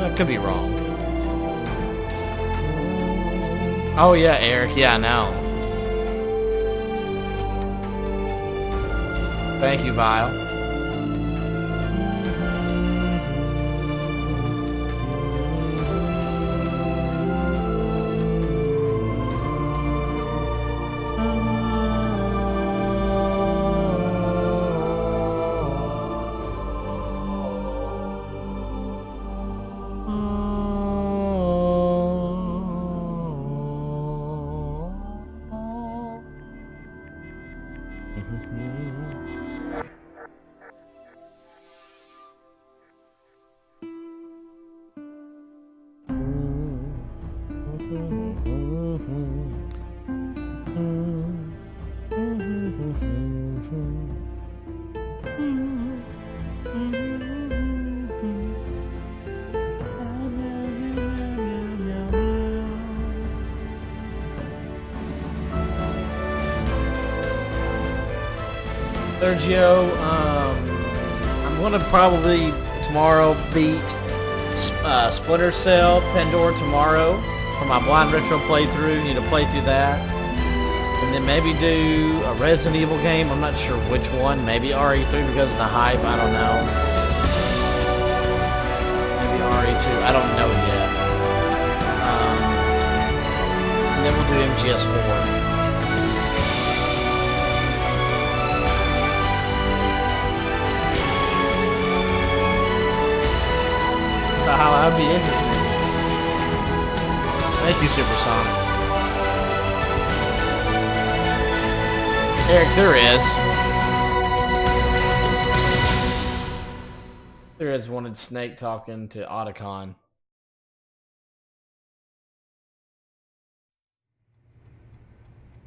I could be wrong. Oh yeah, Eric. Yeah, I know. Thank you, Vile. Sergio, I'm gonna probably tomorrow beat Splinter Cell Pandora tomorrow for my blind retro playthrough. Need to play through that, and then maybe do a Resident Evil game. I'm not sure which one. Maybe RE3 because of the hype. I don't know. Maybe RE2. I don't know yet. And then we'll do MGS4. How I'd be interested. Thank you, Supersonic. Eric, there is wanted Snake talking to Otacon.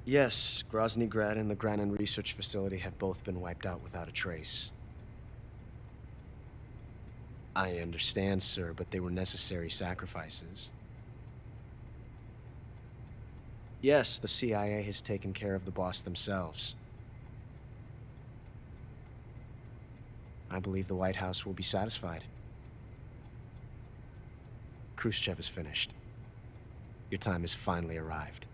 Yes, Grozny Grad and the Granin Research Facility have both been wiped out without a trace. I understand, sir, but they were necessary sacrifices. Yes, the CIA has taken care of the boss themselves. I believe the White House will be satisfied. Khrushchev is finished. Your time has finally arrived.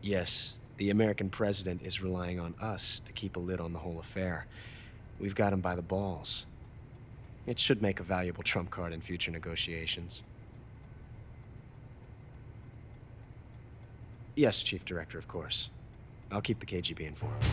Yes, the American president is relying on us to keep a lid on the whole affair. We've got him by the balls. It should make a valuable trump card in future negotiations. Yes, Chief Director, of course. I'll keep the KGB informed.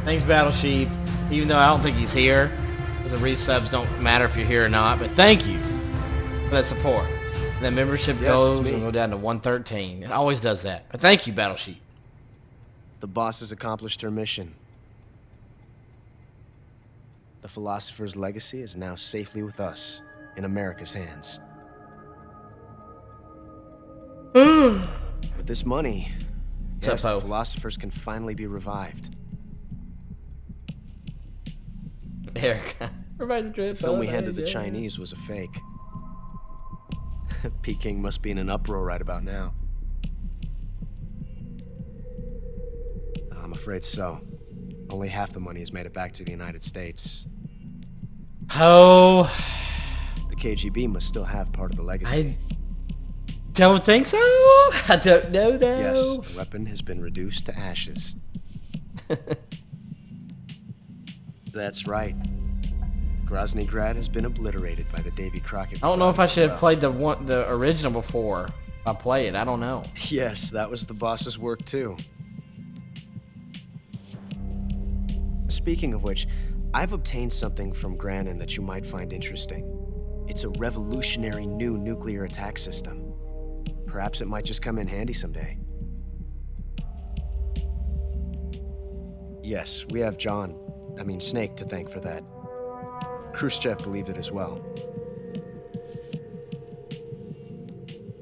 Thanks, Battle Sheep. Even though I don't think he's here, because the resubs don't matter if you're here or not, but thank you for that support. And then membership goes and go down to 113. It always does that. But thank you, Battle Sheep. The boss has accomplished her mission. The philosopher's legacy is now safely with us, in America's hands. With this money, yes, the philosophers can finally be revived. Eric, the film we handed the Chinese was a fake. Peking must be in an uproar right about now. I'm afraid so. Only half the money has made it back to the United States. Oh. The KGB must still have part of the legacy. I don't think so. I don't know, though. Yes, the weapon has been reduced to ashes. That's right. Grozny Grad has been obliterated by the Davy Crockett. I don't know if I should have played the original before I play it. I don't know. Yes, that was the boss's work too. Speaking of which, I've obtained something from Granin that you might find interesting. It's a revolutionary new nuclear attack system. Perhaps it might just come in handy someday. Yes, we have Snake to thank for that. Khrushchev believed it as well.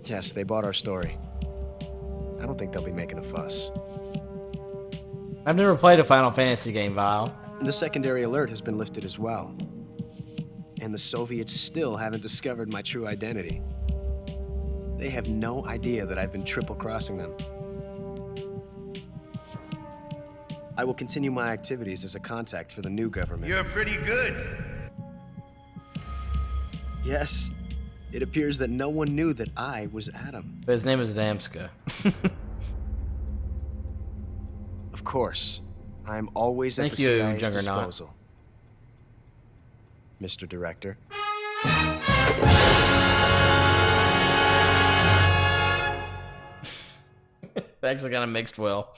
Yes, they bought our story. I don't think they'll be making a fuss. I've never played a Final Fantasy game, Vile. The secondary alert has been lifted as well. And the Soviets still haven't discovered my true identity. They have no idea that I've been triple-crossing them. I will continue my activities as a contact for the new government. You're pretty good. Yes. It appears that no one knew that I was Adam. But his name is Damska. Of course. I'm always at Thank the you, CIA's Juggernaut. disposal. Mr. Director. Actually kind of mixed well.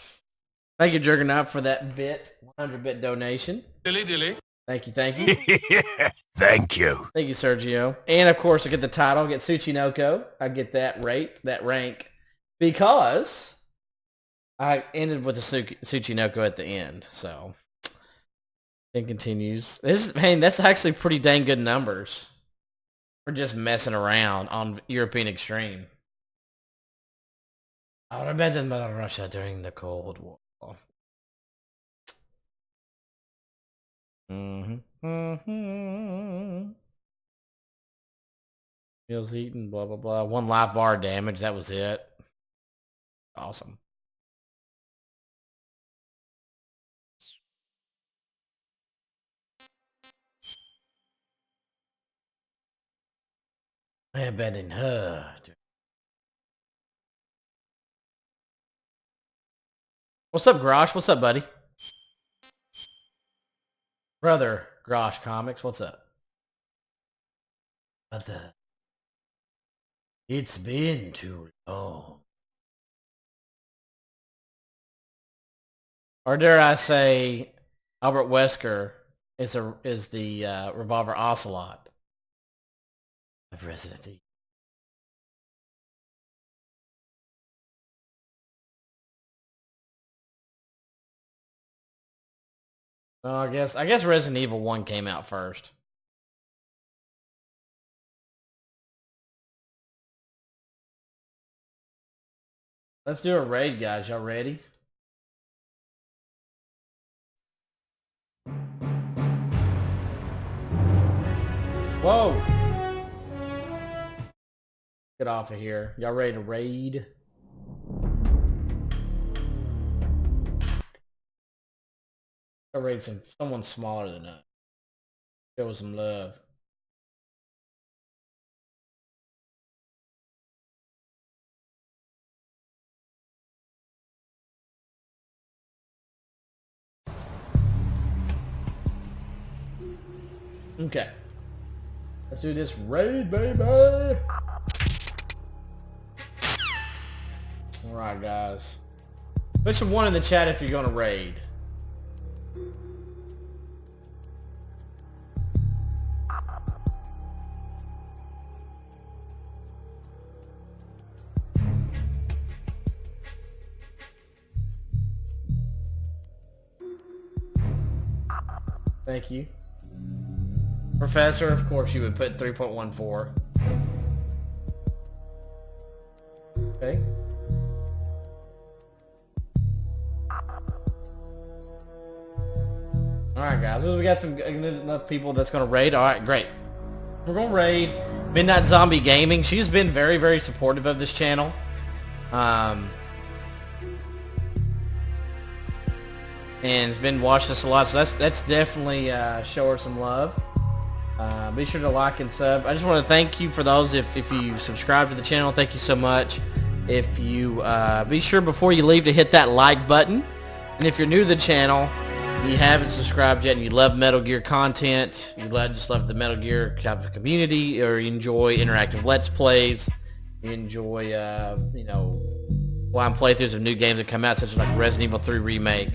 Thank you, Juggernaut, for that 100-bit donation. Dilly. Thank you, thank you. Thank you. Thank you, Sergio. And of course, I get the title, I get Tsuchinoko. I get that rank, because I ended with the Tsuchinoko at the end. So it continues. That's actually pretty dang good numbers for just messing around on European Extreme. I would have been about Russia during the Cold War. Meals eaten, blah blah blah. 1 life bar damage, that was it. Awesome. I abandoned her. What's up, Grosh? What's up, buddy? Brother Grosh Comics, what's up? Brother. It's been too long. Or dare I say, Albert Wesker is the revolver Ocelot of Resident Evil. I guess Resident Evil 1 came out first. Let's do a raid, guys. Y'all ready? Whoa! Get off of here. Y'all ready to raid? I'll raid someone smaller than us. Show some love. Okay. Let's do this raid, baby! Alright, guys. Put some 1 in the chat if you're gonna raid. Thank you. Professor, of course you would put 3.14. Okay. Alright guys, we got some enough people that's gonna raid. Alright, great. We're gonna raid Midnight Zombie Gaming. She's been very, very supportive of this channel. And has been watching us a lot, so that's definitely show her some love. Be sure to like and sub. I just want to thank you for those if you subscribe to the channel. Thank you so much. If you be sure before you leave to hit that like button, and if you're new to the channel, you haven't subscribed yet, and you love Metal Gear content, just love the Metal Gear community, or you enjoy interactive Let's Plays, you enjoy blind playthroughs of new games that come out, such as like Resident Evil 3 Remake.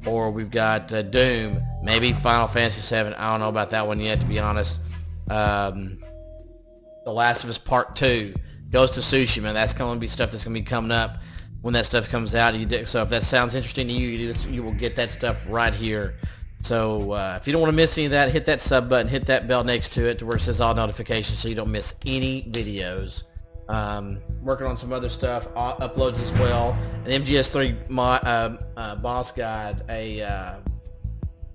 Or we've got Doom, maybe Final Fantasy 7. I don't know about that one yet, to be honest. The Last of Us Part 2, Ghost of Tsushima. That's going to be stuff that's going to be coming up. when that stuff comes out. So if that sounds interesting to you, you will get that stuff right here. So if you don't want to miss any of that, hit that sub button, hit that bell next to it to where it says all notifications so you don't miss any videos. Working on some other stuff, uploads as well. An MGS3 boss guide, a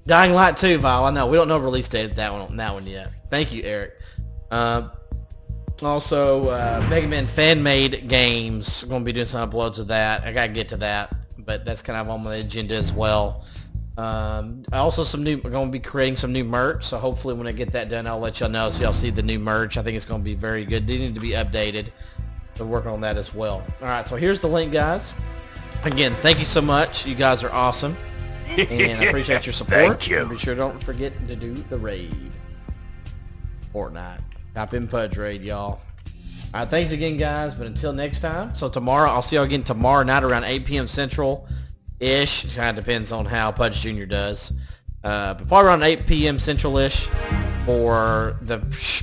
Dying Light 2 Val. I know we don't know release date on that one yet. Thank you, Eric. Also, Mega Man fan-made games. I'm going to be doing some uploads of that. I got to get to that, but that's kind of on my agenda as well. Also, we're going to be creating some new merch, so hopefully when I get that done, I'll let y'all know so y'all see the new merch. I think it's going to be very good. They need to be updated. So working on that as well. All right, so here's the link, guys. Again, thank you so much. You guys are awesome, and I appreciate your support. Thank you. And be sure don't forget to do the raid. Fortnite. Type in Pudge raid, y'all. All right, thanks again, guys. But until next time, so tomorrow, I'll see y'all again tomorrow night around 8 p.m. Central. Ish. Kind of depends on how Pudge Jr. does. But probably around 8 p.m. Central-ish for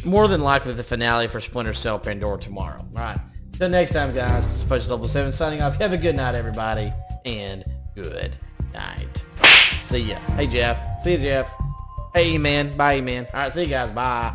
more than likely the finale for Splinter Cell Pandora tomorrow. All right. Until next time, guys. This is Pudge 007 signing off. Have a good night, everybody, and good night. See ya. Hey, Jeff. See ya, Jeff. Hey, E-Man. Bye, E-Man. All right, see you guys. Bye.